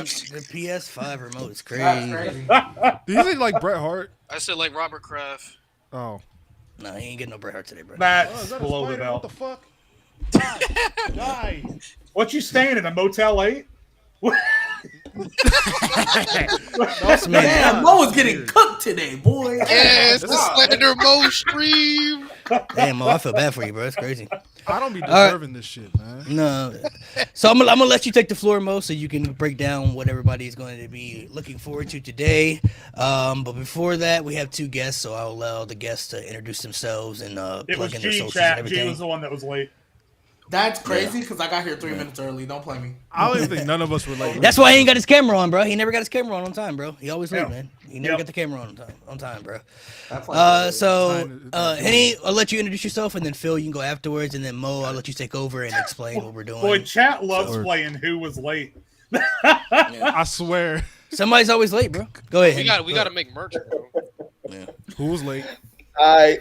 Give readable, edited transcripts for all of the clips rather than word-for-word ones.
The PS5 remote is That's crazy. crazy. Do you think like Bret Hart? I said like Robert Kraft. Oh. No, he ain't getting no Bret Hart today, bro. Oh, That's is that a below the spider? What belt. the fuck? Die. Die. What you staying in a Motel 8? This man, Damn, Mo is getting cooked today, boy. Yes, the God. Slender Mo stream. damn, Mo, I feel bad for you, bro. It's crazy. I don't be right. deserving this shit, man. No. So I'm gonna let you take the floor, Mo, so you can break down what everybody's going to be looking forward to today. But before that, we have two guests, so I'll allow the guests to introduce themselves and It was plug in their G socials and chat. G everything. was the one that was late. That's crazy because I got here 3 minutes early. Don't play me. I don't even think none of us were like. That's why he ain't got his camera on, bro. He never got his camera on time, bro. He always late, Yeah. man. He never Yep. got the camera on time, bro. That's like Henny, I'll let you introduce yourself, and then Phil, you can go afterwards, and then Mo, I'll let you take over and explain what we're doing. Boy, chat loves Or- playing Who Was Late. I swear. Somebody's always late, bro. Go ahead. We got to make merch, bro. Yeah. Who was late? Hi,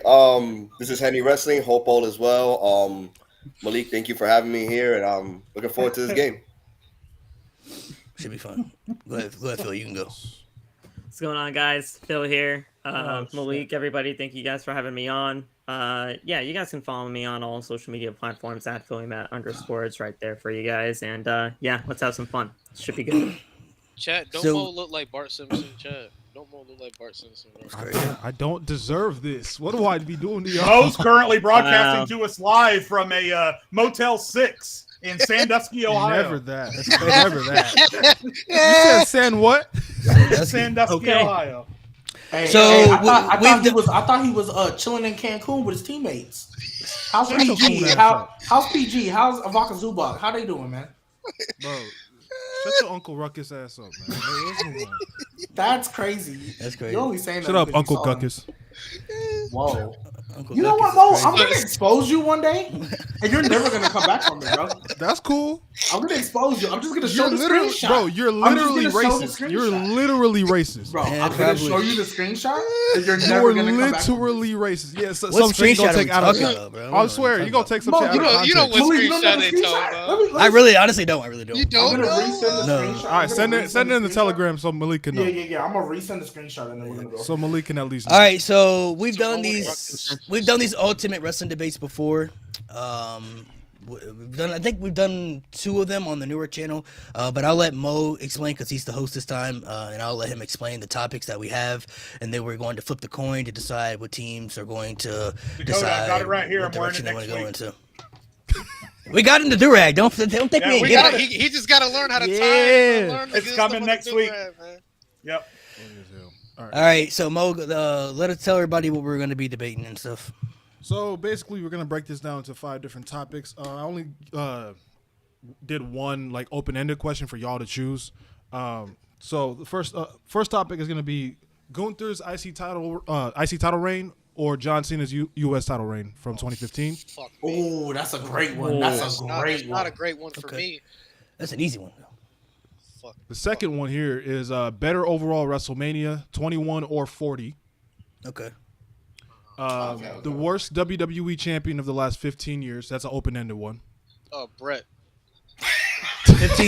this is Henny Wrestling. Hope all is well. Malik, thank you for having me here, and I'm looking forward to this game. Should be fun. Go ahead, Phil. You can go. What's going on, guys? Phil here. Malik, everybody, thank you guys for having me on. Yeah, you guys can follow me on all social media platforms at PhillyMatt_. It's right there for you guys. And yeah, let's have some fun. Should be good. Chat, don't So- Mo look like Bart Simpson? Chat, don't Mo look like Bart Simpson? Bro. I don't deserve this. What do I be doing to y'all? Mo's currently broadcasting to us live from a Motel 6 in Sandusky, Ohio. Never that. Never that. You said San what? Sandusky, Okay. Ohio. Hey, So, I thought he was chilling in Cancun with his teammates. How's Shut your PG? cool ass How's PG? How's Avaka Zubak? How they doing, man? Bro, shut your Uncle Ruckus ass up, man. Hey, let's move on. That's crazy. That's crazy. You're only saying Shut that up, because you Uncle saw him. Guckus. Whoa. Uncle You know Duck what, is Mo? I'm crazy. gonna expose you one day, and you're never gonna come back from it, bro. That's cool. I'm gonna expose you. I'm just gonna show You're the literally, screenshot. bro. You're I'm just literally gonna show the racist. You're screenshot. literally racist, Bro, Yeah, I'm gonna probably. show you the screenshot, and you're never You're gonna come back. from it. literally racist. Yeah, so, What some shit you screenshot gonna are we take out of talking it. about, bro? I swear, you gonna take some Mo, shit out you of know- context. you know what Malik, you don't know screenshot the they talking screenshot? about? I really, honestly don't. I really don't. You I'm don't gonna know? resend the No. screenshot. All right, send it in the screenshot. Telegram so Malik can know. Yeah. I'm gonna resend the screenshot, and then we're gonna go. So Malik can at least know. All right, so we've So done Mo these. We've done these ultimate wrestling debates before. We've done. I think we've done 2 of them on the newer channel. But I'll let Mo explain because he's the host this time, and I'll let him explain the topics that we have, and then we're going to flip the coin to decide what teams are going to Dakota, decide I got it right here. what I'm wearing direction it they want to go next into. We got in the durag. Don't think Yeah, me and we get got it. He just got to learn how to Yeah. tie. Learn the It's good coming stuff next on the week. do-rag, man. Yep. All right. All right, so Mo, let us tell everybody what we're going to be debating and stuff. So basically, we're gonna break this down into 5 different topics. I only did one like open-ended question for y'all to choose. So the first topic is gonna be Gunther's IC title reign or John Cena's U.S. title reign from 2015. Fuck me. Oh, that's a great one. That's a great Not a one. great one for Okay. me. That's an easy one. Fuck. The second one here is better overall WrestleMania 21 or 40. Okay. The worst WWE champion of the last 15 years. That's an open-ended one. Oh, Brett. 15.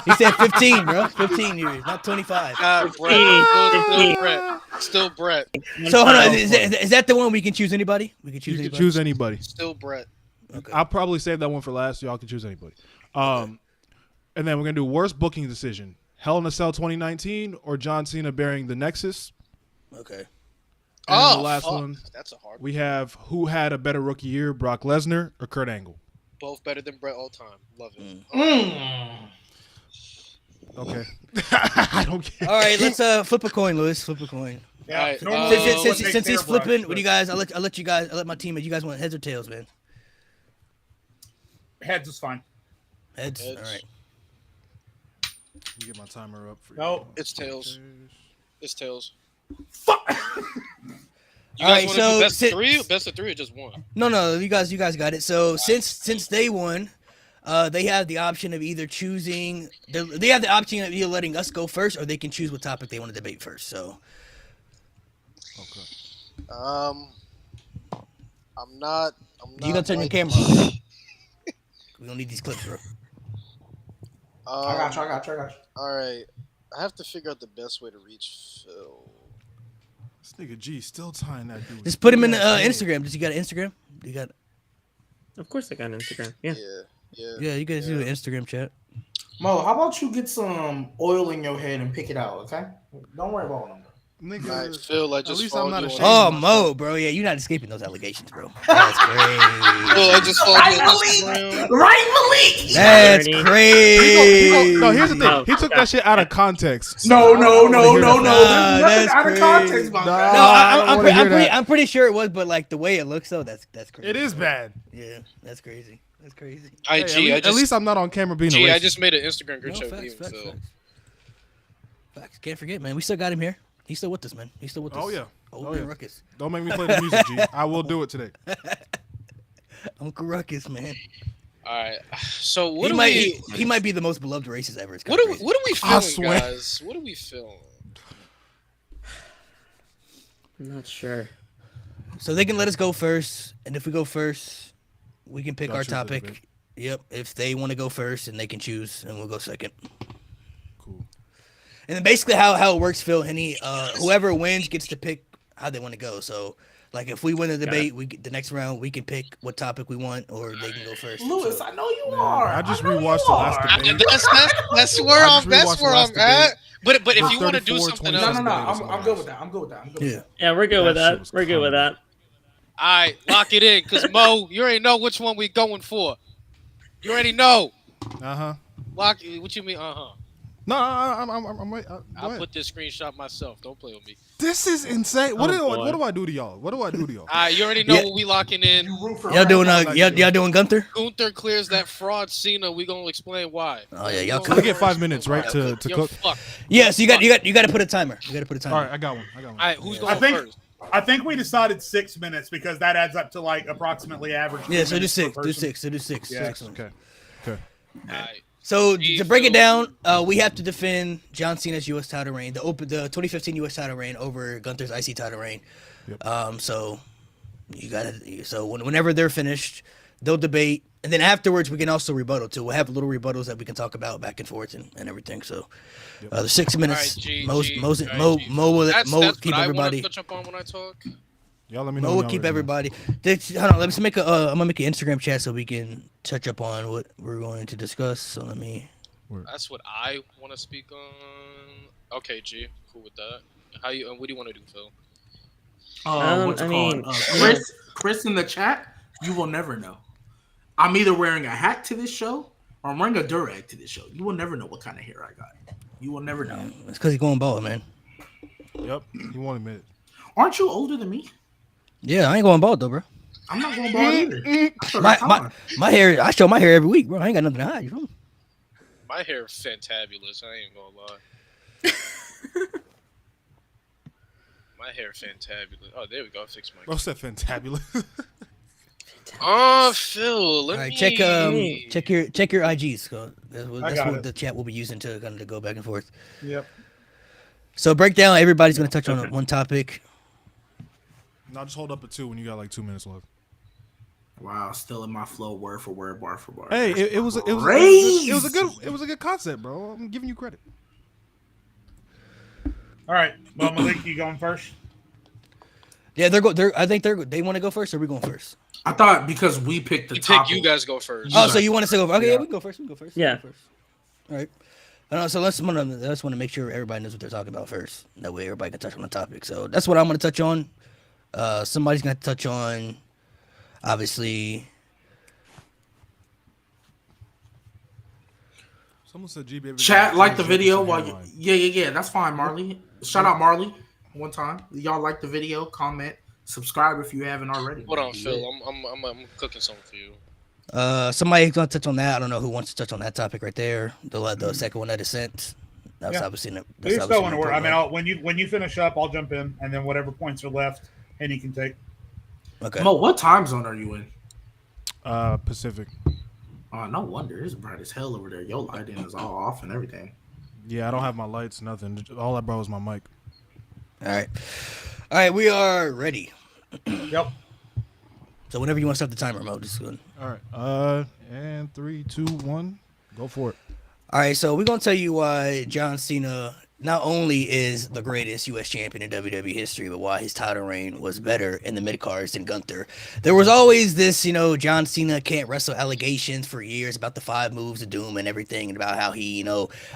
He said 15, bro. 15 years, not 25. Brett. Still Brett. Still Brett. So hold on, is that the one we can choose anybody? We can choose You anybody. can choose anybody. Still Brett. Okay. I'll probably save that one for last. Y'all can choose anybody. And then we're gonna do worst booking decision: Hell in a Cell 2019 or John Cena bearing the Nexus. Okay. And the last fuck. one, That's a hard one. we have who had a better rookie year: Brock Lesnar or Kurt Angle. Both better than Brett all time. Love it. Okay, I don't care. All right, let's flip a coin, Lewis. Flip a coin. Yeah. All right, Normally Uh, we would Since take he's hairbrush, flipping, but what do you guys? I'll let my team. You guys want heads or tails, man? Heads is fine. Heads. Heads. All right. Let me get my timer up. For No. It's tails. It's tails. Fuck. You All guys right, want to so do best si- of 3? Best of 3 or just one? No, you guys got it. So since they won, they have the option of either choosing. They have the option of either letting us go first, or they can choose what topic they want to debate first. So I'm not. you gotta turn your like- camera on. We don't need these clips, bro. I got you. I got you. I got you. All right. I have to figure out the best way to reach Phil. This nigga G still tying that dude. Just put him in Instagram. Does you got an Instagram? You got? Of course, I got an Instagram. Yeah. Yeah, you guys do an Instagram chat. Mo, how about you get some oil in your head and pick it out, okay? Don't worry about them. Nigga, All right, Phil, I at just least I'm followed not you ashamed. Oh, of Mo, myself. bro, yeah, you're not escaping those allegations, bro. That's crazy. Phil, I just followed you on Instagram. Right, Malik? That's Irony. crazy. No, here's the thing. No. He took that shit out of context. No. There's nothing that's out of crazy. context about Nah. that. No, I don't wanna hear that. I'm pretty sure it was, but like the way it looks, though, that's crazy. It is bad. Yeah, that's crazy. That's crazy. Hey, IG, at least I'm not on camera being G, a I racist. just made an Instagram group No, chat facts, with you, facts, Phil. facts. Facts. Can't forget, man. We still got him here. He's still with us, man. He's still with us. Oh, yeah. Old Oh, man yeah. Ruckus. Don't make me play the music, G. I will do it today. Uncle Ruckus, man. All right. So what He do might we? he might be the most beloved racist ever. It's What kinda are crazy. what are we I feeling, swear. guys? What are we feeling? I'm not sure. So they can let us go first, and if we go first, we can pick Y'all our choose the topic. debate. Yep. If they want to go first, and they can choose, and we'll go second. Cool. And then basically how it works, Phil, Henny, whoever wins gets to pick how they want to go. So, like, if we win the debate, the next round we can pick what topic we want, or they can go first. Lewis, So- I know you Man, are. I just know you rewatched the last are. debate. That's where I I'm. just That's rewatched where the last I'm at. debate. But if The you want to do 34, something 20. else, No. That's I'm good with that. I'm good with that. I'm good with Yeah. that. Yeah, we're good with That shit that. was We're good with that. all right, lock it in, cause Mo, you already know which one we going for. You already know. Uh-huh. Lock. What you mean? No, I'm right. Go I'll ahead. put this screenshot myself. Don't play with me. This is insane. What Oh, do boy. I do to y'all? What do I do to y'all? All right, you already know Yeah. what we locking in. You root for Y'all doing Rams? y'all doing Gunther? Gunther clears that fraud Cena. We gonna explain why. Oh yeah, y'all We cook. I get 5 minutes, right, to Yo, cook? fuck. Yeah, so you got to put a timer. You got to put a timer. All right, I got one. All right, who's I going think- first? I think we decided 6 minutes because that adds up to like approximately average. Yeah, 2 so do minutes per 6. Do person. 6. So do 6. Yeah. 6 Okay. All right. So G, to break it Phil. down, we have to defend John Cena's U.S. title reign, the 2015 U.S. title reign over Gunther's IC title reign. Yep. So you gotta. So whenever they're finished, they'll debate, and then afterwards we can also rebuttal too. We'll have little rebuttals that we can talk about back and forth and everything. So the 6 minutes. All right, G, Mo G, will all right, G. Mo That's keep what I everybody. want to touch up on when I talk. Y'all let me know. Mo when will y'all keep ready. everybody. Hold on, let's make a. I'm gonna make an Instagram chat so we can touch up on what we're going to discuss. So let me. That's what I want to speak on. Okay, G, cool with that. How you? What do you want to do, Phil? What's it I called? mean, Chris in the chat. You will never know. I'm either wearing a hat to this show or I'm wearing a durag to this show. You will never know what kind of hair I got. You will never know. It's because he's going bald, man. Yep. You won't admit it. Aren't you older than me? Yeah, I ain't going bald though, bro. I'm not going bald either. I still My, got my time. my hair. I show my hair every week, bro. I ain't got nothing to hide. You feel me? My hair is fantabulous. I ain't gonna lie. My hair fantabulous. Oh, there we go. I fixed my. Bro said fantabulous. Oh, Phil, All let right, me check your IGs. So that's got what it. the chat will be using to kind of go back and forth. Yep. So breakdown. Everybody's gonna touch on one topic. Now just hold up at 2 when you got like 2 minutes left. Wow, still in my flow, word for word, bar for bar. Hey, it was a good concept, bro. I'm giving you credit. All right. Well, Malik, you going first? Yeah, I think they want to go first, or we going first? I thought because we picked the You top. pick. You guys go first. Oh, so you want us to go? Okay, yeah, Yeah. we can go first. We can go first. Yeah. We can go first. All right. So I just want to make sure everybody knows what they're talking about first. That way, everybody can touch on the topic. So that's what I'm going to touch on. Somebody's going to touch on, obviously. Someone said GB. Chat, like the video while you, yeah. That's fine, Marley. Shout out Marley. One time, y'all like the video, comment, subscribe if you haven't already. Hold on, Phil. I'm cooking something for you. Somebody's going to touch on that. I don't know who wants to touch on that topic right there. The second one that is sent. That's Yeah. obviously. That's Please obviously still want to work. I mean, important. when you finish up, I'll jump in, and then whatever points are left, Henny can take. Okay. Mo, what time zone are you in? Pacific. Oh, no wonder. It's bright as hell over there. Your lighting is all off and everything. Yeah, I don't have my lights, nothing. All I brought was my mic. All right. We are ready. Yep. So whenever you want to start the timer, Mo, just go. All right. And 3, 2, 1, go for it. All right, so we're gonna tell you why John Cena not only is the greatest U.S. champion in WWE history, but why his title reign was better in the mid cards than Gunther. There was always this, John Cena can't wrestle allegations for years about the 5 moves of doom and everything, and about how he,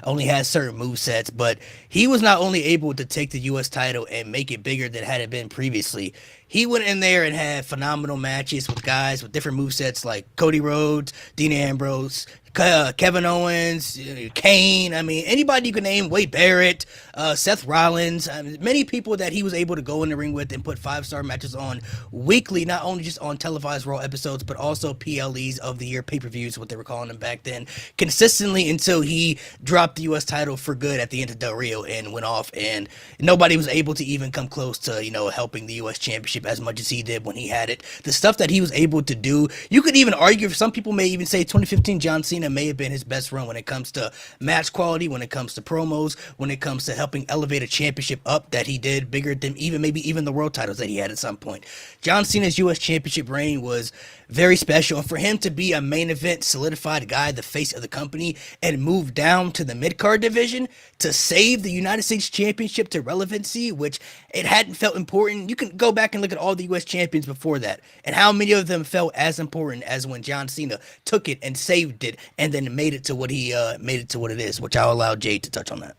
only has certain move sets. But he was not only able to take the U.S. title and make it bigger than had it been previously. He went in there and had phenomenal matches with guys with different movesets like Cody Rhodes, Dean Ambrose, Kevin Owens, Kane. I mean, anybody you can name, Wade Barrett, Seth Rollins. I mean, many people that he was able to go in the ring with and put 5-star matches on weekly, not only just on televised Raw episodes, but also PLEs of the year pay-per-views, what they were calling them back then, consistently until he dropped the U.S. title for good at the end of Del Rio and went off, and nobody was able to even come close to, helping the U.S. Championship as much as he did when he had it. The stuff that he was able to do, you could even argue, some people may even say 2015 John Cena may have been his best run when it comes to match quality, when it comes to promos, when it comes to helping elevate a championship up that he did bigger than maybe even the world titles that he had at some point. John Cena's U.S. Championship reign was very special, and for him to be a main event solidified guy, the face of the company, and move down to the mid-card division to save the United States Championship to relevancy, which it hadn't felt important. You can go back and look at all the U.S. champions before that, and how many of them felt as important as when John Cena took it and saved it, and then made it to what it is, which I'll allow Jade to touch on that.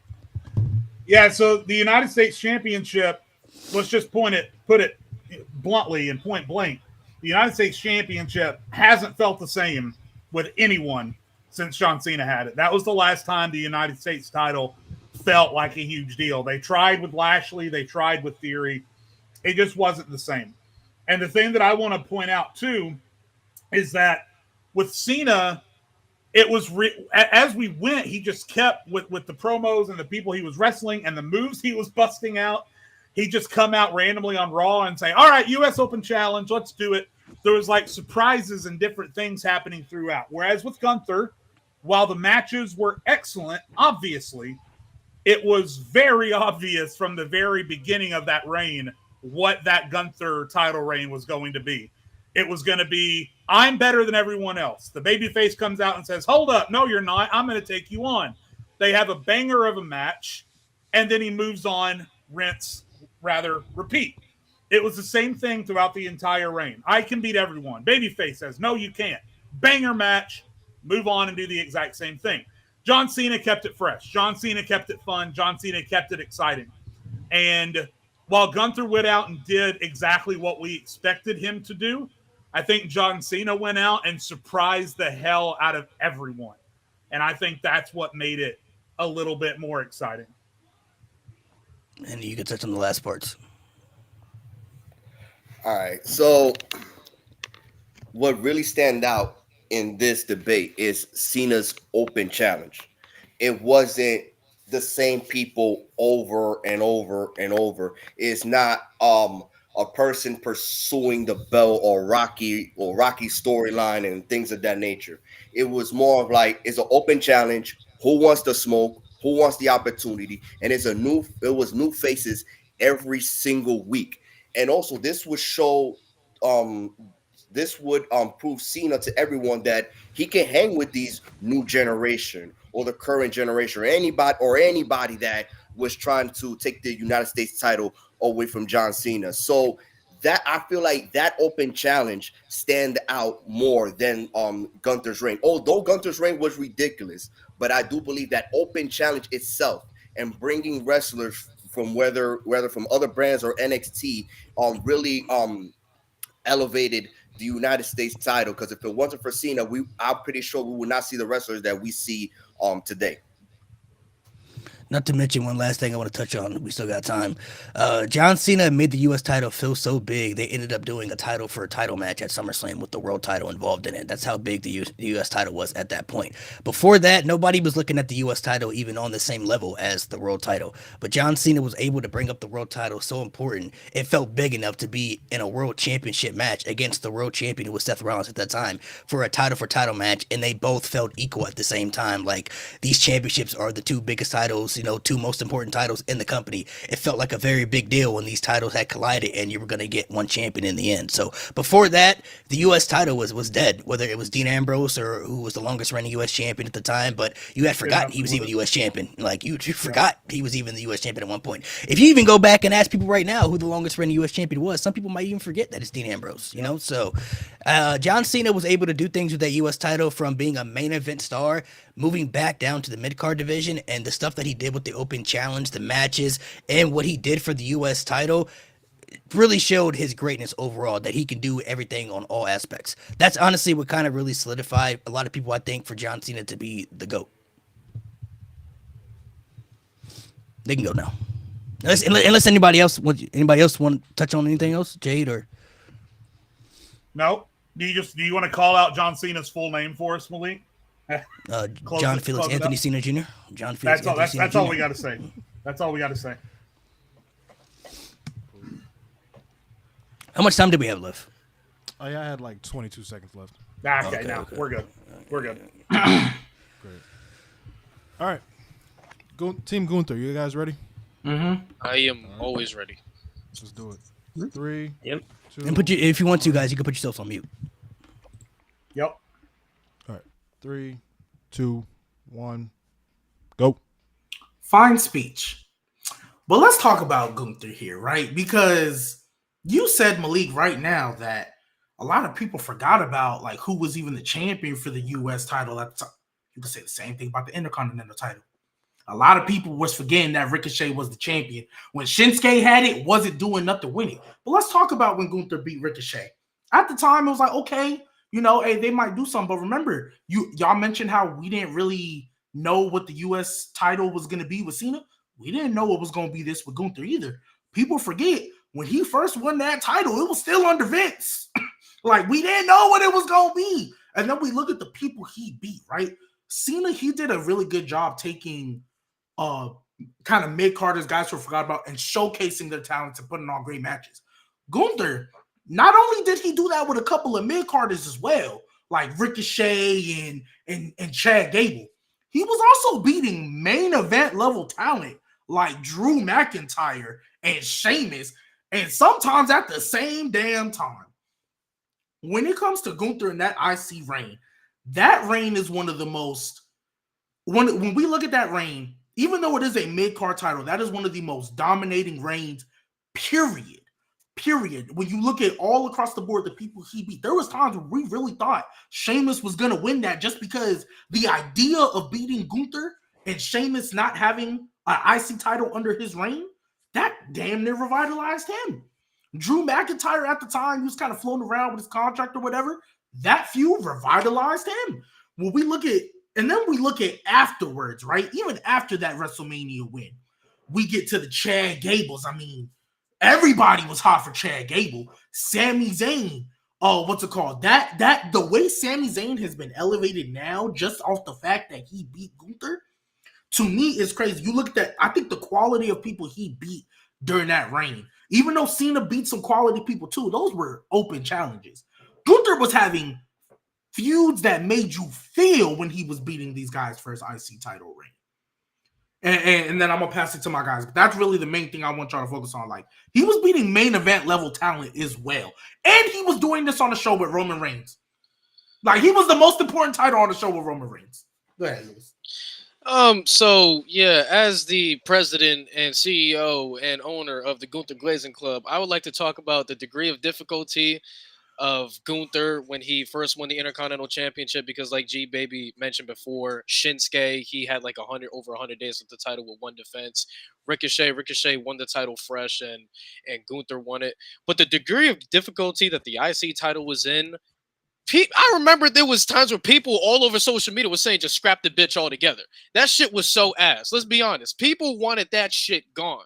Yeah, so the United States Championship, let's just put it bluntly and point blank. The United States Championship hasn't felt the same with anyone since John Cena had it. That was the last time the United States title felt like a huge deal. They tried with Lashley. They tried with Theory. It just wasn't the same. And the thing that I want to point out, too, is that with Cena, it was as we went, he just kept with the promos and the people he was wrestling and the moves he was busting out. He'd just come out randomly on Raw and say, all right, U.S. Open Challenge, let's do it. There was like surprises and different things happening throughout. Whereas with Gunther, while the matches were excellent, obviously, it was very obvious from the very beginning of that reign what that Gunther title reign was going to be. It was going to be, I'm better than everyone else. The babyface comes out and says, hold up, no, you're not. I'm going to take you on. They have a banger of a match, and then he moves on, repeat. It was the same thing throughout the entire reign. I can beat everyone. Babyface says, no, you can't. Banger match, move on and do the exact same thing. John Cena kept it fresh. John Cena kept it fun. John Cena kept it exciting. And while Gunther went out and did exactly what we expected him to do, I think John Cena went out and surprised the hell out of everyone. And I think that's what made it a little bit more exciting. And you can touch on the last parts. All right. So what really stand out in this debate is Cena's open challenge. It wasn't the same people over and over and over. It's not a person pursuing the belt or Rocky storyline and things of that nature. It was more of like, it's an open challenge. Who wants the smoke? Who wants the opportunity? And it was new faces every single week. And also this would show, prove Cena to everyone that he can hang with these new generation or the current generation or anybody that was trying to take the United States title away from John Cena. So that I feel like that open challenge stand out more than Gunther's reign. Although Gunther's reign was ridiculous, but I do believe that open challenge itself and bringing wrestlers from whether from other brands or NXT really elevated the United States title, because if it wasn't for Cena, I'm pretty sure we would not see the wrestlers that we see today. Not to mention one last thing I want to touch on. We still got time. John Cena made the U.S. title feel so big, they ended up doing a title for a title match at SummerSlam with the world title involved in it. That's how big the U.S. title was at that point. Before that, nobody was looking at the U.S. title even on the same level as the world title. But John Cena was able to bring up the world title so important, it felt big enough to be in a world championship match against the world champion, who was Seth Rollins at that time, for a title for title match, and they both felt equal at the same time. Like, these championships are the two biggest titles, two most important titles in the company. It felt like a very big deal when these titles had collided and you were going to get one champion in the end. So before that, the U.S. title was dead, whether it was Dean Ambrose or who was the longest reigning U.S. champion at the time. But you had forgotten he was even U.S. champion. Like you forgot he was even the U.S. champion at one point. If you even go back and ask people right now who the longest reigning U.S. champion was, some people might even forget that it's Dean Ambrose. So John Cena was able to do things with that U.S. title, from being a main event star, moving back down to the mid-card division, and the stuff that he did with the Open Challenge, the matches, and what he did for the U.S. title really showed his greatness overall, that he can do everything on all aspects. That's honestly what kind of really solidified a lot of people, I think, for John Cena to be the GOAT. They can go now. Unless anybody else want to touch on anything else, Jade or No. Do you want to call out John Cena's full name for us, Malik? John Felix Anthony Cena Jr. John Felix. That's all we got to say. That's all we got to say. How much time do we have left? Oh, yeah, I had like 22 seconds left. Okay. We're good. We're good. Great. All right. Team Gunther, you guys ready? Mm-hmm. I am always ready. Let's do it. 3. Yep. 2. And if you want to, guys, you can put yourselves on mute. Yep. All right. 3, 2, 1, go. Fine speech. But let's talk about Gunther here, right? Because you said, Malik, right now that a lot of people forgot about like who was even the champion for the U.S. title at the time. You could say the same thing about the Intercontinental title. A lot of people was forgetting that Ricochet was the champion. When Shinsuke had it, wasn't doing nothing winning. But let's talk about when Gunther beat Ricochet. At the time, it was like, okay, hey, they might do something. But remember, y'all mentioned how we didn't really know what the U.S. title was going to be with Cena. We didn't know it was going to be this with Gunther either. People forget, when he first won that title, it was still under Vince. Like, we didn't know what it was going to be. And then we look at the people he beat, right? Cena, he did a really good job taking kind of mid-carders, guys who forgot about, and showcasing their talents and putting on great matches. Gunther, not only did he do that with a couple of mid-carders as well, like Ricochet and Chad Gable, he was also beating main event level talent like Drew McIntyre and Sheamus, and sometimes at the same damn time. When it comes to Gunther and that IC reign, that reign is one of the most, when we look at that reign, even though it is a mid-card title, that is one of the most dominating reigns, period. When you look at all across the board, the people he beat, there was times where we really thought Sheamus was going to win that, just because the idea of beating Gunther and Sheamus not having an IC title under his reign, that damn near revitalized him. Drew McIntyre at the time, he was kind of floating around with his contract or whatever. That feud revitalized him. When we look at, and then we look at afterwards, right? Even after that WrestleMania win, we get to the Chad Gables. I mean, everybody was hot for Chad Gable. Sami Zayn, what's it called? That the way Sami Zayn has been elevated now, just off the fact that he beat Gunther, to me is crazy. You look at that, I think the quality of people he beat during that reign, even though Cena beat some quality people too, those were open challenges. Gunther was having feuds that made you feel when he was beating these guys for his IC title reign. And then I'm going to pass it to my guys. But that's really the main thing I want y'all to focus on. Like, he was beating main event level talent as well. And he was doing this on the show with Roman Reigns. Like, he was the most important title on the show with Roman Reigns. Go ahead, Lewis. So yeah, as the president and CEO and owner of the Gunther Glazing Club, I would like to talk about the degree of difficulty of Gunther when he first won the Intercontinental Championship, because like G Baby mentioned before, Shinsuke, he had like over 100 days with the title with one defense. Ricochet won the title fresh, and Gunther won it. But the degree of difficulty that the IC title was in, I remember there was times where people all over social media were saying just scrap the bitch altogether. That shit was so ass. Let's be honest. People wanted that shit gone.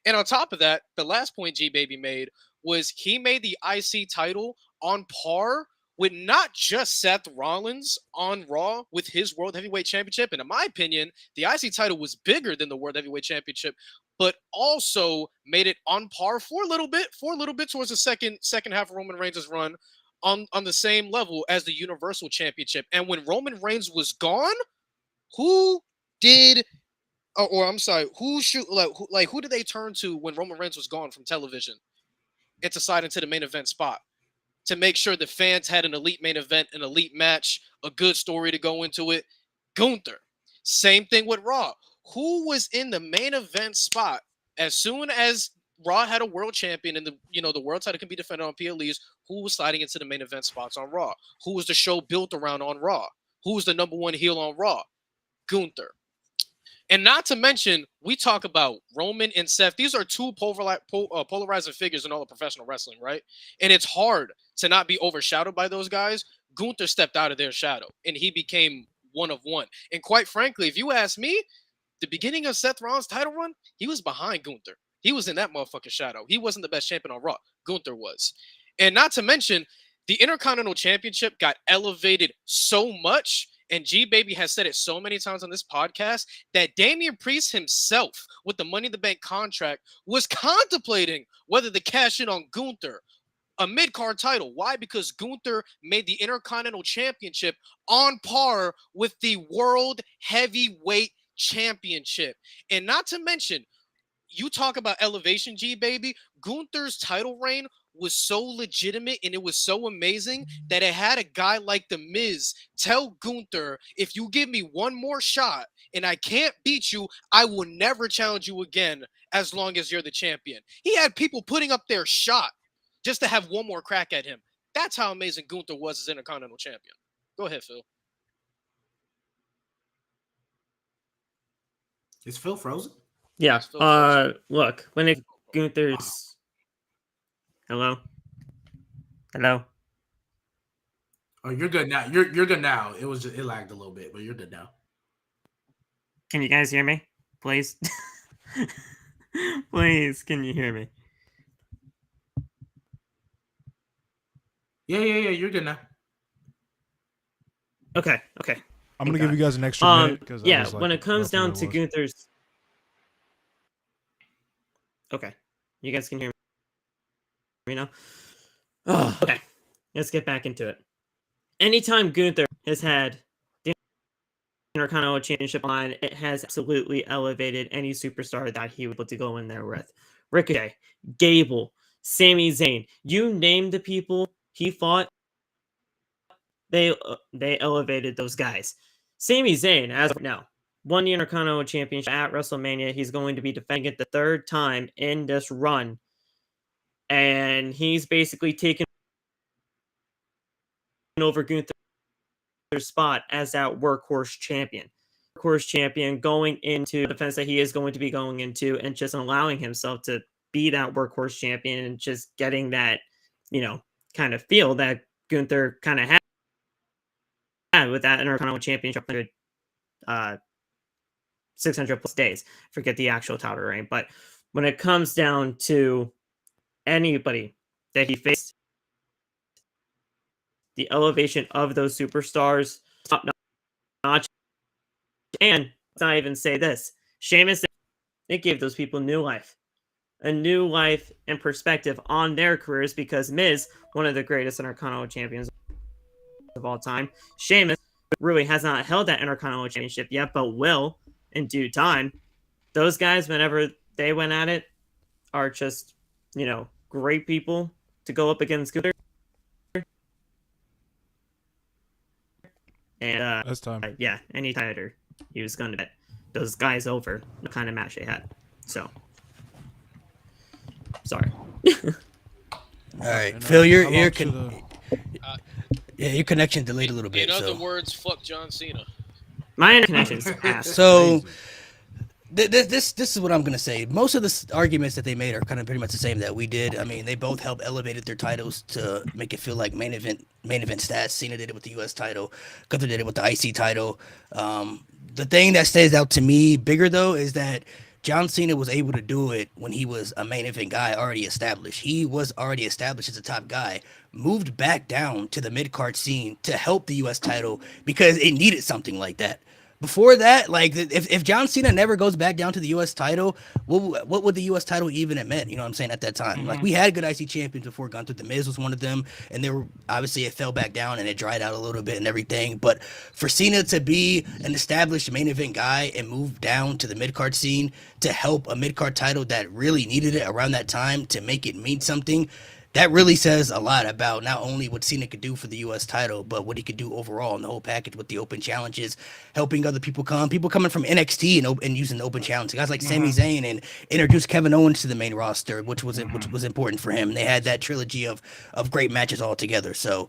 And on top of that, the last point G Baby made was he made the IC title on par with not just Seth Rollins on Raw with his World Heavyweight Championship. And in my opinion, the IC title was bigger than the World Heavyweight Championship, but also made it on par for a little bit towards the second half of Roman Reigns' run on the same level as the Universal Championship. And when Roman Reigns was gone, who did or I'm sorry, who did they turn to when Roman Reigns was gone from television and to slide into the main event spot to make sure the fans had an elite main event, an elite match, a good story to go into it? Gunther. Same thing with Raw. Who was in the main event spot as soon as Raw had a world champion and the world title can be defended on PLEs? Who was sliding into the main event spots on Raw? Who was the show built around on Raw? Who was the number one heel on Raw? Gunther. And not to mention, we talk about Roman and Seth. These are two polarizing figures in all of professional wrestling, right? And it's hard to not be overshadowed by those guys. Gunther stepped out of their shadow, and he became one of one. And quite frankly, if you ask me, the beginning of Seth Rollins' title run, he was behind Gunther. He was in that motherfucking shadow. He wasn't the best champion on Raw. Gunther was. And not to mention, the Intercontinental Championship got elevated so much, and G-Baby has said it so many times on this podcast, that Damian Priest himself, with the Money in the Bank contract, was contemplating whether to cash in on Gunther, a mid-card title. Why? Because Gunther made the Intercontinental Championship on par with the World Heavyweight Championship. And not to mention, you talk about elevation, G-Baby, Gunther's title reign was so legitimate and it was so amazing that it had a guy like The Miz tell Gunther, if you give me one more shot and I can't beat you, I will never challenge you again as long as you're the champion. He had people putting up their shot just to have one more crack at him. That's how amazing Gunther was as Intercontinental Champion. Go ahead, Phil. Is Phil frozen? Yeah. Look, when it Gunther's. Hello. Oh, you're good now. You're good now. It lagged a little bit, but you're good now. Can you guys hear me? Please. Please, can you hear me? Yeah. You're good now. Okay. I'm gonna give you guys an extra minute because when it comes down to Gunther's. Okay, you guys can hear me now. Oh, okay, let's get back into it. Anytime Gunther has had the Intercontinental Championship on, it has absolutely elevated any superstar that he was able to go in there with. Ricochet, Gable, Sami Zayn, you name the people he fought, they elevated those guys. Sami Zayn, as of now, won the Intercontinental Championship at WrestleMania. He's going to be defending it the third time in this run. And he's basically taken over Gunther's spot as that workhorse champion. Workhorse champion going into the defense that he is going to be going into and just allowing himself to be that workhorse champion and just getting that, kind of feel that Gunther kind of had with that Intercontinental Championship 600 plus days. Forget the actual title reign. But when it comes down to anybody that he faced, the elevation of those superstars, top notch. And let's not even say this. Sheamus, it gave those people new life. A new life and perspective on their careers because Miz, one of the greatest Intercontinental champions of all time, Sheamus really has not held that Intercontinental Championship yet, but will in due time. Those guys, whenever they went at it, are just, great people to go up against Gunther. And that's time. Any tighter, he was going to bet those guys over the kind of match they had. So, sorry. All right, Phil, your connection delayed a little bit. In other words, fuck John Cena. My connection's ass. So this is what I'm gonna say. Most of the arguments that they made are kind of pretty much the same that we did. I mean, they both helped elevated their titles to make it feel like main event stats. Cena did it with the U.S. title. Gunther did it with the IC title. The thing that stands out to me bigger though is that John Cena was able to do it when he was a main event guy already established. He was already established as a top guy, moved back down to the mid-card scene to help the U.S. title because it needed something like that. before that, like if John Cena never goes back down to the U.S. title, what would the U.S. title even have meant? You know what I'm saying? At that time, like we had good IC champions before Gunther. The Miz was one of them, and they were obviously it fell back down and it dried out a little bit and everything. But for Cena to be an established main event guy and move down to the mid card scene to help a mid card title that really needed it around that time to make it mean something. That really says a lot about not only what Cena could do for the U.S. title, but what he could do overall in the whole package with the open challenges, helping other people coming from NXT and using the open challenge. Guys like Sami Zayn and introduced Kevin Owens to the main roster, which was important for him. They had that trilogy of great matches all together. So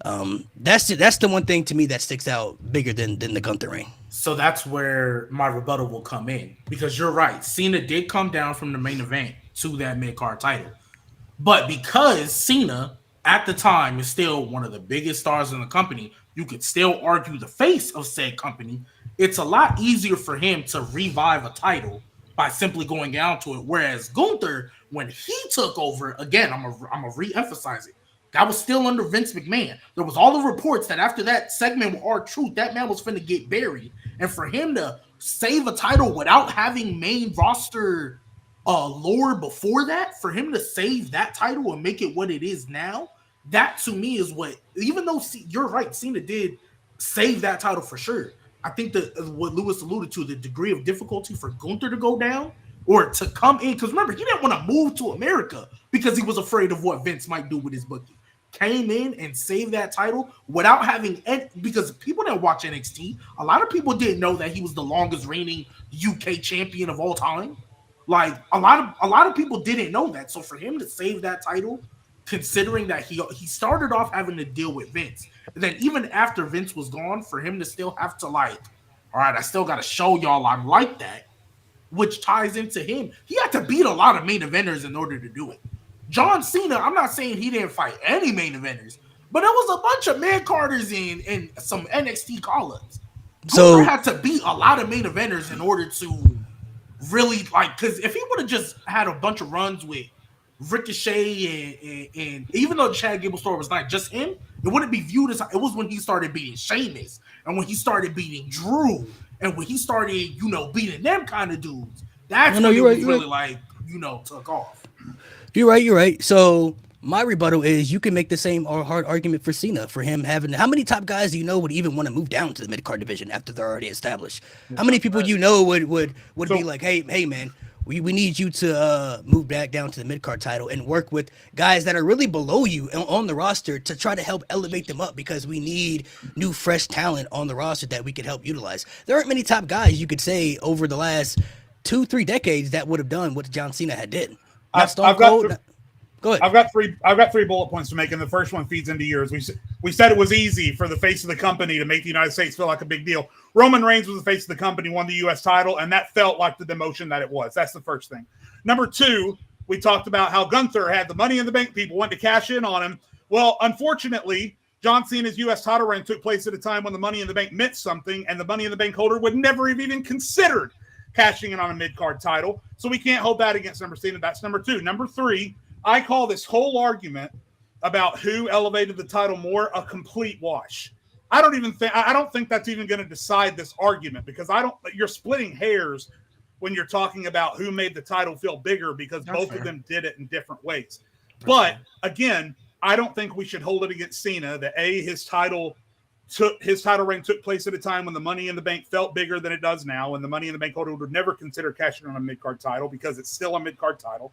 that's the one thing to me that sticks out bigger than the Gunther reign. So that's where my rebuttal will come in, because you're right. Cena did come down from the main event to that mid-card title. But because Cena, at the time, is still one of the biggest stars in the company, you could still argue the face of said company. It's a lot easier for him to revive a title by simply going down to it. Whereas Gunther, when he took over, again, I'm gonna re-emphasize it, that was still under Vince McMahon. There was all the reports that after that segment with R-Truth, that man was finna get buried. And for him to save a title without having main roster lore before that, for him to save that title and make it what it is now, that to me is what, even though you're right, Cena did save that title for sure. I think that what Lewis alluded to, the degree of difficulty for Gunther to go down or to come in, because remember, he didn't want to move to America because he was afraid of what Vince might do with his booking. Came in and saved that title without having any, because people didn't watch NXT. A lot of people didn't know that he was the longest reigning UK champion of all time. Like a lot of people didn't know that. So for him to save that title, considering that he started off having to deal with Vince, and then even after Vince was gone, for him to still have to like, all right, I still got to show y'all I'm like that, which ties into him. He had to beat a lot of main eventers in order to do it. John Cena, I'm not saying he didn't fight any main eventers, but there was a bunch of mid-carders and some NXT call-ups. So Gunther had to beat a lot of main eventers in order to really, like, because if he would have just had a bunch of runs with Ricochet and even though Chad Gable story was not just him, it wouldn't be viewed as, it was when he started beating Sheamus and when he started beating Drew and when he started, beating them kind of dudes. That's when it was really like, took off. You're right. So my rebuttal is you can make the same hard argument for Cena, for him having, how many top guys do you know would even want to move down to the mid-card division after they're already established? How many people would be like, hey man, we need you to move back down to the mid-card title and work with guys that are really below you on the roster to try to help elevate them up, because we need new fresh talent on the roster that we could help utilize. There aren't many top guys you could say over the last 2-3 decades that would have done what John Cena had did. Stone Cold. Go ahead. I've got three bullet points to make, and the first one feeds into yours. We said it was easy for the face of the company to make the United States feel like a big deal. Roman Reigns was the face of the company, won the U.S. title, and that felt like the demotion that it was. That's the first thing. Number two, we talked about how Gunther had the Money in the Bank. People wanted to cash in on him. Well, unfortunately, John Cena's U.S. title reign took place at a time when the Money in the Bank meant something, and the Money in the Bank holder would never have even considered cashing in on a mid-card title. So we can't hold that against number Cena. That's number two. Number three, I call this whole argument about who elevated the title more a complete wash. I don't think that's even going to decide this argument, because you're splitting hairs when you're talking about who made the title feel bigger, because that's both fair. Of them did it in different ways. That's but fair. Again, I don't think we should hold it against Cena that his title reign took place at a time when the Money in the Bank felt bigger than it does now, and the Money in the Bank holder would never consider cashing on a mid-card title because it's still a mid-card title.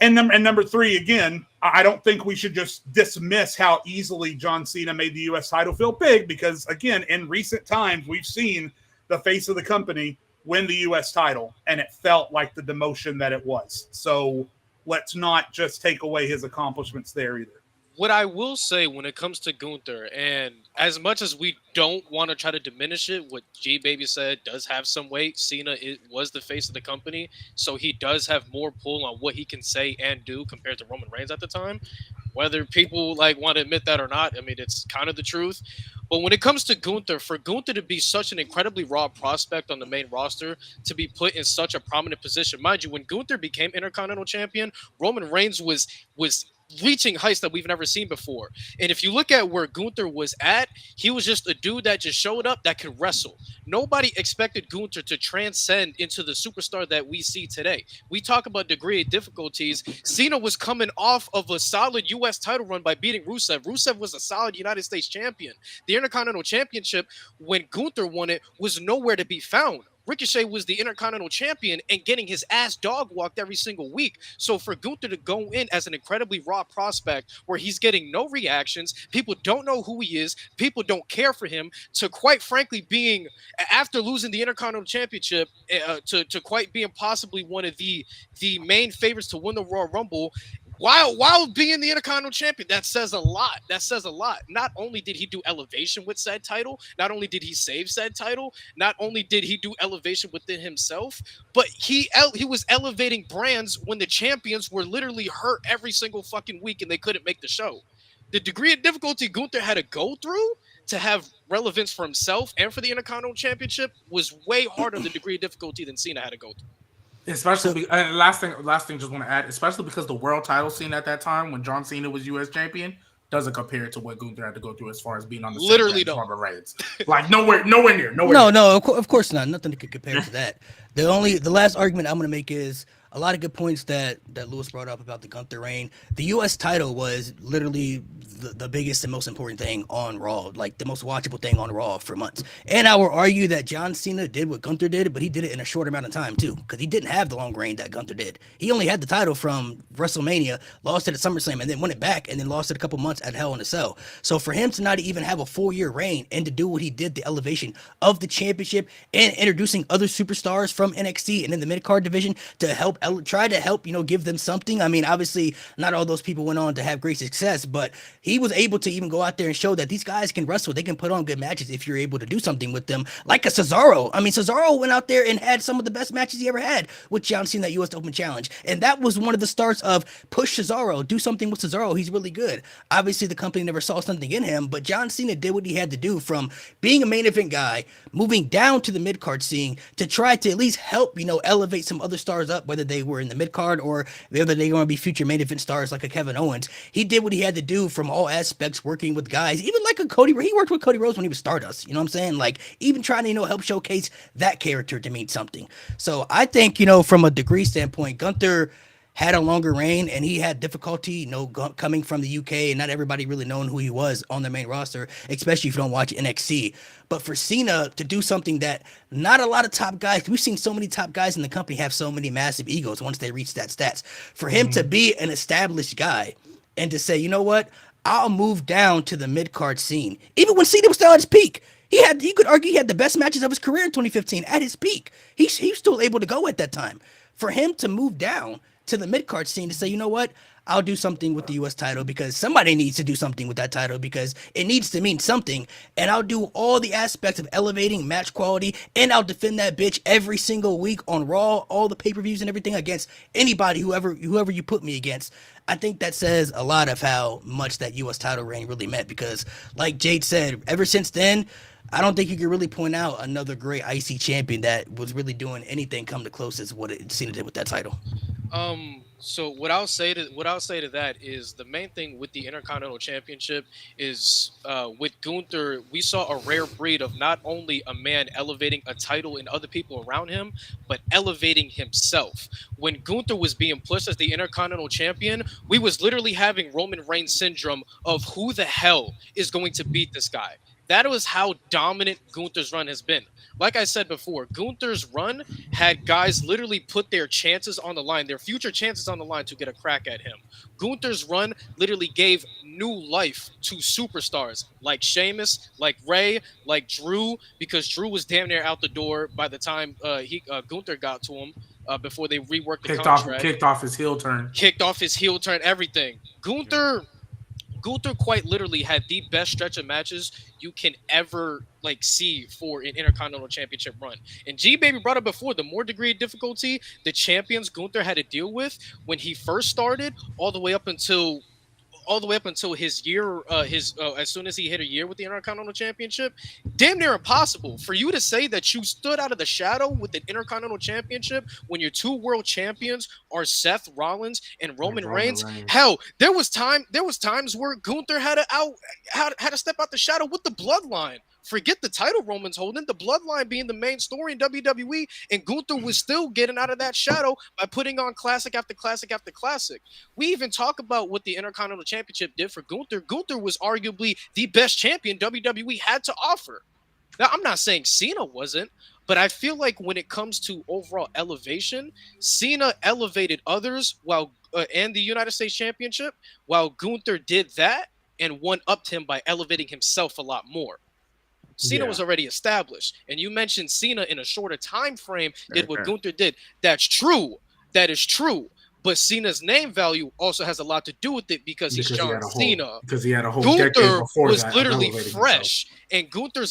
And number three, again, I don't think we should just dismiss how easily John Cena made the U.S. title feel big, because, again, in recent times, we've seen the face of the company win the U.S. title, and it felt like the demotion that it was. So let's not just take away his accomplishments there either. What I will say when it comes to Gunther, and as much as we don't want to try to diminish it, what G-Baby said does have some weight. Cena was the face of the company, so he does have more pull on what he can say and do compared to Roman Reigns at the time. Whether people want to admit that or not, I mean, it's kind of the truth. But when it comes to Gunther, for Gunther to be such an incredibly raw prospect on the main roster, to be put in such a prominent position, mind you, when Gunther became Intercontinental Champion, Roman Reigns was reaching heights that we've never seen before. And if you look at where Gunther was at, he was just a dude that just showed up that could wrestle. Nobody expected Gunther to transcend into the superstar that we see today. We talk about degree of difficulties. Cena was coming off of a solid U.S. title run by beating Rusev. Rusev was a solid United States champion. The Intercontinental Championship, when Gunther won it, was nowhere to be found. Ricochet was the Intercontinental Champion and getting his ass dog walked every single week. So for Gunther to go in as an incredibly raw prospect where he's getting no reactions, people don't know who he is, people don't care for him, to quite frankly being, after losing the Intercontinental Championship, to quite being possibly one of the main favorites to win the Royal Rumble, while being the Intercontinental Champion, that says a lot. That says a lot. Not only did he do elevation with said title, not only did he save said title, not only did he do elevation within himself, but he was elevating brands when the champions were literally hurt every single fucking week and they couldn't make the show. The degree of difficulty Gunther had to go through to have relevance for himself and for the Intercontinental Championship was way harder the degree of difficulty than Cena had to go through. Especially, and last thing, just want to add, especially because the world title scene at that time when John Cena was U.S. champion doesn't compare to what Gunther had to go through as far as being on the literally same Roman Reigns. Like nowhere near. No, of course not. Nothing to compare to that. The last argument I'm going to make is a lot of good points that Lewis brought up about the Gunther reign. The U.S. title was literally the biggest and most important thing on Raw, like the most watchable thing on Raw for months. And I will argue that John Cena did what Gunther did, but he did it in a short amount of time too, because he didn't have the long reign that Gunther did. He only had the title from WrestleMania, lost it at SummerSlam, and then won it back, and then lost it a couple months at Hell in a Cell. So for him to not even have a full-year reign and to do what he did, the elevation of the championship and introducing other superstars from NXT and in the mid-card division to help try to help, give them something. I mean, obviously, not all those people went on to have great success, but he was able to even go out there and show that these guys can wrestle. They can put on good matches if you're able to do something with them, like a Cesaro. I mean, Cesaro went out there and had some of the best matches he ever had with John Cena at U.S. Open Challenge, and that was one of the starts of push Cesaro, do something with Cesaro. He's really good. Obviously, the company never saw something in him, but John Cena did what he had to do from being a main event guy, moving down to the mid-card scene to try to at least help, elevate some other stars up, whether they were in the mid-card or whether they're going to be future main event stars like a Kevin Owens. He did what he had to do from all aspects, working with guys, even like a Cody. He worked with Cody Rhodes when he was Stardust. You know what I'm saying? Like, even trying to, help showcase that character to mean something. So I think, from a degree standpoint, Gunther had a longer reign and he had difficulty, coming from the UK and not everybody really knowing who he was on the main roster, especially if you don't watch NXT. But for Cena to do something that not a lot of top guys, we've seen so many top guys in the company have so many massive egos once they reach that stats. For him to be an established guy and to say, you know what, I'll move down to the mid-card scene. Even when Cena was still at his peak, he could argue he had the best matches of his career in 2015 at his peak. He's still able to go at that time. For him to move down to the mid-card scene to say, you know what, I'll do something with the U.S. title because somebody needs to do something with that title because it needs to mean something. And I'll do all the aspects of elevating match quality and I'll defend that bitch every single week on Raw, all the pay-per-views and everything against anybody, whoever you put me against. I think that says a lot of how much that U.S. title reign really meant because, like Jade said, ever since then, I don't think you can really point out another great IC champion that was really doing anything come to close as what Cena did with that title. So what I'll say to that is the main thing with the Intercontinental Championship is with Gunther, we saw a rare breed of not only a man elevating a title and other people around him, but elevating himself. When Gunther was being pushed as the Intercontinental Champion, we was literally having Roman Reigns syndrome of who the hell is going to beat this guy. That was how dominant Gunther's run has been. Like I said before, Gunther's run had guys literally put their chances on the line, their future chances on the line to get a crack at him. Gunther's run literally gave new life to superstars like Sheamus, like Rey, like Drew, because Drew was damn near out the door by the time Gunther got to him. Before they reworked the contract. Kicked off his heel turn, everything. Gunther quite literally had the best stretch of matches you can ever see for an Intercontinental Championship run. And G Baby brought up before, the more degree of difficulty the champions Gunther had to deal with when he first started, all the way up until all the way up until his year, as soon as he hit a year with the Intercontinental Championship, damn near impossible for you to say that you stood out of the shadow with the Intercontinental Championship when your two world champions are Seth Rollins and Roman Reigns. Hell, there was times where Gunther had to step out the shadow with the Bloodline. Forget the title Roman's holding, the Bloodline being the main story in WWE, and Gunther was still getting out of that shadow by putting on classic after classic after classic. We even talk about what the Intercontinental Championship did for Gunther. Gunther was arguably the best champion WWE had to offer. Now, I'm not saying Cena wasn't, but I feel like when it comes to overall elevation, Cena elevated others and the United States Championship, while Gunther did that and one-upped him by elevating himself a lot more. Cena was already established, and you mentioned Cena in a shorter time frame did what Gunther did. That's true. That is true. But Cena's name value also has a lot to do with it because he's John Cena. Because he had a whole decade before was that literally fresh, and Gunther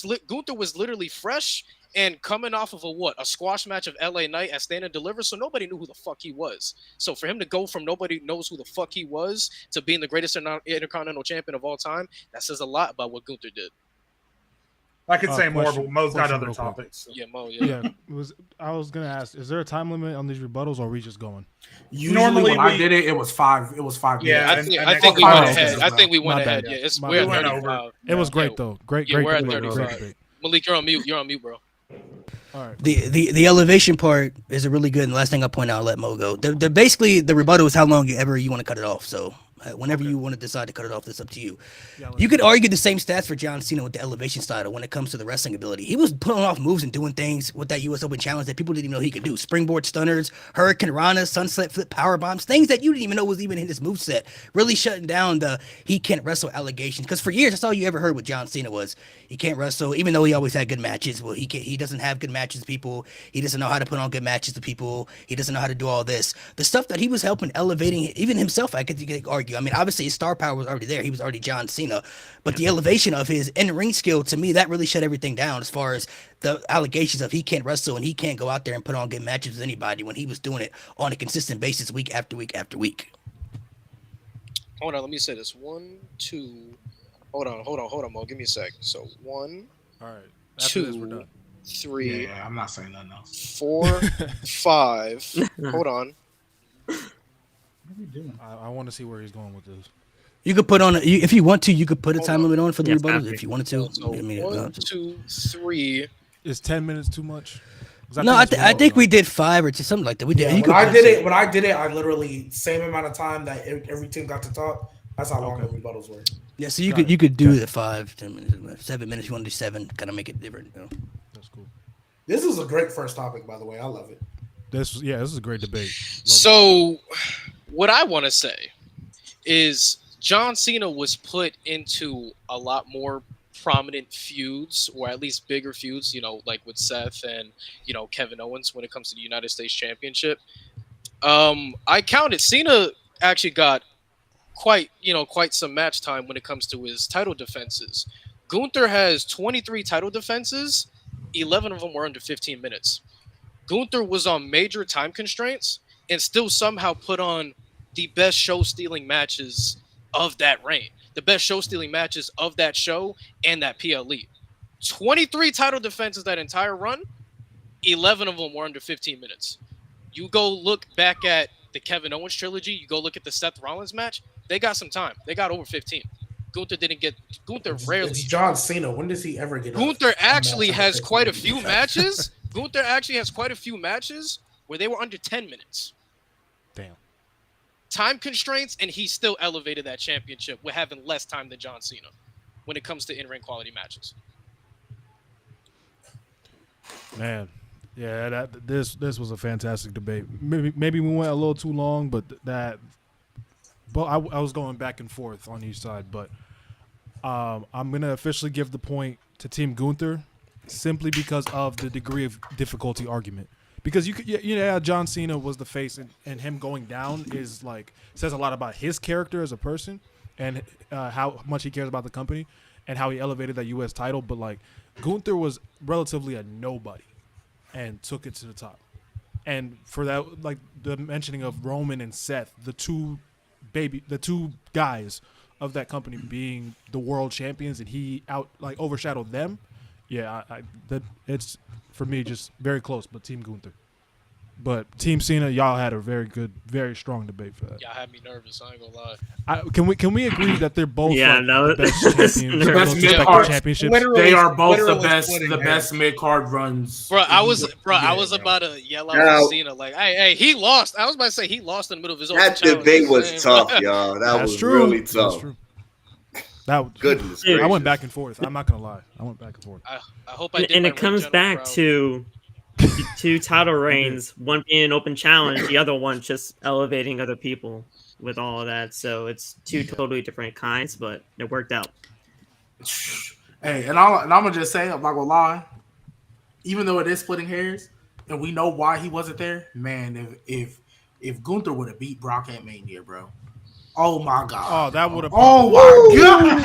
was literally fresh and coming off of a squash match of LA Knight at Stand and Deliver, so nobody knew who the fuck he was. So for him to go from nobody knows who the fuck he was to being the greatest Intercontinental Champion of all time, that says a lot about what Gunther did. I could say more, but Mo's got other topics. So. Yeah, Mo. Yeah, I was gonna ask: is there a time limit on these rebuttals, or are we just going? Normally, when I did it, it was 5. It was 5 minutes. Yeah, I think we went ahead. I think we went ahead. Bad. Yeah, we're at at 35. It was great though. Great. We're at debate. 35. Malik, you're on mute. You're on mute, bro. All right. The elevation part is a really good. And the last thing I'll point out, I'll let Mo go. The basically the rebuttal is how long ever you want to cut it off. So whenever you want to decide to cut it off, that's up to you. Yeah, You could argue the same stats for John Cena with the elevation style when it comes to the wrestling ability. He was pulling off moves and doing things with that U.S. Open challenge that people didn't even know he could do. Springboard stunners, Hurricane Rana, sunset flip power bombs, things that you didn't even know was even in his moveset. Really shutting down the he can't wrestle allegations. Because for years, that's all you ever heard with John Cena was he can't wrestle, even though he always had good matches. Well, he doesn't have good matches with people. He doesn't know how to put on good matches with people. He doesn't know how to do all this. The stuff that he was helping elevating, even himself, I could argue. I mean, obviously his star power was already there. He was already John Cena. But the elevation of his in-ring skill, to me, that really shut everything down as far as the allegations of he can't wrestle and he can't go out there and put on good matches with anybody when he was doing it on a consistent basis week after week after week. Hold on, let me say this. 1, 2. Hold on, Mo. Give me a sec. So 1, All right. After 2, this, we're done. 3, Yeah, I'm not saying nothing else. 4, 5. Hold on. What are we doing? I want to see where he's going with this. You could put on, if you want to, you could put a time limit on for the Yes, rebuttals after. if you wanted to. So I mean, 1, 2, 3. Is 10 minutes too much? 'Cause no, I that's think low, we did 5 or something like that. We did. Yeah, you when could I did it, I literally same amount of time that every team got to talk. That's how long the rebuttals were. Yeah, so you Got could do the 5, 10 minutes, 7 minutes. You want to do 7, kind of make it different. You know? That's cool. This is a great first topic, by the way. I love it. This is a great debate. Love it. So, what I want to say is John Cena was put into a lot more prominent feuds, or at least bigger feuds, like with Seth and, Kevin Owens when it comes to the United States Championship. I counted Cena actually got quite some match time when it comes to his title defenses. Gunther has 23 title defenses, 11 of them were under 15 minutes. Gunther was on major time constraints and still somehow put on the best show-stealing matches of that reign, the best show-stealing matches of that show and that PLE. 23 title defenses that entire run, 11 of them were under 15 minutes. You go look back at the Kevin Owens trilogy, you go look at the Seth Rollins match, they got some time. They got over 15. Gunther rarely. It's John Cena. When does he ever get? Gunther actually has quite a few matches. Gunther actually has quite a few matches where they were under 10 minutes. Damn. Time constraints, and he still elevated that championship with having less time than John Cena when it comes to in-ring quality matches. Man, yeah, this was a fantastic debate. Maybe we went a little too long, but I was going back and forth on each side. But I'm gonna officially give the point to Team Gunther, simply because of the degree of difficulty argument. Because John Cena was the face, and him going down is says a lot about his character as a person, and how much he cares about the company, and how he elevated that U.S. title. But Gunther was relatively a nobody, and took it to the top. And for that, the mentioning of Roman and Seth, the two guys of that company being the world champions, and he overshadowed them. Yeah, that it's for me just very close, but Team Gunther. But Team Cena, y'all had a very good, very strong debate for that. Y'all had me nervous. I ain't gonna lie. Can we agree that they're both Yeah, the best champions, The best most respected mid-card. championships? They are both the literally best, best mid-card runs. Bro, I was Yeah, about to yell out Now- for Cena like, hey, he lost. I was about to say he lost in the middle of his own That challenge. debate was Same. tough, y'all. That That's was true. really That's tough. true. That Goodness I went gracious. back and forth. I'm not gonna lie. I went back and forth. I hope I did. And my it comes Ring back General proud. to the two title reigns, one being an open challenge, the other one just elevating other people with all of that. So it's two totally different kinds, but it worked out. Hey, and I'm gonna just say, I'm not gonna lie. Even though it is splitting hairs, and we know why he wasn't there, man. If Gunther would have beat Brock at Mania, bro. Oh my god. Oh, that would have. Oh my god.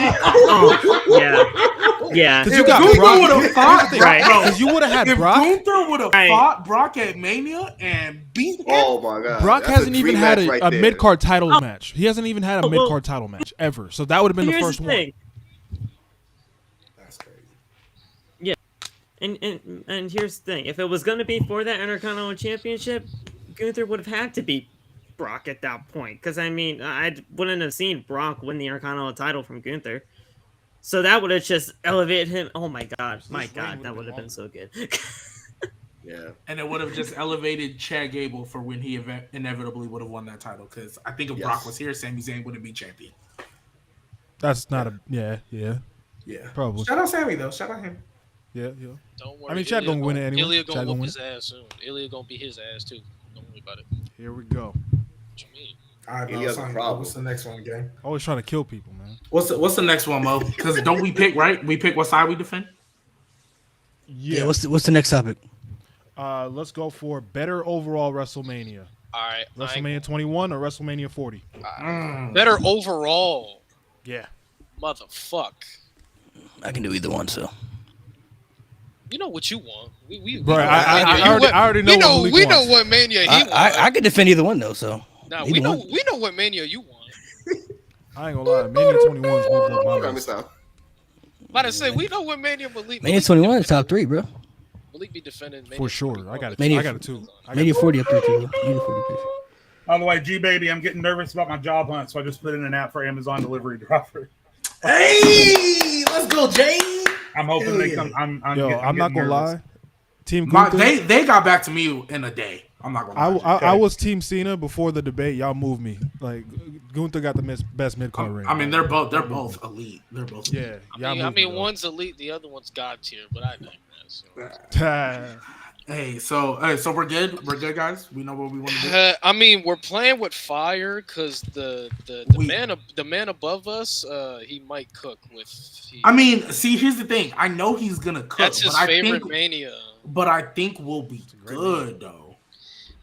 Yeah. Because If you got Gunther Brock. would have fought, Right. bro, Because you would have had if Brock. Gunther would have Right. fought Brock at Mania and beat him, Oh my god. Brock That's hasn't a even dream had match a, right a there. mid card title match. He hasn't even had a Oh, well- mid card title match ever. So that would have been the Here's first the one. thing. that's crazy. And here's the thing: if it was going to be for that Intercontinental Championship, Gunther would have had to beat Brock at that point. Because I mean, I wouldn't have seen Brock win the Intercontinental title from Gunther, so that would have just elevated him. Oh my god, that would have been so good. Yeah. And it would have just elevated Chad Gable for when he inevitably would have won that title. Because I think if Brock was here, Sami Zayn wouldn't be champion. That's not a. Yeah. Yeah. Probably. Shout out Sammy though. Shout out him. Yeah. Don't worry. I mean, Chad gonna win it anyway. Ilya Chad gonna gonna whoop win his ass soon. Ilya gonna beat his ass too. Don't worry about it. Here we go. What you mean? All right, He Mo, has a son, problem. what's the next one, gang? Always trying to kill people, man. What's the next one, Mo? Because don't we pick right? We pick what side we defend. Yeah. What's the next topic? Let's go for better overall WrestleMania. All right. WrestleMania 21 or WrestleMania 40. Better overall, Yeah. motherfuck. I can do either one. So You know what you want. We Bro, know I what mania you already- want. I already know We what know Malik we know wants. what mania he wants. I could defend either one though. So Nah, either we know one. what mania you want. I ain't gonna lie. Mania 21's moved up my Let me list. stop. About to say we know what mania Malik. Mania 21 is top 3, bro. Malik be defending Mania For sure. 41. I got it. Mania- I got it too. Mania 40 up there too. Mania 40 pitch. By the way, G Baby, I'm getting nervous about my job hunt, so I just put in an app for Amazon delivery driver. Hey, let's go, Jay. I'm hoping they come. I'm Yo, getting- I'm not getting gonna nervous. lie. Team My, Gunther. they got back to me in a day. I'm not gonna. lie. I was Team Cena before the debate. Y'all moved me. Like Gunther got the best mid card ring. I mean, they're both elite. They're both. yeah. I mean, one's elite, the other one's god tier, but I digress. So. Hey, so we're good. We're good, guys. We know what we want to do. I mean, we're playing with fire because the man above us, he might cook with. I mean, see, here's the thing. I know he's gonna cook, That's his but favorite mania. I think we'll be good though.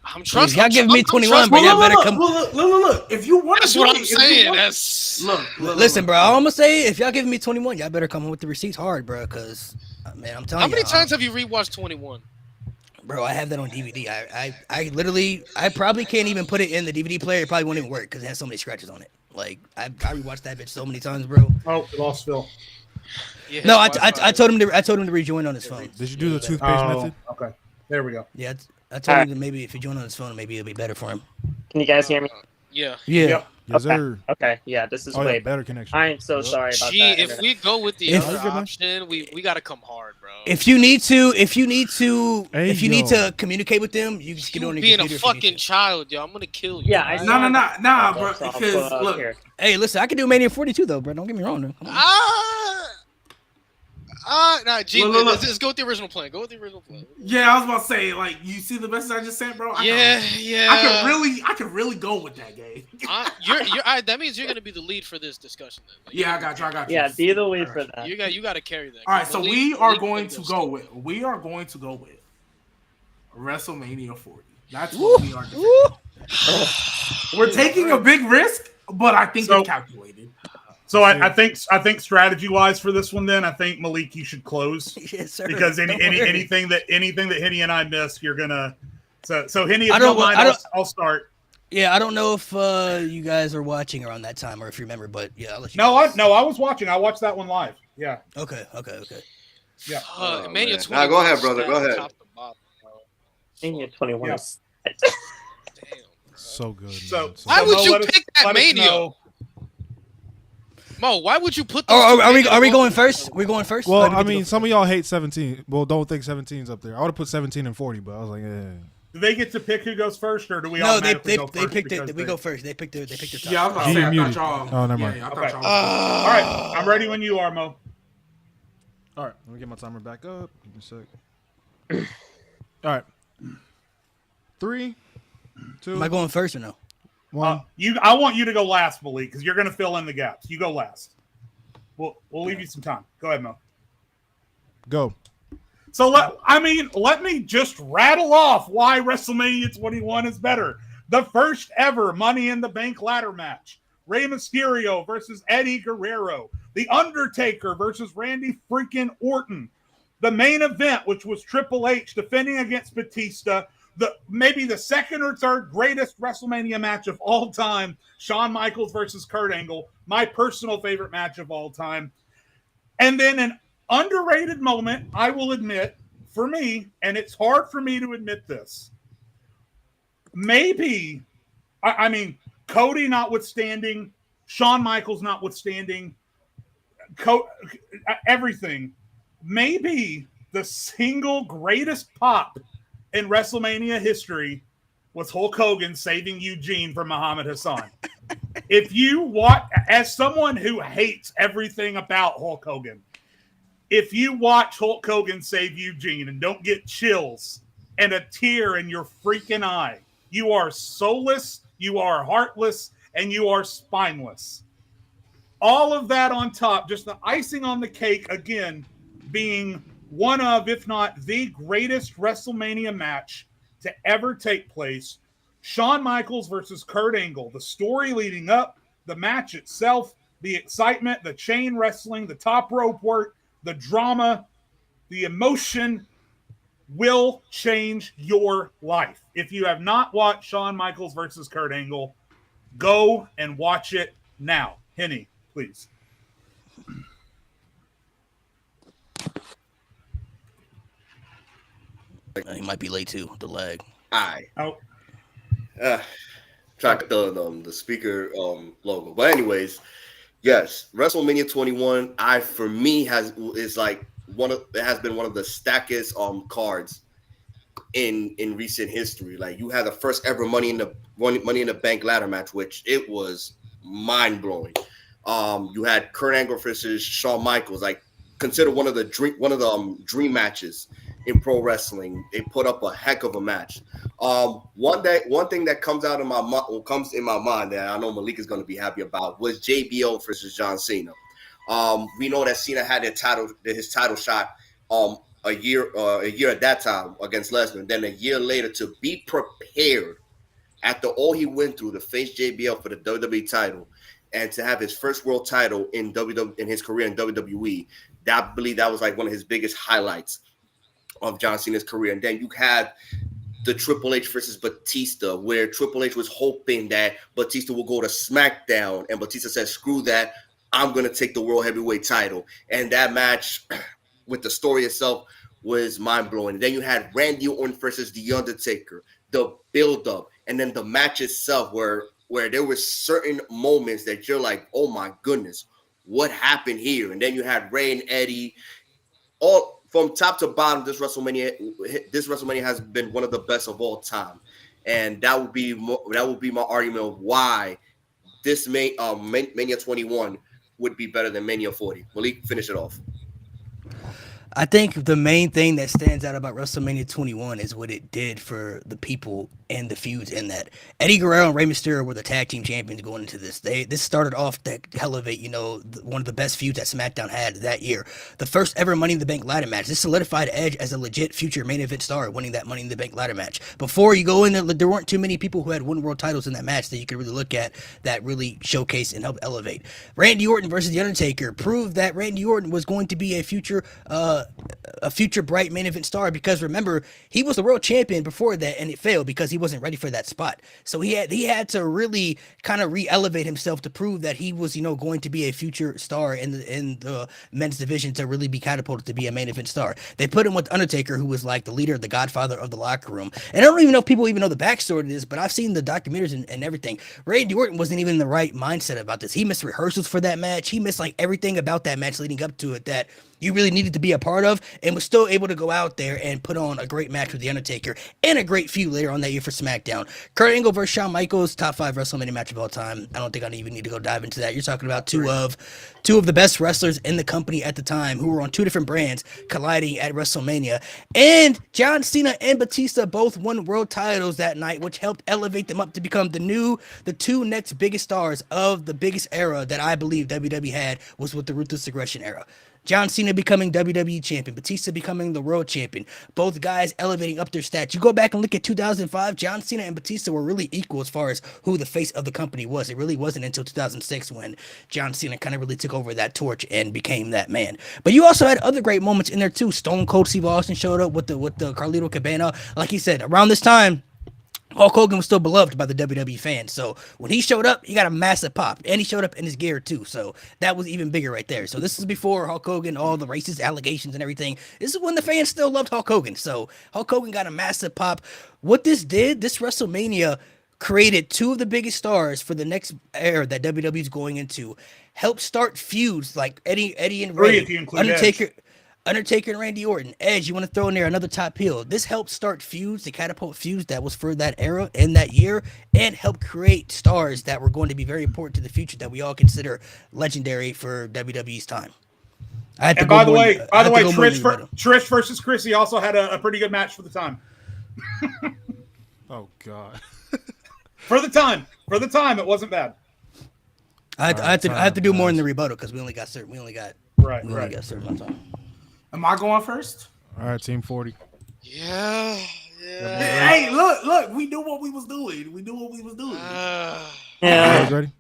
I'm If trusting. y'all give me 21, Well, bro, y'all better come. Look. If you want, That's what I'm saying. That's look. Listen, bro. All I'm gonna say, if y'all giving me 21, y'all better come in with the receipts hard, bro. Because man, I'm telling how you. many times have you rewatched 21? Bro, I have that on DVD. I literally, I probably can't even put it in the DVD player. It probably won't even work because it has so many scratches on it. Like I rewatched that bitch so many times, bro. Oh, we lost Phil. Yeah, No, his Wi-Fi. I told him to rejoin on his phone. Did you do the toothpaste method? Okay. There we go. Yeah, I told him that maybe if he joined on his phone, maybe it'll be better for him. Can you guys hear me? Yeah. Yeah. Yep. Yes, sir. Okay, yeah, this is Oh, way yeah, better connection. I am so sorry about Gee, that. if we go with the If- other You're good, man. option, we gotta come hard, bro. If you need to Hey, need yo. to communicate with them, you just get You on your being a computer if you need fucking to. child, yo, I'm gonna kill you. Yeah, I right? saw- Nah, bro. So I'll Because put up look, here. Hey, listen, I can do Mania 42 though, bro. Don't get me wrong. Though. Come on. Nah, G, Look. let's go with the original plan. Go with the original plan. yeah, I was about to say, like, you see the message I just sent, bro. Yeah. I could really go with that game. That means you're gonna be the lead for this discussion. Then. Like, Yeah, I got you. Yeah, be the lead for that. You got to carry that. All right, so Malik- we are Malik going can to go go stupid. with WrestleMania 40. That's what we are doing. We're taking a big risk, but I think So- it's calculated. So I think strategy wise for this one, then I think Malik, you should close Yes, sir. because Don't worry. anything that Henny and I miss, you're gonna. So Henny, if I you don't don't mind, wa- I don't- I'll start. Yeah, I don't know if you guys are watching around that time or if you remember, but yeah, I'll let you. No, guys. I was watching. I watched that one live. Yeah. Okay. Yeah. Oh, Mania man. 21 Nah, go ahead, brother. stacked Go ahead. top to bottom, bro. Mania 21 Yeah. is Damn. So good. So man. Why would Mo, you let us- pick that let us Mania? know. Mo, why would you put? Oh, those two are we Mania going both- first? We're going first. Well, Or do we I do mean, the- some of y'all hate 17. Well, don't think 17's up there. I would have put 17 and 40, but I was like, yeah. Do they get to pick who goes first, or do we no, they automatically go first? picked it. because We they- go first. They picked their top. Yeah, I was about to He say, I muted. thought y'all. Oh, never mind. Yeah, I thought Okay. y'all. All right, I'm ready when you are, Mo. All right, let me get my timer back up. Give me a sec. All right. 3, 2, Am I going first or no? 1. I want you to go last, Malik, because you're going to fill in the gaps. You go last. We'll leave you some time. Go ahead, Mo. Go. So let me just rattle off why WrestleMania 21 is better. The first ever Money in the Bank ladder match. Rey Mysterio versus Eddie Guerrero. The Undertaker versus Randy freaking Orton. The main event, which was Triple H defending against Batista. Maybe the second or third greatest WrestleMania match of all time. Shawn Michaels versus Kurt Angle. My personal favorite match of all time. And then an underrated moment, I will admit, for me, and it's hard for me to admit this. Maybe, I mean, Cody notwithstanding, Shawn Michaels notwithstanding, everything, maybe the single greatest pop in WrestleMania history was Hulk Hogan saving Eugene from Muhammad Hassan. If you watch, as someone who hates everything about Hulk Hogan, if you watch Hulk Hogan save Eugene and don't get chills and a tear in your freaking eye, you are soulless, you are heartless, and you are spineless. All of that on top, just the icing on the cake, again, being one of, if not the greatest WrestleMania match to ever take place. Shawn Michaels versus Kurt Angle. The story leading up, the match itself, the excitement, the chain wrestling, the top rope work, the drama, the emotion will change your life. If you have not watched Shawn Michaels versus Kurt Angle, go and watch it now. Henny, please. He might be late too. The lag. Aye. Oh, Track the speaker logo. But anyways, yes, WrestleMania 21, for me has been one of the stackest cards in recent history. Like, you had the first ever Money in the Bank ladder match, which it was mind blowing. You had Kurt Angle versus Shawn Michaels, like considered one of the dream matches in pro wrestling. They put up a heck of a match. One thing that comes in my mind that I know Malik is going to be happy about was JBL versus John Cena. We know that Cena had his title shot a year at that time against Lesnar. Then a year later, to be prepared after all he went through to face JBL for the WWE title and to have his first world title in his career in WWE. I believe that was like one of his biggest highlights of John Cena's career. And then you had the Triple H versus Batista, where Triple H was hoping that Batista will go to SmackDown, and Batista said, screw that, I'm going to take the World Heavyweight title. And that match, with the story itself, was mind-blowing. Then you had Randy Orton versus The Undertaker, the build-up, and then the match itself, where there were certain moments that you're like, oh my goodness, what happened here? And then you had Rey and Eddie. All from top to bottom, this WrestleMania has been one of the best of all time. And that would be my argument of why this Mania 21 would be better than Mania 40. Malik, finish it off. I think the main thing that stands out about WrestleMania 21 is what it did for the people and the feuds in that. Eddie Guerrero and Rey Mysterio were the tag team champions going into this. This started off to elevate, one of the best feuds that SmackDown had that year. The first ever Money in the Bank ladder match. This solidified Edge as a legit future main event star, winning that Money in the Bank ladder match. Before you go in there weren't too many people who had won world titles in that match that you could really look at that really showcase and help elevate. Randy Orton versus The Undertaker proved that Randy Orton was going to be a future a future bright main event star, because remember, he was the world champion before that and it failed because he wasn't ready for that spot. So he had to really kind of re-elevate himself to prove that he was, going to be a future star in the men's division, to really be catapulted to be a main event star. They put him with Undertaker, who was like the leader, the godfather of the locker room. And I don't even know if people even know the backstory to this, but I've seen the documentaries and everything. Randy Orton wasn't even in the right mindset about this. He missed rehearsals for that match. He missed like everything about that match leading up to it that you really needed to be a part of, and was still able to go out there and put on a great match with The Undertaker and a great feud later on that year for SmackDown. Kurt Angle versus Shawn Michaels, top 5 WrestleMania match of all time. I don't think I even need to go dive into that. You're talking about two of the best wrestlers in the company at the time, who were on 2 different brands colliding at WrestleMania. And John Cena and Batista both won world titles that night, which helped elevate them up to become the 2 next biggest stars of the biggest era that I believe WWE had, was with the Ruthless Aggression era. John Cena becoming WWE champion, Batista becoming the world champion, both guys elevating up their stats. You go back and look at 2005, John Cena and Batista were really equal as far as who the face of the company was. It really wasn't until 2006 when John Cena kind of really took over that torch and became that man. But you also had other great moments in there too. Stone Cold Steve Austin showed up with the Carlito Cabana. Like he said, around this time, Hulk Hogan was still beloved by the WWE fans. So when he showed up, he got a massive pop. And he showed up in his gear too. So that was even bigger right there. So this is before Hulk Hogan, all the racist allegations and everything. This is when the fans still loved Hulk Hogan. So Hulk Hogan got a massive pop. What this did, this WrestleMania created 2 of the biggest stars for the next era that WWE is going into. Helped start feuds like Eddie and Ray, if you include Undertaker and Randy Orton. Edge, you want to throw in there another top heel. This helped start feuds, the catapult feuds that was for that era and that year, and helped create stars that were going to be very important to the future that we all consider legendary for WWE's time. And by the way, Trish versus Chrissy also had a pretty good match for the time. Oh God. For the time, it wasn't bad. I have to do more in the rebuttal because we only got certain amount of time. Am I going first? All right, Team 40. Yeah. Hey, look, we knew what we was doing. Yeah. You guys ready?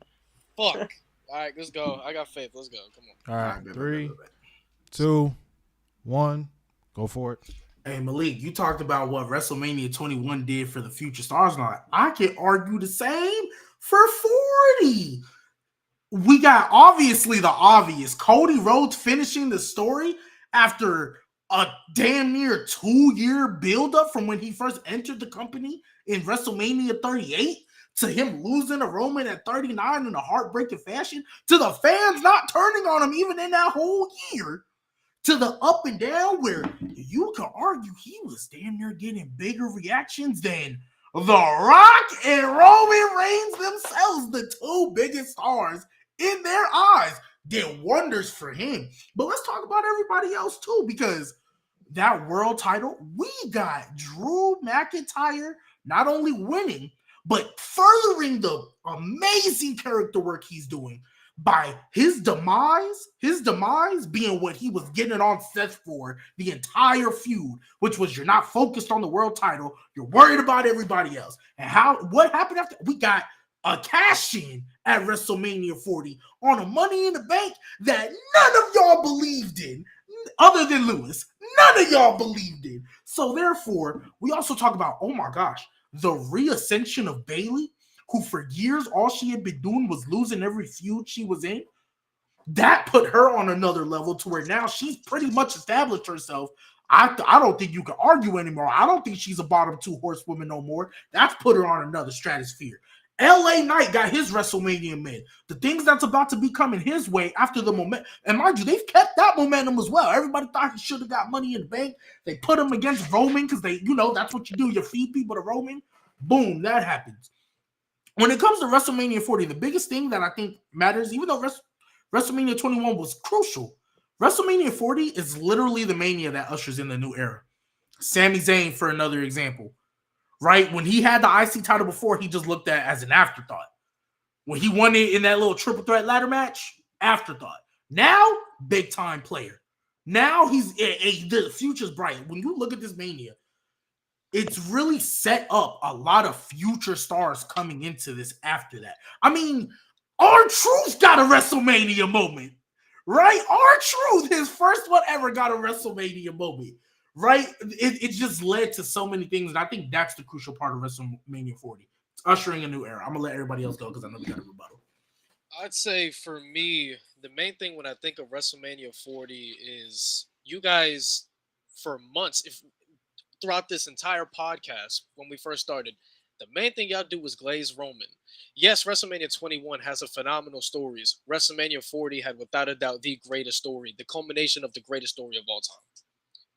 Fuck. All right, let's go. I got faith. Let's go. Come on. All right, 3, 2, 1, go for it. Hey, Malik, you talked about what WrestleMania 21 did for the future stars. Now, I can argue the same for 40. We got obviously the obvious. Cody Rhodes finishing the story after a damn near 2-year buildup from when he first entered the company in WrestleMania 38 to him losing to Roman at 39 in a heartbreaking fashion, to the fans not turning on him even in that whole year, to the up and down where you can argue he was damn near getting bigger reactions than The Rock and Roman Reigns themselves, the 2 biggest stars in their eyes, did wonders for him. But let's talk about everybody else too, because that world title, we got Drew McIntyre not only winning, but furthering the amazing character work he's doing by his demise being what he was getting on set for the entire feud, which was you're not focused on the world title, you're worried about everybody else. And what happened after? We got a cash-in at WrestleMania 40 on a Money in the Bank that none of y'all believed in, other than Lewis. None of y'all believed in. So therefore, we also talk about, oh my gosh, the reascension of Bayley, who for years all she had been doing was losing every feud she was in. That put her on another level to where now she's pretty much established herself. I don't think you can argue anymore. I don't think she's a bottom 2 horsewoman no more. That's put her on another stratosphere. LA Knight got his WrestleMania mid. The things that's about to be coming his way after the momentum, and mind you, they've kept that momentum as well. Everybody thought he should have got Money in the Bank. They put him against Roman because that's what you do. You feed people to Roman. Boom, that happens. When it comes to WrestleMania 40, the biggest thing that I think matters, even though WrestleMania 21 was crucial, WrestleMania 40 is literally the mania that ushers in the new era. Sami Zayn, for another example. Right? When he had the IC title before, he just looked at it as an afterthought. When he won it in that little triple threat ladder match, afterthought. Now, big time player. Now the future's bright. When you look at this mania, it's really set up a lot of future stars coming into this after that. I mean, R-Truth got a WrestleMania moment. right? R-Truth, his first one ever, got a WrestleMania moment, right? It just led to so many things, and I think that's the crucial part of WrestleMania 40. It's ushering a new era. I'm gonna let everybody else go because I know we got a rebuttal. I'd say for me, the main thing when I think of WrestleMania 40 is you guys, for months, if throughout this entire podcast, when we first started, the main thing y'all do was glaze Roman. Yes, WrestleMania 21 has a phenomenal stories. WrestleMania 40 had, without a doubt, the greatest story, the culmination of the greatest story of all time.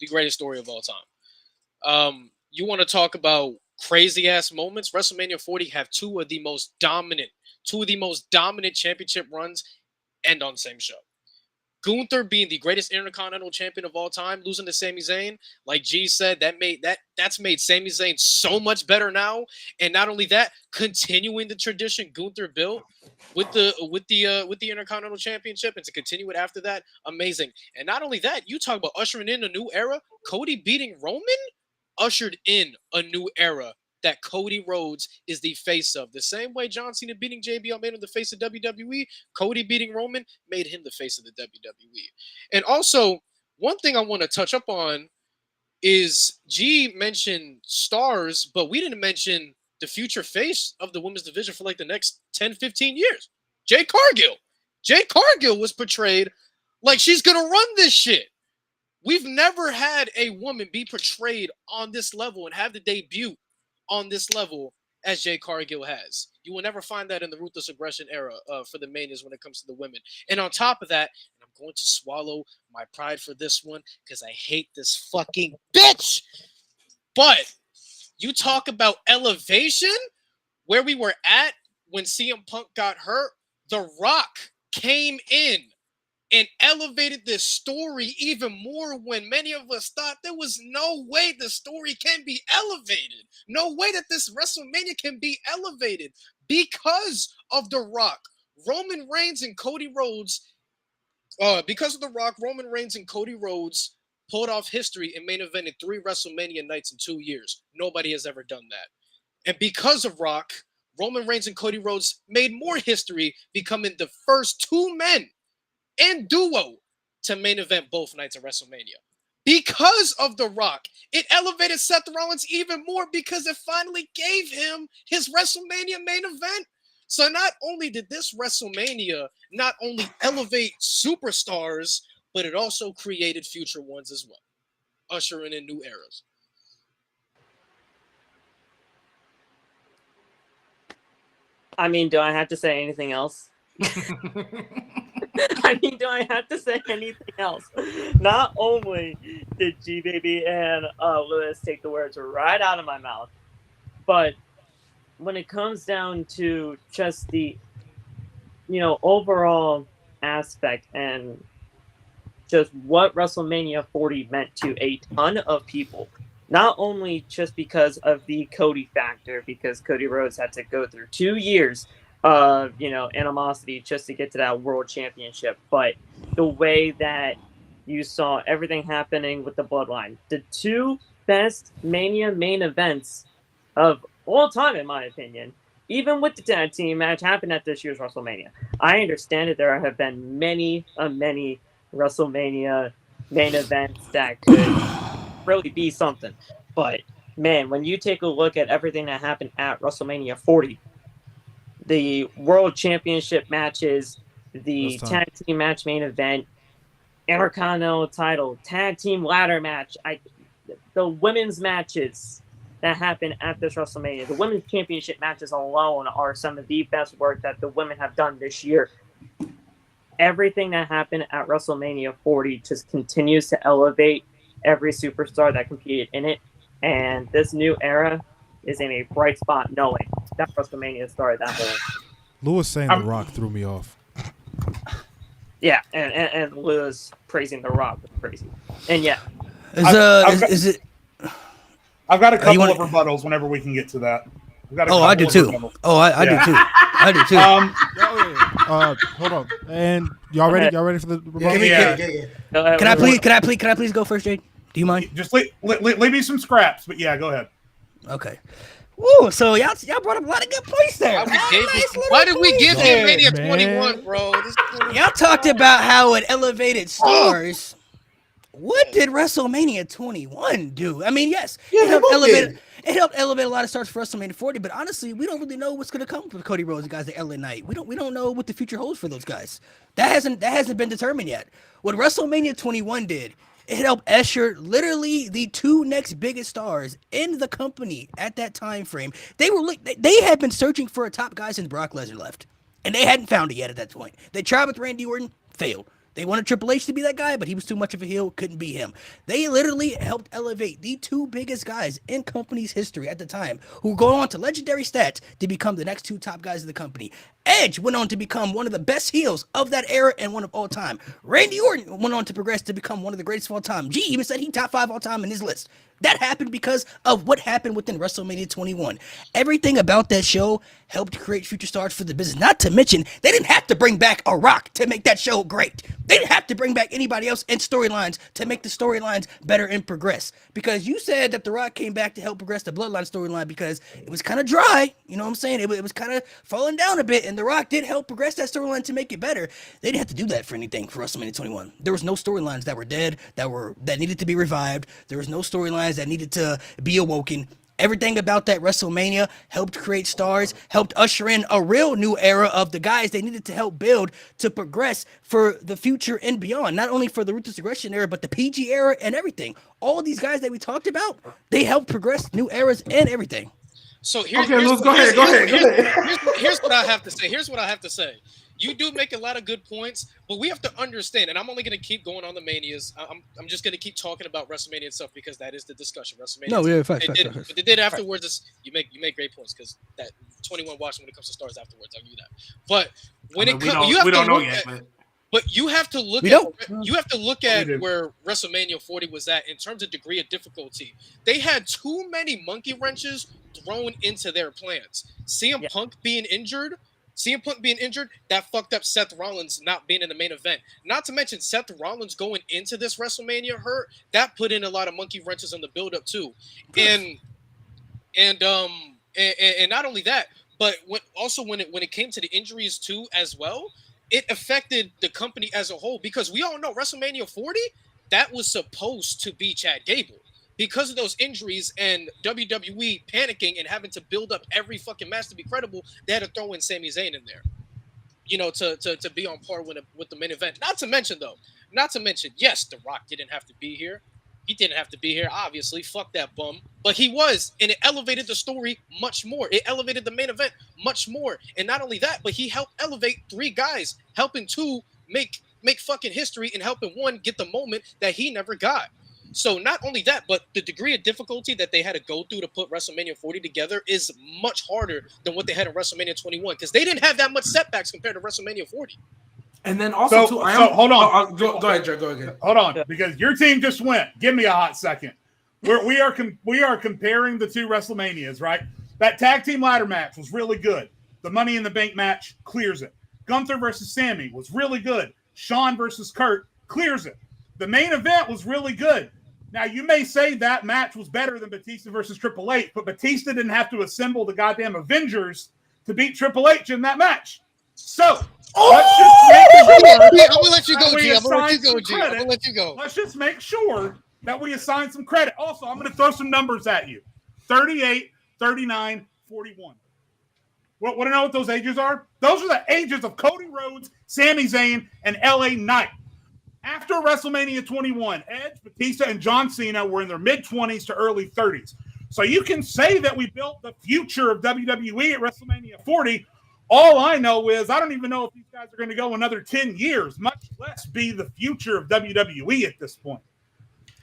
The greatest story of all time. You want to talk about crazy ass moments? WrestleMania 40 have two of the most dominant championship runs end on the same show. Gunther being the greatest Intercontinental Champion of all time, losing to Sami Zayn, like G said, that's made Sami Zayn so much better now. And not only that, continuing the tradition Gunther built with the Intercontinental Championship, and to continue it after that, amazing. And not only that, you talk about ushering in a new era. Cody beating Roman ushered in a new era that Cody Rhodes is the face of. The same way John Cena beating JBL made him the face of WWE, Cody beating Roman made him the face of the WWE. And also, one thing I want to touch up on is G mentioned stars, but we didn't mention the future face of the women's division for like the next 10, 15 years. Jade Cargill. Jade Cargill was portrayed like she's going to run this shit. We've never had a woman be portrayed on this level and have the debut on this level as Jade Cargill has. You will never find that in the Ruthless Aggression era for the Manias when it comes to the women. And on top of that, and I'm going to swallow my pride for this one because I hate this fucking bitch. But you talk about elevation, where we were at when CM Punk got hurt, The Rock came in and elevated this story even more when many of us thought there was no way the story can be elevated. No way that this WrestleMania can be elevated because of The Rock. Roman Reigns and Cody Rhodes, because of The Rock, Roman Reigns and Cody Rhodes pulled off history and main evented 3 WrestleMania nights in 2 years. Nobody has ever done that. And because of Rock, Roman Reigns and Cody Rhodes made more history, becoming the first 2 men and duo to main event both nights of WrestleMania. Because of The Rock, it elevated Seth Rollins even more because it finally gave him his WrestleMania main event. So not only did this WrestleMania not only elevate superstars, but it also created future ones as well, ushering in new eras. I mean, do I have to say anything else? Do I have to say anything else? Not only did G Baby and Lewis take the words right out of my mouth, but when it comes down to just the, overall aspect and just what WrestleMania 40 meant to a ton of people, not only just because of the Cody factor, because Cody Rhodes had to go through 2 years of, animosity just to get to that world championship, but the way that you saw everything happening with the Bloodline, the 2 best Mania main events of all time, in my opinion, even with the tag team match happened at this year's WrestleMania. I understand that there have been many WrestleMania main events that could really be something, but man, when you take a look at everything that happened at WrestleMania 40, the World Championship matches, the tag team match main event, Intercontinental title, tag team ladder match, the women's matches that happened at this WrestleMania, the women's championship matches alone are some of the best work that the women have done this year. Everything that happened at WrestleMania 40 just continues to elevate every superstar that competed in it, and this new era is in a bright spot knowing that WrestleMania started that whole. Lewis saying The Rock threw me off. Yeah, and Lewis praising The Rock was crazy. And yeah. I've got a couple of rebuttals whenever we can get to that. I do too. I do too. I do too. Hold on. And y'all ready? Y'all ready for the rebuttal? Yeah. Can I please go first, Jade? Do you mind? Just leave me some scraps, but yeah, go ahead. Okay. Woo, so y'all brought up a lot of good points there. Why did we give him Mania Man. 21, bro? Y'all talked about how it elevated stars. What did WrestleMania 21 do? I mean, yes, Yeah, it helped both elevate. did. It helped elevate a lot of stars for WrestleMania 40. But honestly, we don't really know what's going to come with Cody Rhodes and guys like LA Knight. We don't know what the future holds for those guys. That hasn't been determined yet. What WrestleMania 21 did, it helped usher literally the two next biggest stars in the company at that time frame. They had been searching for a top guy since Brock Lesnar left, and they hadn't found it yet at that point. They tried with Randy Orton, failed. They wanted Triple H to be that guy, but he was too much of a heel, couldn't be him. They literally helped elevate the two biggest guys in company's history at the time, who go on to legendary stats to become the next two top guys of the company. Edge went on to become one of the best heels of that era and one of all time. Randy Orton went on to progress to become one of the greatest of all time. G even said he top 5 all time in his list. That happened because of what happened within WrestleMania 21. Everything about that show helped create future stars for the business. Not to mention, they didn't have to bring back a Rock to make that show great. They didn't have to bring back anybody else in storylines to make the storylines better and progress. Because you said that The Rock came back to help progress the Bloodline storyline because it was kind of dry. You know what I'm saying? It was kind of falling down a bit, and The Rock did help progress that storyline to make it better. They didn't have to do that for anything for WrestleMania 21. There was no storylines that were dead, that needed to be revived. There was no storylines that needed to be awoken. Everything about that WrestleMania helped create stars, helped usher in a real new era of the guys they needed to help build to progress for the future and beyond. Not only for the Ruthless Aggression era, but the PG era and everything. All these guys that we talked about, they helped progress new eras and everything. So here's Okay, Luz, go ahead. Here's what I have to say. You do make a lot of good points, but we have to understand, and I'm only going to keep going on the Manias. I'm just going to keep talking about WrestleMania and stuff because that is the discussion. WrestleMania. No, yeah, facts. What they did afterwards is you make great points because that 21 watching when it comes to stars afterwards. I'll give you that. But when it comes, we don't know yet. But you have to look at where WrestleMania 40 was at in terms of degree of difficulty. They had too many monkey wrenches thrown into their plans. CM Punk being injured, that fucked up Seth Rollins not being in the main event. Not to mention Seth Rollins going into this WrestleMania hurt, that put in a lot of monkey wrenches on the build-up too. And not only that, but when it came to the injuries too as well, it affected the company as a whole because we all know WrestleMania 40, that was supposed to be Chad Gable. Because of those injuries and WWE panicking and having to build up every fucking match to be credible, they had to throw in Sami Zayn in there, to be on par with the main event. Not to mention, yes, The Rock didn't have to be here. He didn't have to be here, obviously. Fuck that bum. But he was, and it elevated the story much more. It elevated the main event much more. And not only that, but he helped elevate 3 guys, helping 2 make fucking history and helping 1 get the moment that he never got. So not only that, but the degree of difficulty that they had to go through to put WrestleMania 40 together is much harder than what they had in WrestleMania 21 because they didn't have that much setbacks compared to WrestleMania 40. And then also, hold on. Go ahead, Joe. Go ahead. Hold on, because your team just went. Give me a hot second. We are comparing the 2 WrestleManias, right? That tag team ladder match was really good. The Money in the Bank match clears it. Gunther versus Sammy was really good. Shawn versus Kurt clears it. The main event was really good. Now, you may say that match was better than Batista versus Triple H, but Batista didn't have to assemble the goddamn Avengers to beat Triple H in that match. So, let's just make sure. I'm gonna let you go, G. Let's just make sure that we assign some credit. Also, I'm going to throw some numbers at you. 38, 39, 41. Want to know what those ages are? Those are the ages of Cody Rhodes, Sami Zayn, and LA Knight. After WrestleMania 21, Edge, Batista, and John Cena were in their mid-20s to early 30s. So you can say that we built the future of WWE at WrestleMania 40. All I know is I don't even know if these guys are going to go another 10 years, much less be the future of WWE at this point.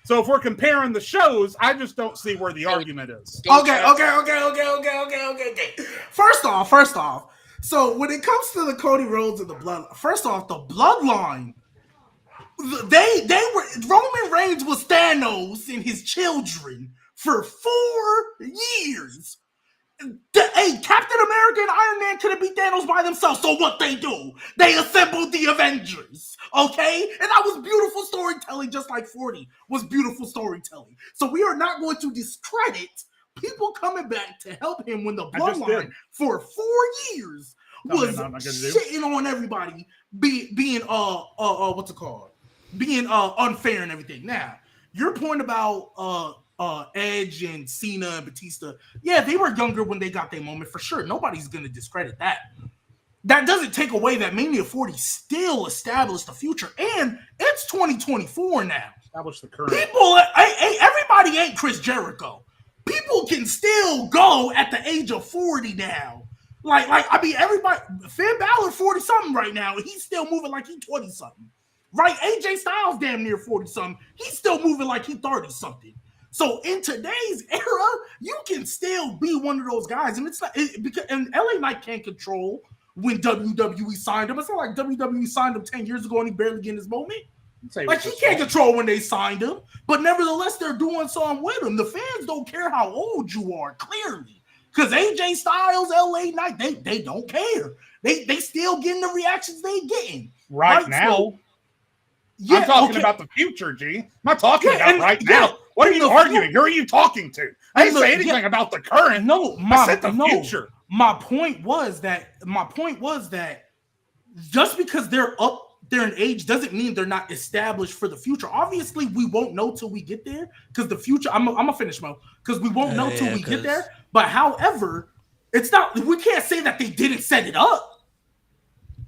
So if we're comparing the shows, I just don't see where the argument is. Okay. First off. So when it comes to the Cody Rhodes and the Bloodline, first off, the Bloodline, they were Roman Reigns was Thanos and his children for 4 years. Hey, Captain America and Iron Man could have beat Thanos by themselves. So what they do? They assembled the Avengers. Okay? And that was beautiful storytelling, just like 40 was beautiful storytelling. So we are not going to discredit people coming back to help him when the I just bloodline did. for 4 years Tell me was I'm not gonna do. shitting on everybody, being what's it called? Being unfair and everything. Now, your point about Edge and Cena and Batista, yeah, they were younger when they got their moment for sure. Nobody's gonna discredit that. That doesn't take away that Mania 40 still established the future, and it's 2024 now. Establish the current. People, everybody ain't Chris Jericho. People can still go at the age of 40 now. Like I mean, everybody. Finn Balor 40 something right now, and he's still moving like he's 20 something. Right? AJ Styles damn near 40 something. He's still moving like he's 30 something. So in today's era, you can still be one of those guys, and it's not because and LA Knight can't control when WWE signed him. It's not like WWE signed him 10 years ago and he barely getting his moment. Like he can't control when they signed him, but nevertheless, they're doing something with him. The fans don't care how old you are, clearly. Because AJ Styles, LA Knight, they don't care. They still getting the reactions they getting. Right now. So, yeah, I'm talking about the future, G. I'm not talking about right now. What are you arguing? Who are you talking to? I didn't say anything about the current. No, I said the future. My point was that just because they're up there in age doesn't mean they're not established for the future. Obviously, we won't know till we get there because the future. I'm gonna finish, Mo, because we won't know till we get there. But however, it's not. We can't say that they didn't set it up.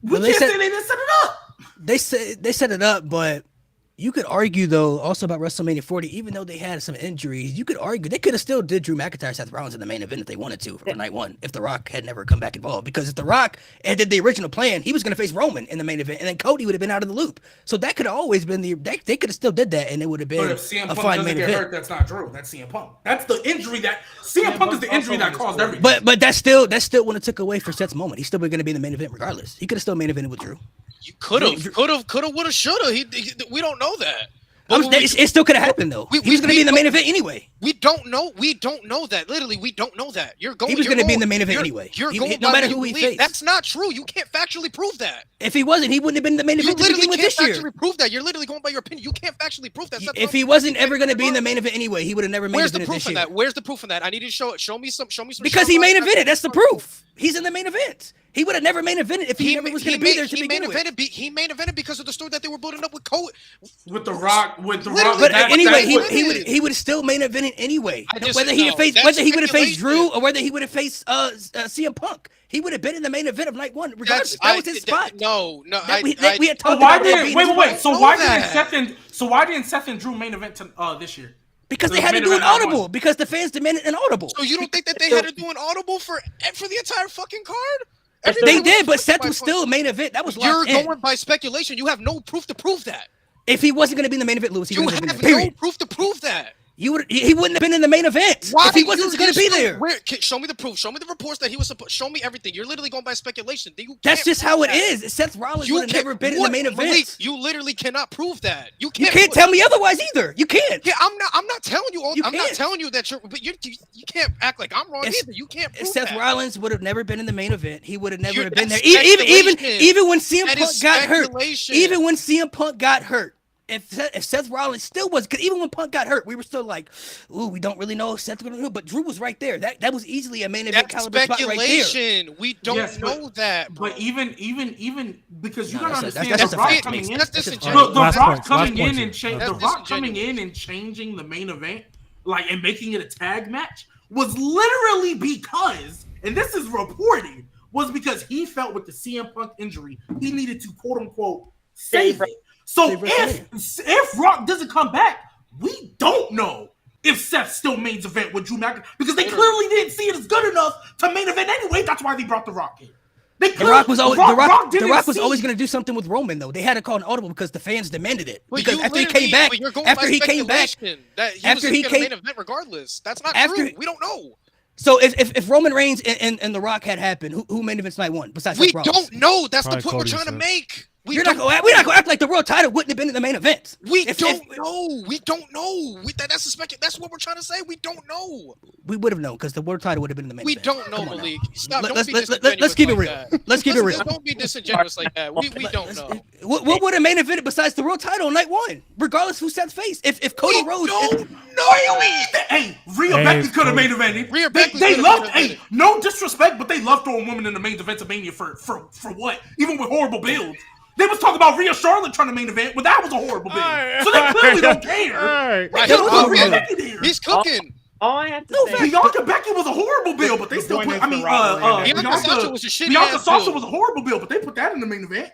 We can't say they didn't set it up. They set it up, but you could argue though also about WrestleMania 40. Even though they had some injuries, you could argue they could have still did Drew McIntyre, Seth Rollins in the main event if they wanted to for night one. If The Rock had never come back involved, because if The Rock had did the original plan, he was going to face Roman in the main event, and then Cody would have been out of the loop. So that could have always been they could have still did that, and it would have been But if CM a Punk fine doesn't main get event. hurt, that's not Drew. That's CM Punk. That's the injury that CM Punk is the injury that caused everything. But that still wouldn't have took away for Seth's moment. He's still going to be in the main event regardless. He could have still main evented with Drew. You could have, would have, should have. We don't know that. It still could have happened though. He was going to be in the main event anyway. We don't know. We don't know that. Literally, we don't know that. He was going to be in the main event anyway. No matter who he faced. That's not true. You can't factually prove that. If he wasn't, he wouldn't have been in the main event to begin with this year. You literally can't factually prove that. You're literally going by your opinion. You can't factually prove that. If he wasn't ever going to be in the main event anyway, he would have never made it this year. Where's the proof of that? Where's the proof of that? I need to show me some. Because he main evented. That's the proof. He's in the main event. He would have never main evented if he never was going to be there to begin with. He main evented because of the story that they were building up with Cody. With The Rock. But anyway, he would have still main evented anyway. Whether he would have faced Drew or whether he would have faced CM Punk. He would have been in the main event of night one, regardless. That was his spot. We had talked about that. Wait. So why didn't Seth and Drew main event this year? Because they had to do an audible. Because the fans demanded an audible. So you don't think that they had to do an audible for the entire fucking card? They did, but Seth was still main event. That was you're going by speculation. You have no proof to prove that. If he wasn't going to be in the main event, Lewis, he wouldn't have been there. No proof to prove that. He wouldn't have been in the main event if he wasn't going to be there. Show me the proof. Show me the reports that he was supposed. Show me everything. You're literally going by speculation. That's just how it is. Seth Rollins would have never been in the main event. You literally cannot prove that. You can't tell me otherwise either. You can't. Yeah, I'm not telling you. I'm not telling you that but you can't act like I'm wrong either. You can't prove Seth that. Rollins would have never been in the main event. He would have never been there. Even when CM Punk got hurt. Even when CM Punk got hurt. If Seth Rollins still was, because even when Punk got hurt, we were still like, ooh, we don't really know if Seth's going to do it. But Drew was right there. That was easily a main event caliber spot right there. We don't know that. Bro. But even because you gotta understand that's The Rock coming in. The Rock coming in and changing the main event, and making it a tag match, was literally because, and this is reported, was because he felt with the CM Punk injury, he needed to quote unquote save it. So if Rock doesn't come back, we don't know if Seth still mains event with Drew McIntyre, because they clearly didn't see it as good enough to main event anyway. That's why they brought The Rock in. The Rock was always going to do something with Roman though. They had to call an audible because the fans demanded it. Because after he came back, main event regardless. That's not true. We don't know. So if Roman Reigns and The Rock had happened, who main events night one besides Seth Rollins? We don't know. That's the point we're trying to make. we're not gonna act like the world title wouldn't have been in the main event. We don't know. That's what we're trying to say. We don't know. We would have known because the world title would have been in the main We event. don't know, Come on now. Malik. Stop. Let's Let's keep it real. Let's keep it real. Don't be disingenuous like that. We don't know. What would have main event besides the world title on night one, regardless who Seth faced? If Cody Rhodes, Hey, Rhea Becky could have main evented. Rhea They Becky could've loved. main Hey, evented. no disrespect, but they love throwing women in the main event of Mania for what? Even with horrible builds. They was talking about Rhea Charlotte trying to main event, but that was a horrible build. So they clearly don't care. Alright. Right, There was no Rhea Oh, Becky there. He's cooking. All I have to No, say. Bianca Becky was a horrible build, but they The still point put. is I mean, the rivalry. Bianca Sasha was a shitty Bianca ass Sasha build. was a horrible build, but they put that in the main event.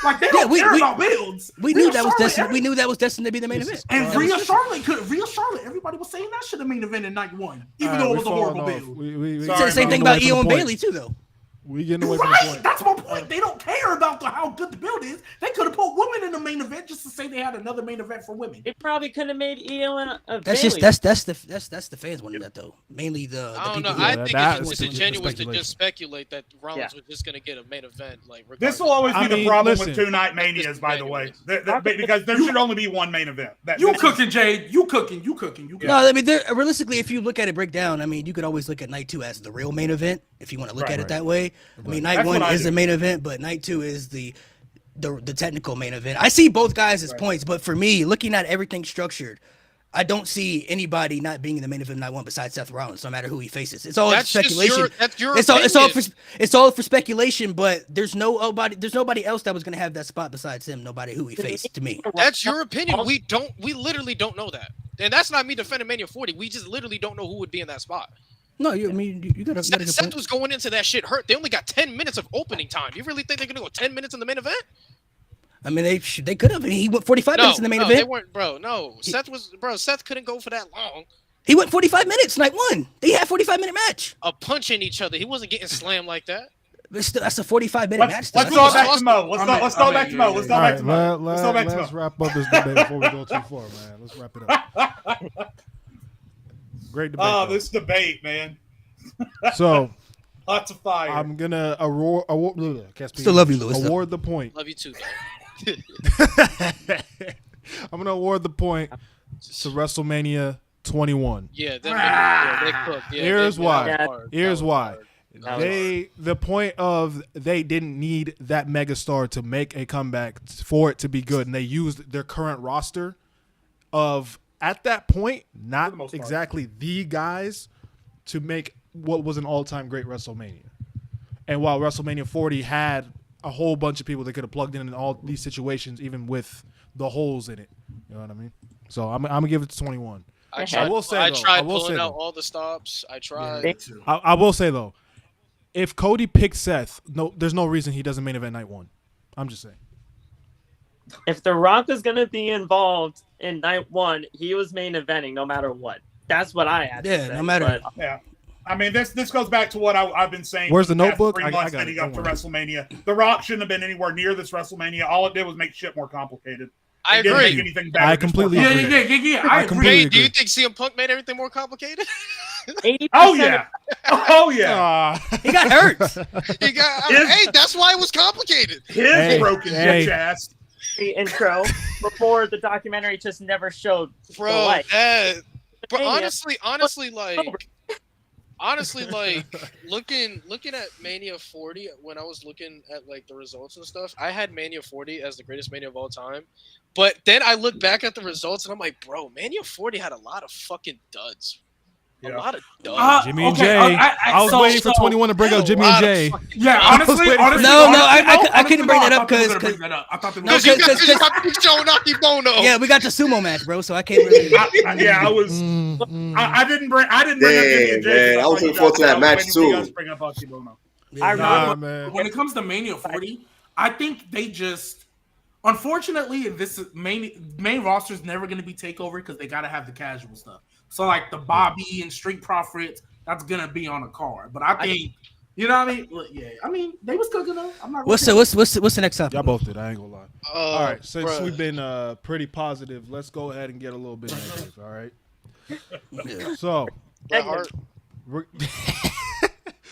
Like they don't we- care we- about builds. we knew Rhea that was Charlotte, destined. We knew that was destined to be the main event. And Rhea Charlotte, everybody was saying that should have main event in night one, even though it was a horrible build. We Sorry, said the same bro. thing Getting about away from Io and the Bailey point. too, though. We getting away from the Right, point. that's my point. They don't care about how good the build is. They could have put women in the main event just to say they had another main event for women. It probably could have made Io and That's Bailey. just that's the fans wanting that though. Mainly the I don't people know. who- I that- think that it's was disingenuous to speculation. just speculate that Rollins Yeah. was just going to get a main event. Like, This will always be I the mean, problem listen. with two-night manias, by the way, because there should only be one main event. You This is- cooking, Jade? You cooking? No, I mean, realistically, if you look at it breakdown, I mean, you could always look at night two as the real main event if you want to look at it that way. I mean, night That's one what I is do. the main event, but night two is the technical main event. I see both guys as points, but for me, looking at everything structured, I don't see anybody not being in the main event night one besides Seth Rollins, no matter who he faces. It's all That's just speculation. that's your It's all opinion. for speculation, but there's nobody else that was gonna have that spot besides him. Nobody who he faced to me. That's your opinion. We literally don't know that. And that's not me defending Mania 40. We just literally don't know who would be in that spot. No, I mean, you got a good Seth point. was going into that shit hurt. They only got 10 minutes of opening time. You really think they're going to go 10 minutes in the main event? I mean, they could have. He went 45 minutes in the main no, event. they weren't, bro. No, Seth couldn't go for that long. He went 45 minutes night one. They had 45-minute match. Punching each other. He wasn't getting slammed like that. But still, that's a 45-minute match. Let's though. go That's- back to Mo. Let's go back to Mo. Let's go back to Mo. Let's go back to Let's Mo. wrap up this debate before we go too far, man. Let's wrap it up. Great debate. Oh, though. this debate, man. So Lots of fire. I'm gonna award. Still love you, Louis, though. Award the point. Love you too, though. I'm gonna award the point to WrestleMania 21. Yeah, they cooked. Yeah, Here's they- why. that was hard. Here's That was why. hard. That was The point of they didn't need that megastar to make a comeback for it to be good, and they used their current roster of at that point not the most part. exactly the guys to make what was an all-time great WrestleMania. And while WrestleMania 40 had a whole bunch of people that could have plugged in all these situations, even with the holes in it, you know what I mean? So I'm gonna give it to 21. I I tried, will say, I though, tried I will pulling say, out though. all the stops. I tried. I will say though, if Cody picked Seth, no, there's no reason he doesn't main event night one. I'm just saying. If The Rock was going to be involved in night one, he was main eventing no matter what. That's what I had to Yeah, say. no matter- but- Yeah. I mean, this goes back to what I've been saying. Where's for the past notebook? 3 I months got it. leading up to Don't worry. WrestleMania. The Rock shouldn't have been anywhere near this WrestleMania. All it did was make shit more complicated. I It didn't make agree. anything better. I just more completely complicated. agree. Yeah. I I completely agree. Hey, do you agree. think CM Punk made everything more complicated? 80% Oh yeah. Oh yeah. Ah. He got hurt. He got, hey, that's why it was complicated. His Hey, broken hey. bitch ass. the intro before the documentary just never showed the Bro, light. but Mania. honestly, like looking at Mania 40 when I was looking at like the results and stuff, I had Mania 40 as the greatest Mania of all time. But then I look back at the results and I'm like, bro, Mania 40 had a lot of fucking duds. A Yeah. lot of duds. Jimmy and Okay, Jay. I was waiting for 21 to bring up Jimmy and Jay. Yeah, I was honestly, waiting for- I couldn't bring that up because because I thought they were Because gonna you bring that up. got Joe Nakibono. yeah, we got the sumo match, bro. So I can't really. I was. I didn't bring up Jimmy and Jay. Man, I was looking forward to that match, too. Bring up Akibono. I Nah, remember man. When it comes to Mania 40, I think they just, unfortunately, this is main roster is never going to be takeover because they got to have the casual stuff. So like the Bobby and Street Profits, that's going to be on a card. But I think, you know what I mean? Look, yeah, I mean they was cooking though. I'm not. What's gonna the next topic? Y'all both did. I ain't gonna lie. Oh, All right, since bruh. we've been pretty positive, let's go ahead and get a little bit negative. All right. So, Bret Hart. we're-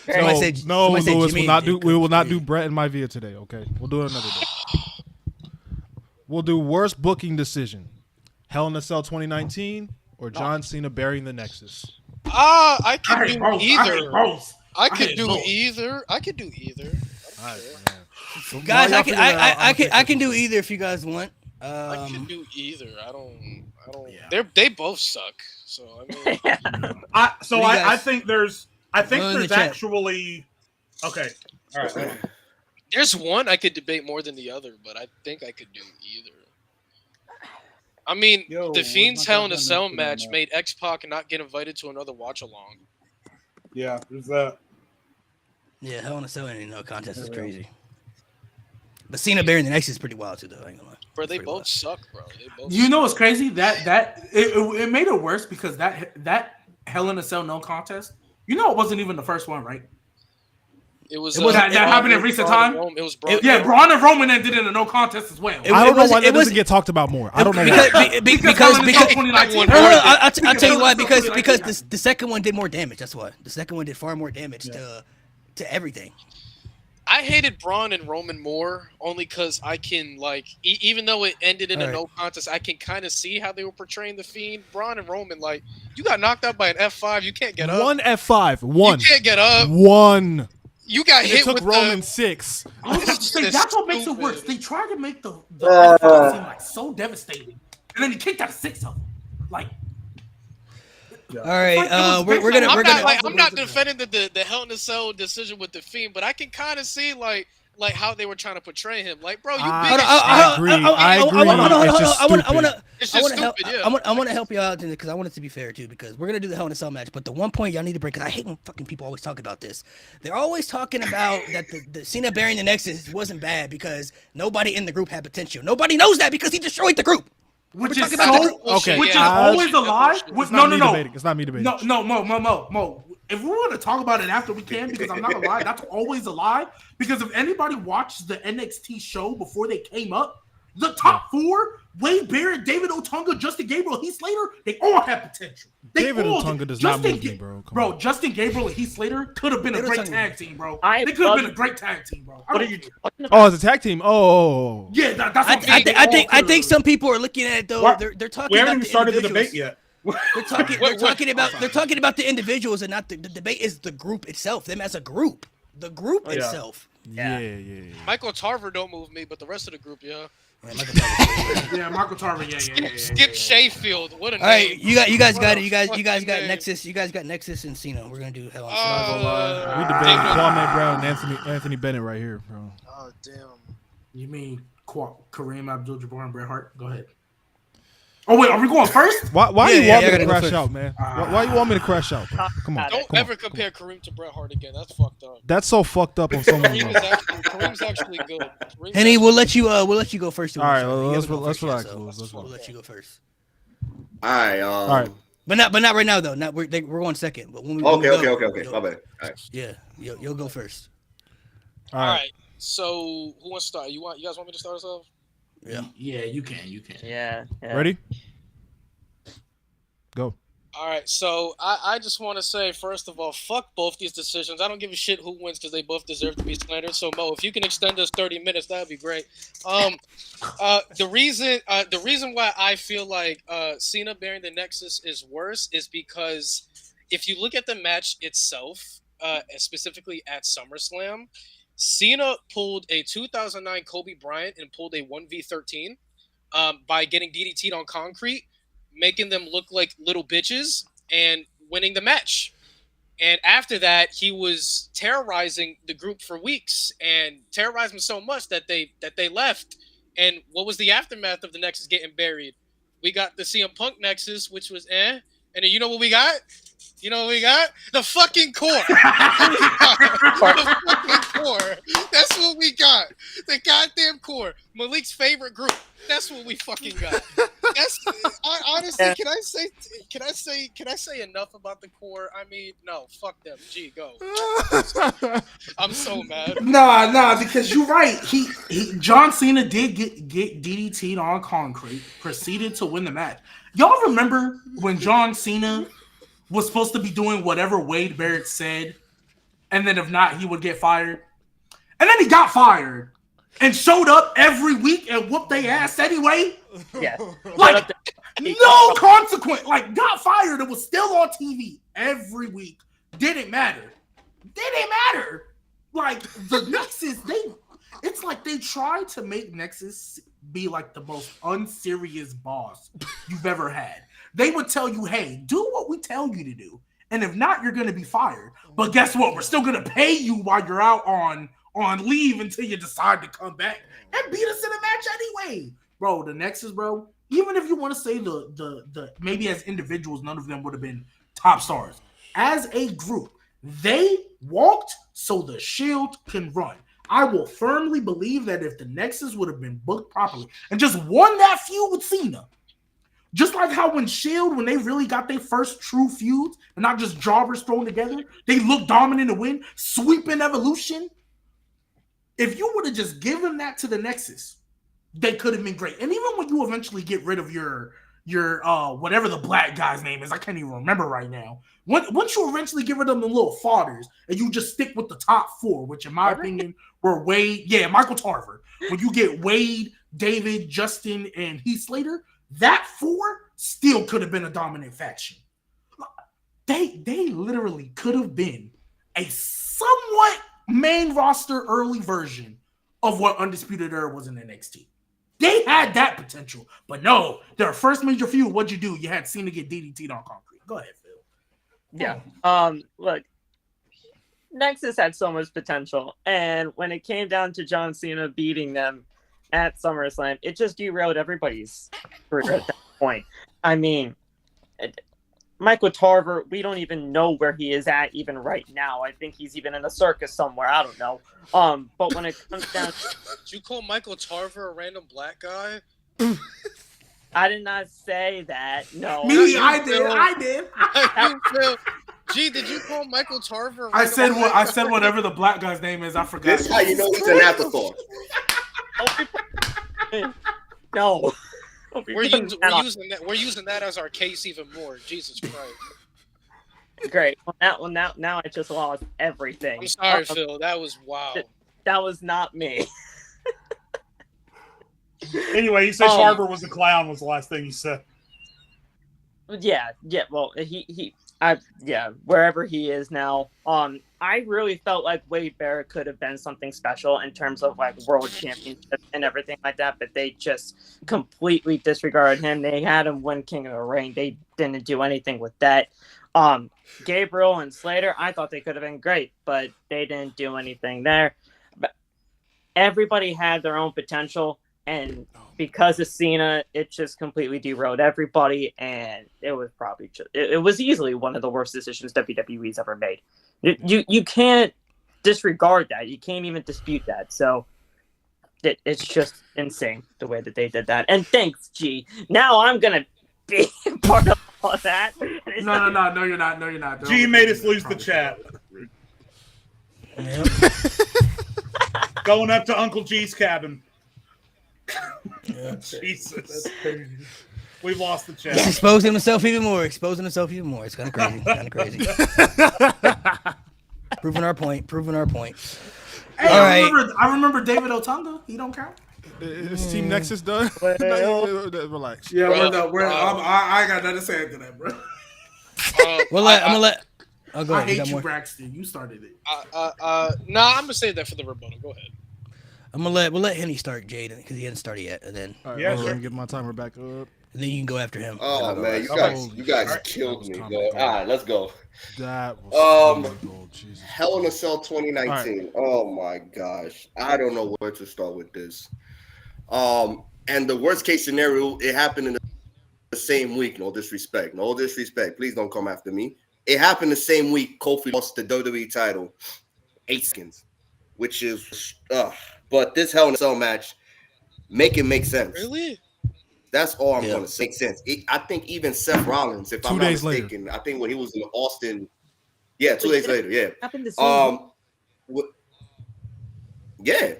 Somebody so said- no, somebody said Louis Jimmy will not and do. We will not Jay. do Brett and my via today. Okay, we'll do it another day. We'll do worst booking decision: Hell in a Cell 2019 or John Cena burying the Nexus. I can I hate do both. either. I hate could do both. either. I could do either. All right, man. Guys, While I y'all can figure that out, I I'm can gonna I can do either if you guys want. I can do either. I don't. Yeah. They both suck. So I mean, I What do you guys- think there's Go in the chat. actually okay. All right. there's one I could debate more than the other, but I think I could do either. I mean, Yo, the where's Fiend's my Hell in a goddamn Cell Instagram match at? made X-Pac not get invited to another watch along. Yeah, there's that. Yeah, Hell in a Cell and no contest is crazy. But Cena burying the Nexus is pretty wild too, though. I ain't gonna lie. Bro, they Pretty both wild. suck, bro. They both You suck. know what's crazy? That it made it worse because that Hell in a Cell no contest. You know, it wasn't even the first one, right? It was It wasn't- that happened in recent time? It was Braun. Yeah, Braun and Roman ended in a no contest as well. It- I don't know why wasn't- that it was- doesn't get talked about more. I don't know because why. because Hell in a Cell because 2019. No, I'll tell you Hell why. in a Cell Because 2019. the second one did more damage. That's why. The second one did far more damage to everything. I hated Braun and Roman more only because I can even though it ended in a Alright. no contest, I can kind of see how they were portraying the Fiend. Braun and Roman, you got knocked out by an F5, you can't get up. One F5. One. You can't get up. One. You got It hit took with Roman 6. I was about to say, It's that's what makes it stupid. worse. They tried to make the F5 seem like so devastating, and then he kicked out 6 of them. Like, All right, Like, it was we're based gonna on- we're I'm gonna. not, I'm not defending the Hell in a Cell decision with the Fiend, but I can kind of see how they were trying to portray him. Like, bro, you I- big as I shit. agree. I agree. It's just I want stupid. to. It's I just want to help. stupid, yeah. I want to help you out because I want it to be fair too. Because we're gonna do the Hell in a Cell match, but the one point y'all need to break. Because I hate when fucking people always talk about this. They're always talking about that the Cena burying the Nexus wasn't bad because nobody in the group had potential. Nobody knows that because he destroyed the group. which We're is talking about so, bullshit, which is yeah. always a lie. Bullshit. With, It's no, not no, me no, debating. It's not me debating. no, Mo. If we want to talk about it after we can, because I'm not gonna lie, that's always a lie. Because if anybody watched the NXT show before they came up, the top 4, Wade Barrett, David Otunga, Justin Gabriel, Heath Slater, they all have potential. They David all Otunga did. does not Justin move me, Ga- bro. Come Bro, on. Justin Gabriel and Heath Slater could have been a David great Otunga. tag team, bro. I They could have been a love- great tag team, bro. What are you? Oh, it's a tag team. Oh. Yeah, that's I, what I, they think, I all think I think could've. some people are looking at it though. What? They're talking We about haven't the even started the individuals. debate yet. They're talking. What- They're talking about the individuals and not the debate is the group itself. Them as a group. The group Yeah. itself. Yeah. Michael Tarver don't move me, but the rest of the group, yeah. Yeah, Michael Tarver. Yeah, Michael Tarver. Yeah. Skip Sheffield, what a All right, name. you guys got it. You guys Fucking got name. Nexus. You guys got Nexus and Cena. We're gonna do Hell in a Cell. We debating Kwame Brown and Anthony Bennett right here, bro. Oh damn. You mean Kareem Abdul-Jabbar and Bret Hart? Go ahead. Oh wait, are we going first? Why Yeah, you yeah, want I me gotta to go crash first. out, man? Why you want me to crash out, bro? Come on. Don't come ever on, come compare on. Kareem to Bret Hart again. That's fucked up. That's so fucked up on so many levels. Kareem's actually good. Kareem's Henny, we'll let you go first. All right, You let's haven't gone let's first yet, relax, so Louis. Let's We'll relax. let you go first. All right. All right. But not right now though. Not we're going second. But when we Okay. go, My bad. All right. Yeah, you'll go first. All All right. right. So who wants to start? You guys want me to start us off? Yeah. Yeah, you can. Yeah. Ready? Go. All right, so I just want to say, first of all, fuck both these decisions. I don't give a shit who wins because they both deserve to be slandered. So Mo, if you can extend us 30 minutes, that would be great. The reason why I feel like Cena bearing the Nexus is worse is because if you look at the match itself, specifically at SummerSlam, Cena pulled a 2009 Kobe Bryant and pulled a 1v13 by getting DDT'd on concrete, making them look like little bitches and winning the match. And after that, he was terrorizing the group for weeks and terrorized them so much that they left. And what was the aftermath of the Nexus getting buried? We got the CM Punk Nexus, which was And then you know what we got? You know what we got? The fucking core. The fucking core. That's what we got. The goddamn core. Malik's favorite group. That's what we fucking got. Honestly, can I say enough about the core? I mean, no, fuck them. Gee, go. I'm so mad. Nah, because you're right. He John Cena did get DDT'd on concrete, proceeded to win the match. Y'all remember when John Cena was supposed to be doing whatever Wade Barrett said, and then if not, he would get fired? And then he got fired. and showed up every week and whooped their ass anyway. Yeah. Like, no consequence. Like, got fired and was still on TV every week. Didn't matter. Like, the Nexus, it's like they tried to make Nexus be like the most unserious boss you've ever had. They would tell you, hey, do what we tell you to do. And if not, you're going to be fired. But guess what? We're still going to pay you while you're out on leave until you decide to come back and beat us in a match anyway. Bro, the Nexus, bro, even if you want to say the maybe as individuals, none of them would have been top stars. As a group, they walked so the Shield can run. I will firmly believe that if the Nexus would have been booked properly and just won that feud with Cena, just like how when Shield, when they really got their first true feuds and not just jobbers thrown together, they looked dominant to win, sweeping Evolution. If you would have just given that to the Nexus, they could have been great. And even when you eventually get rid of your whatever the black guy's name is, I can't even remember right now. Once you eventually get rid of the little fodders and you just stick with the top four, which in my opinion were Michael Tarver. When you get Wade, David, Justin, and Heath Slater, that four still could have been a dominant faction. They literally could have been a somewhat main roster early version of what Undisputed Era was in NXT. They had that potential, but no, their first major feud, what'd you do? You had Cena get DDT'd on concrete. Go ahead, Phil. Yeah. Look, Nexus had so much potential, and when it came down to John Cena beating them at SummerSlam, it just derailed everybody's career at that point. I mean, Michael Tarver, we don't even know where he is at even right now. I think he's even in a circus somewhere. I don't know. But when it comes down to... Did you call Michael Tarver a random black guy? I did not say that. No. Me, I did. Gee, did you call Michael Tarver? I said whatever the black guy's name is. I forgot. This is how you know he's an afterthought. No. We're using that as our case even more. Jesus Christ. Great. Well, now I just lost everything. I'm sorry, Phil. That was wow. That was not me. Anyway, you said Tarver was a clown was the last thing you said. Yeah. Well, wherever he is now. I really felt like Wade Barrett could have been something special in terms of like world championship and everything like that, but they just completely disregarded him. They had him win King of the Ring. They didn't do anything with that. Gabriel and Slater, I thought they could have been great, but they didn't do anything there. But everybody had their own potential, and because of Cena, it just completely derailed everybody, and it was probably it was easily one of the worst decisions WWE's ever made. You can't disregard that. You can't even dispute that. So it's just insane the way that they did that. And thanks, G. Now I'm gonna be part of all that. No, you're not. G made us lose the chat. Yep. Going up to Uncle G's cabin. Yeah. Jesus. We've lost the chat. He's exposing himself even more. It's kind of crazy. Proving our point. Hey, All I right. remember David Otunga. He don't count. Is Team Nexus done? Relax. Yeah, Bro, I got nothing to say after that, bro. I'm gonna let. Oh, go I ahead. hate got you, more? Braxton. You started it. Nah, I'm gonna save that for the rebuttal. Go ahead. We'll let Henny start, Jaden, because he hasn't started yet, and then All right, Yeah, let sure. me get my timer back up. you can go after him. Oh man, you guys killed me. That was All right, let's go. That was Jesus. Hell in a Cell 2019. Oh my gosh, I don't know where to start with this. And the worst case scenario, it happened in the same week. No disrespect. Please don't come after me. It happened the same week. Kofi lost the WWE title, 8 seconds, which is but this Hell in a Cell match make sense. Really? That's all I'm going to say. Makes sense. I think even Seth Rollins, if I'm not mistaken, I think when he was in Austin, 2 days later, yeah. Happened the same Yeah.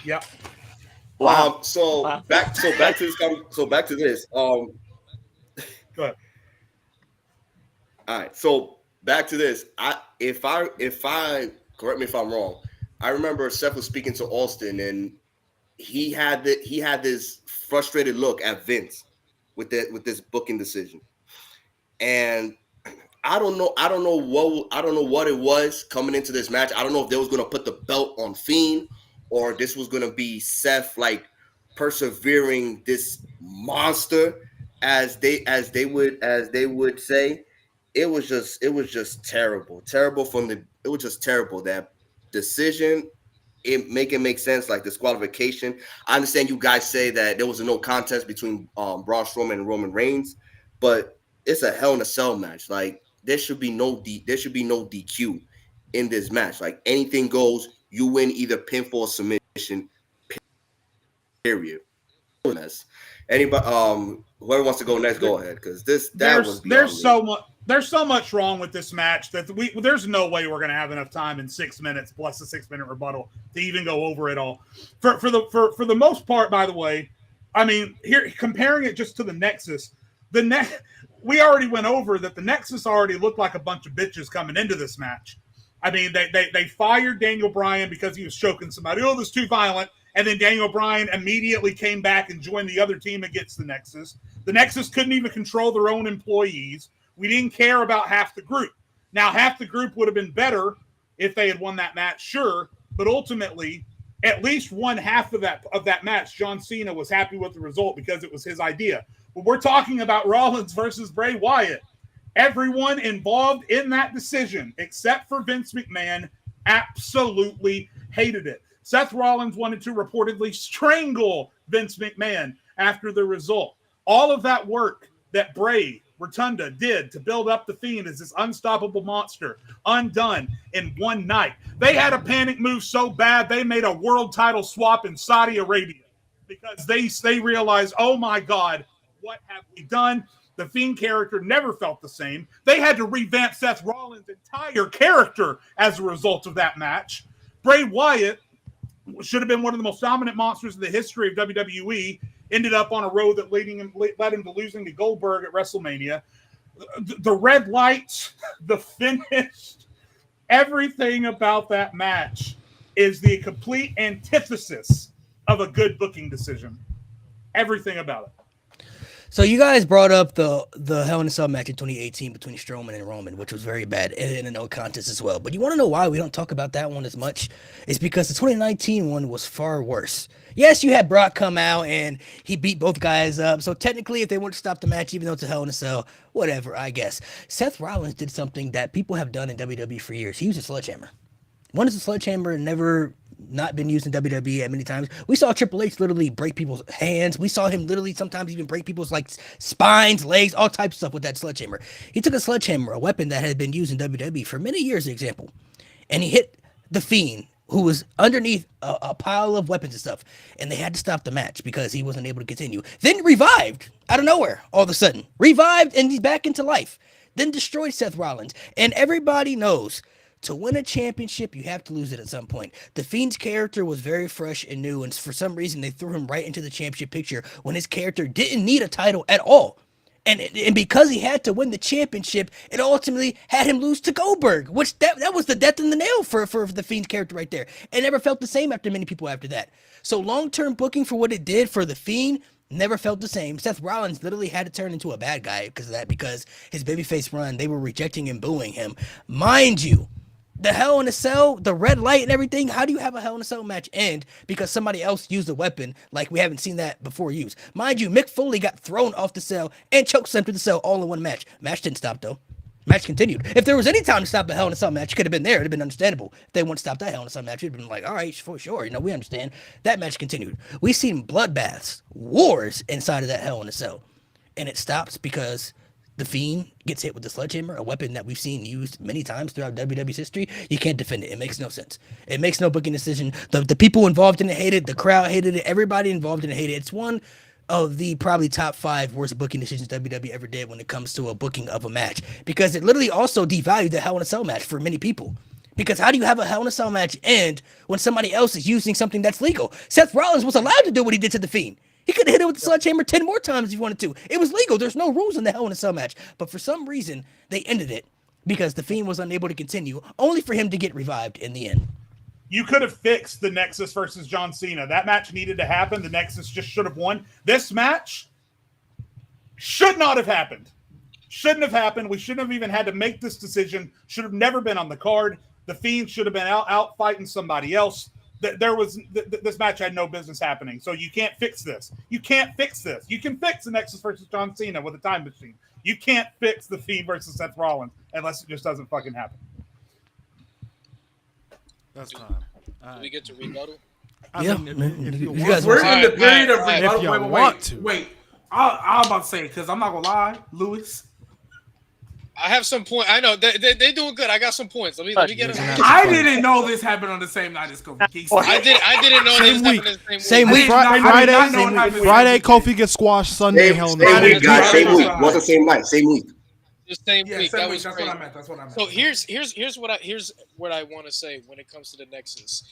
Yeah. Wow. Back to this. Go ahead. All right. So back to this. If I correct me if I'm wrong, I remember Seth was speaking to Austin, and he had this frustrated look at Vince with this booking decision. And I don't know what it was coming into this match. I don't know if they was gonna put the belt on Fiend, or this was gonna be Seth like persevering this monster, as they would say. It was just terrible. It was just terrible. That decision, it make sense, like disqualification. I understand you guys say that there was a no contest between Braun Strowman and Roman Reigns, but it's a Hell in a Cell match. Like there should be no DQ in this match. Like anything goes. You win either pinfall or submission. Period. Anybody, whoever wants to go next, go ahead, because there's so much wrong with this match that there's no way we're going to have enough time in 6 minutes plus a 6-minute rebuttal to even go over it all. For the most part, by the way, I mean, here comparing it just to the Nexus, we already went over that the Nexus already looked like a bunch of bitches coming into this match. I mean, they fired Daniel Bryan because he was choking somebody. Oh, this is too violent. And then Daniel Bryan immediately came back and joined the other team against the Nexus. The Nexus couldn't even control their own employees. We didn't care about half the group. Now, half the group would have been better if they had won that match, sure. But ultimately, at least one half of that match, John Cena was happy with the result because it was his idea. But we're talking about Rollins versus Bray Wyatt. Everyone involved in that decision, except for Vince McMahon, absolutely hated it. Seth Rollins wanted to reportedly strangle Vince McMahon after the result. All of that work that Bray Rotunda did to build up the Fiend as this unstoppable monster, undone in one night. They had a panic move so bad they made a world title swap in Saudi Arabia because they realized, oh my God, what have we done? The Fiend character never felt the same. They had to revamp Seth Rollins' entire character as a result of that match. Bray Wyatt should have been one of the most dominant monsters in the history of WWE, ended up on a road that led him to losing to Goldberg at WrestleMania. The red lights, the finish, everything about that match is the complete antithesis of a good booking decision. Everything about it. So you guys brought up the Hell in a Cell match in 2018 between Strowman and Roman, which was very bad, and a no contest as well. But you want to know why we don't talk about that one as much? It's because the 2019 one was far worse. Yes, you had Brock come out and he beat both guys up. So technically, if they want to stop the match, even though it's a Hell in a Cell, whatever, I guess. Seth Rollins did something that people have done in WWE for years. He used a sledgehammer. One is a sledgehammer, never not been used in WWE at many times. We saw Triple H literally break people's hands. We saw him literally sometimes even break people's like spines, legs, all types of stuff with that sledgehammer. He took a sledgehammer, a weapon that had been used in WWE for many years, for example, and he hit the Fiend, who was underneath a pile of weapons and stuff, and they had to stop the match because he wasn't able to continue. Then revived out of nowhere, all of a sudden. Revived, and he's back into life. Then destroyed Seth Rollins. And everybody knows, to win a championship, you have to lose it at some point. The Fiend's character was very fresh and new, and for some reason, they threw him right into the championship picture when his character didn't need a title at all. And because he had to win the championship, it ultimately had him lose to Goldberg, which that was the death in the nail for the Fiend's character right there. It never felt the same after many people after that. So long-term booking for what it did for the Fiend never felt the same. Seth Rollins literally had to turn into a bad guy because of that, because his babyface run, they were rejecting and booing him. Mind you, the Hell in a Cell, the red light and everything, how do you have a Hell in a Cell match end because somebody else used a weapon like we haven't seen that before used? Mind you, Mick Foley got thrown off the cell and chokeslammed to the cell all in one match. Match didn't stop, though. Match continued. If there was any time to stop the Hell in a Cell match, it could have been there. It would have been understandable. If they wouldn't stop that Hell in a Cell match, it would have been like, all right, for sure. You know, we understand. That match continued. We've seen bloodbaths, wars inside of that Hell in a Cell. And it stops because the Fiend gets hit with the sledgehammer, a weapon that we've seen used many times throughout WWE's history. You can't defend it. It makes no sense. It makes no booking decision. The people involved in it hated it. The crowd hated it. Everybody involved in it hated it. It's one of the probably top 5 worst booking decisions WWE ever did when it comes to a booking of a match, because it literally also devalued the Hell in a Cell match for many people. Because how do you have a Hell in a Cell match end when somebody else is using something that's legal? Seth Rollins was allowed to do what he did to the Fiend. He could have hit it with the sledgehammer 10 more times if he wanted to. It was legal. There's no rules in the Hell in a Cell match. But for some reason, they ended it because the Fiend was unable to continue, only for him to get revived in the end. You could have fixed the Nexus versus John Cena. That match needed to happen. The Nexus just should have won. This match should not have happened. Shouldn't have happened. We shouldn't have even had to make this decision. Should have never been on the card. The Fiend should have been out fighting somebody else. This match had no business happening. So you can't fix this. You can't fix this. You can fix the Nexus versus John Cena with a time machine. You can't fix the Fiend versus Seth Rollins unless it just doesn't fucking happen. That's time. Do we get to rebuttal? Yeah. If you You guys We're want- in the period of Alright, rebuttal. if you Wait. want to. Wait. I'm about to say, because I'm not going to lie, Lewis. I have some point. I know they doing good. I got some points. Let me get them. I didn't know this happened on the same night as Kofi Kingston. I didn't know Same this week. happened in the Same week. week. I did not know it happened. Friday, Kofi gets squashed. Sunday, Hell in the Same Cell. week, guys. Same week. What's the same night? Same week. The same Yeah, week. same That week. was That's great. what I meant. That's what I meant. So here's what I want to say when it comes to the Nexus.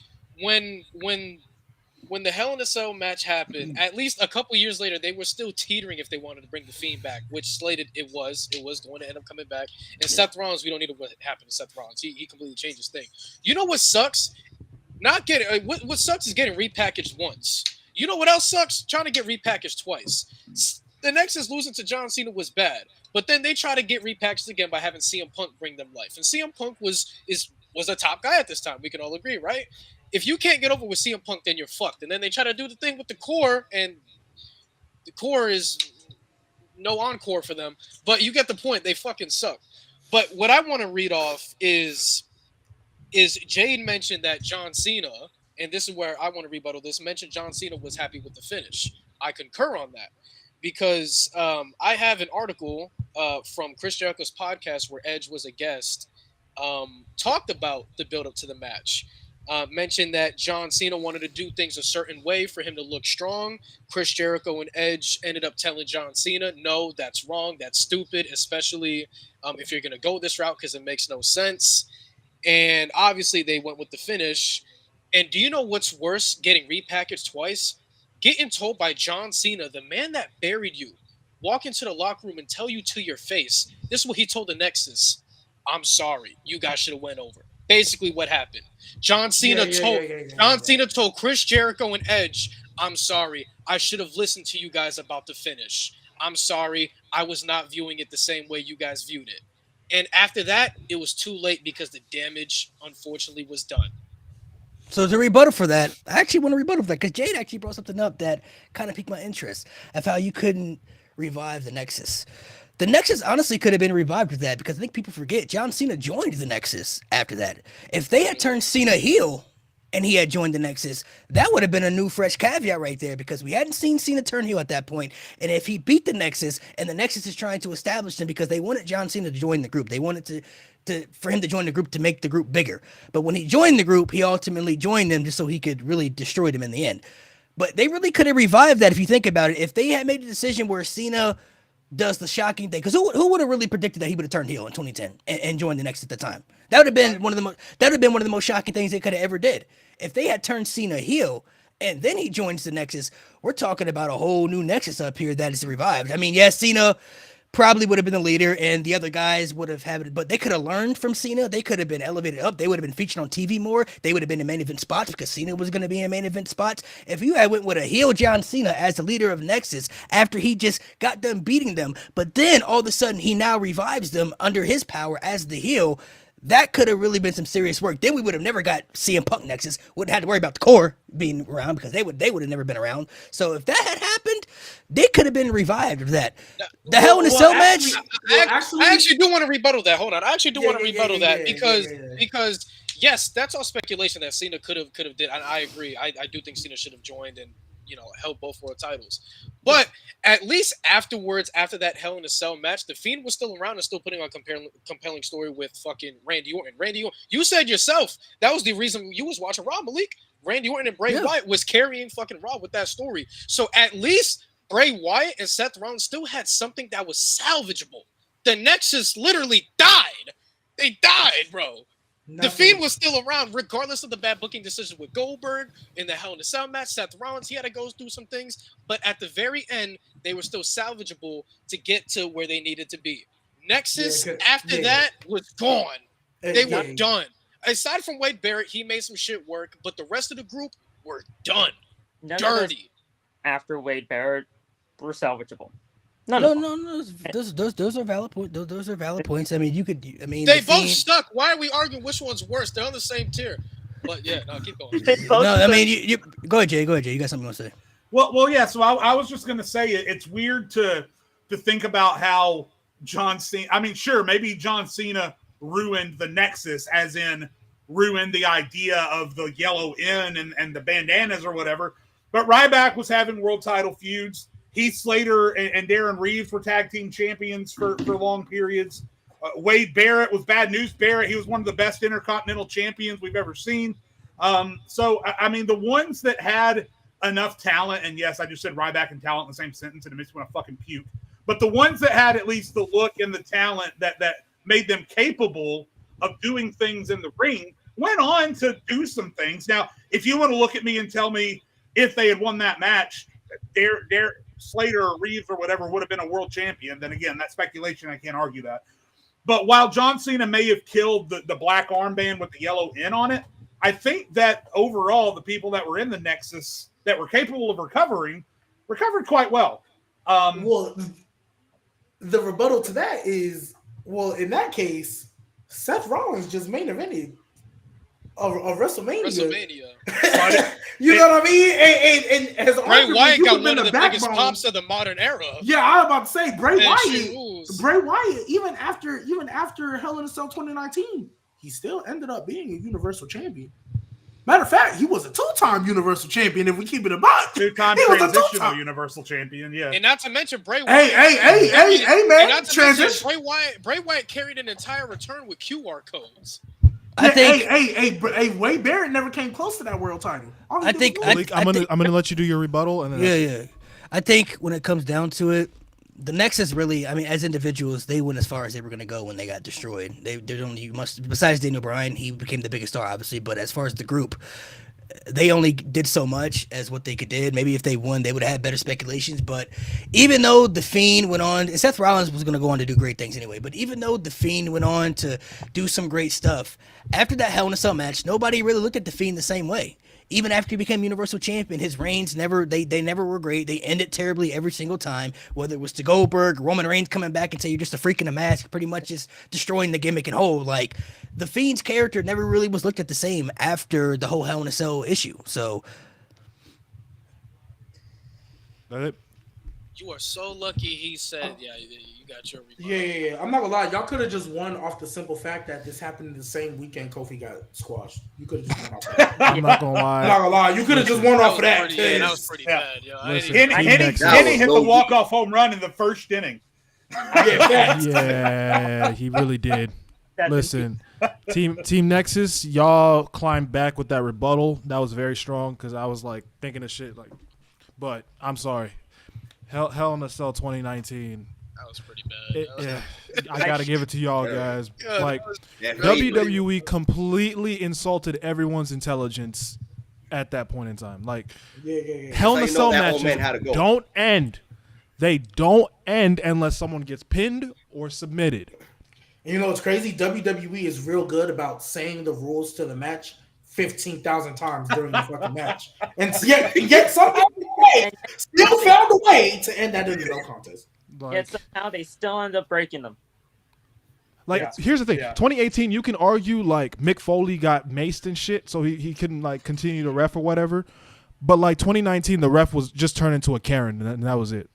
When the Hell in a Cell match happened, at least a couple years later, they were still teetering if they wanted to bring the Fiend back, which slated it was going to end up coming back. And Seth Rollins, we don't need what happened to Seth Rollins. He completely changed his thing. You know what sucks? Not getting what sucks is getting repackaged once. You know what else sucks? Trying to get repackaged twice. The Nexus losing to John Cena was bad, but then they try to get repackaged again by having CM Punk bring them life. And CM Punk was a top guy at this time. We can all agree, right? If you can't get over with CM Punk, then you're fucked. And then they try to do the thing with the core, and the core is no encore for them. But you get the point. They fucking suck. But what I want to read off is Jade mentioned that John Cena, and this is where I want to rebuttal this, mentioned John Cena was happy with the finish. I concur on that because I have an article from Chris Jericho's podcast where Edge was a guest, talked about the build-up to the match. Mentioned that John Cena wanted to do things a certain way for him to look strong. Chris Jericho and Edge ended up telling John Cena, no, that's wrong. That's stupid, especially if you're going to go this route because it makes no sense. And obviously they went with the finish. And do you know what's worse, getting repackaged twice? Getting told by John Cena, the man that buried you, walk into the locker room and tell you to your face, this is what he told the Nexus. I'm sorry. You guys should have went over. Basically what happened. John Cena told Chris Jericho and Edge, I'm sorry. I should have listened to you guys about the finish. I'm sorry. I was not viewing it the same way you guys viewed it. And after that, it was too late because the damage, unfortunately, was done. So to rebuttal for that, I actually want to rebuttal for that because Jade actually brought something up that kind of piqued my interest of how you couldn't revive the Nexus. The Nexus honestly could have been revived with that because I think people forget John Cena joined the Nexus after that. If they had turned Cena heel and he had joined the Nexus, that would have been a new fresh caveat right there because we hadn't seen Cena turn heel at that point. And if he beat the Nexus and the Nexus is trying to establish him because they wanted John Cena to join the group. They wanted for him to join the group to make the group bigger. But when he joined the group, he ultimately joined them just so he could really destroy them in the end. But they really could have revived that if you think about it. If they had made a decision where Cena does the shocking thing, because who would have really predicted that he would have turned heel in 2010 and joined the Nexus at the time? That would have been one of the most shocking things they could have ever did. If they had turned Cena heel and then he joins the Nexus, we're talking about a whole new Nexus up here that is revived. I mean, yes, Cena probably would have been the leader and the other guys would have had it, but they could have learned from Cena. They could have been elevated up. They would have been featured on TV more. They would have been in main event spots because Cena was going to be in main event spots. If you had went with a heel John Cena as the leader of Nexus after he just got done beating them, but then all of a sudden he now revives them under his power as the heel, that could have really been some serious work. Then we would have never got CM Punk Nexus. Wouldn't have to worry about the core being around because they would have never been around. So if that had happened, they could have been revived of that. The Hell in a Cell match. I actually do want to rebuttal that. Hold on. I actually do want to rebuttal that because yes, that's all speculation that Cena could have did. And I agree. I do think Cena should have joined and held both world titles. But at least afterwards, after that Hell in a Cell match, the Fiend was still around and still putting on compelling story with fucking Randy Orton. Randy Orton, you said yourself that was the reason you was watching Raw, Malik. Randy Orton and Bray Wyatt was carrying fucking Raw with that story. So at least Bray Wyatt and Seth Rollins still had something that was salvageable. The Nexus literally died. They died, bro. The Fiend was still around, regardless of the bad booking decision with Goldberg in the Hell in a Cell match. Seth Rollins, he had to go through some things, but at the very end, they were still salvageable to get to where they needed to be. Nexus, after that, was gone. They were done. aside from Wade Barrett, he made some shit work, but the rest of the group were done. None of those Dirty. after Wade Barrett were salvageable. None No, of them. no, no. Those are valid points. Those are valid points. I mean, you could. I mean, They the both Fiend- stuck. Why are we arguing which one's worse? They're on the same tier. But yeah, no, keep going. They both No, I took- mean, you go ahead, Jay. Go ahead, Jay. You got something to say? Well, yeah. So I was just gonna say it's weird to think about how John Cena. I mean, sure, maybe John Cena ruined the Nexus, as in ruined the idea of the yellow N and the bandanas or whatever. But Ryback was having world title feuds. Heath Slater and Darren Reeves were tag team champions for long periods. Wade Barrett was Bad News Barrett. He was one of the best intercontinental champions we've ever seen. So, I mean, the ones that had enough talent, and yes, I just said Ryback and talent in the same sentence, and it makes me want to fucking puke. But the ones that had at least the look and the talent that made them capable of doing things in the ring went on to do some things. Now, if you want to look at me and tell me if they had won that match, Slater or Reeves or whatever would have been a world champion, then again, that's speculation. I can't argue that. But while John Cena may have killed the black armband with the yellow N on it, I think that overall the people that were in the Nexus that were capable of recovered quite well. Well, the rebuttal to that is, well, in that case, Seth Rollins just main evented a WrestleMania. You know what I mean? And has Bray Wyatt got one of the biggest backbone. pops of the modern era. Yeah, I was about to say Bray And Wyatt, even after Hell in a Cell 2019, he still ended up being a Universal Champion. Matter of fact, he was a two-time Universal Champion. If we keep it a buck, Two-time he was a transitional two-time. Universal Champion. Yeah, And not to mention Bray Wyatt. Hey, And man! not to Transition. mention Bray Wyatt carried an entire return with QR codes. I think. Hey, Wade Barrett never came close to that world title. All he I did think- was I- lose. I'm gonna let you do your rebuttal, and then Yeah. I think when it comes down to it, the Nexus really, I mean, as individuals, they went as far as they were going to go when they got destroyed. Besides Daniel Bryan, he became the biggest star, obviously, but as far as the group, they only did so much as what they could did. Maybe if they won, they would have had better speculations. But even though The Fiend went on, and Seth Rollins was going to go on to do great things anyway, but even though The Fiend went on to do some great stuff, after that Hell in a Cell match, nobody really looked at The Fiend the same way. Even after he became Universal Champion, his reigns never were great. They ended terribly every single time, whether it was to Goldberg, Roman Reigns coming back and say you're just a freak in a mask, pretty much just destroying the gimmick and whole. Like, the Fiend's character never really was looked at the same after the whole Hell in a Cell issue. So, That it? You are so lucky he said, yeah, you got your rebuttal. Yeah. I'm not gonna lie. Y'all could have just won off the simple fact that this happened the same weekend Kofi got squashed. You could have just won off that. I'm not gonna I'm lie. not gonna lie. You could have just won off of that. Pretty, yeah, that was 'cause- pretty Yeah. bad. Yo. Listen, Henny hit the no walk-off home run in the first inning. Yeah, he really did. That's Listen, Team Nexus, y'all climbed back with that rebuttal. That was very strong because I was like thinking of shit like, but I'm sorry. Hell in a Cell 2019. That was pretty bad. Yeah, I gotta give it to y'all guys. Yeah. Like Yeah, WWE completely insulted everyone's intelligence at that point in time. Like Yeah. Hell in a That's how Cell you know that old man had to matches go. don't end. They don't end unless someone gets pinned or submitted. And you know what's crazy? WWE is real good about saying the rules to the match 15,000 times during the fucking match, and yet somehow they still found a way to end that in a no contest. Like, Yet somehow they still end up breaking them. Yeah. Here's the thing. Yeah. 2018, you can argue like Mick Foley got maced and shit, so he couldn't like continue to ref or whatever. But like 2019, the ref was just turned into a Karen, and that was it.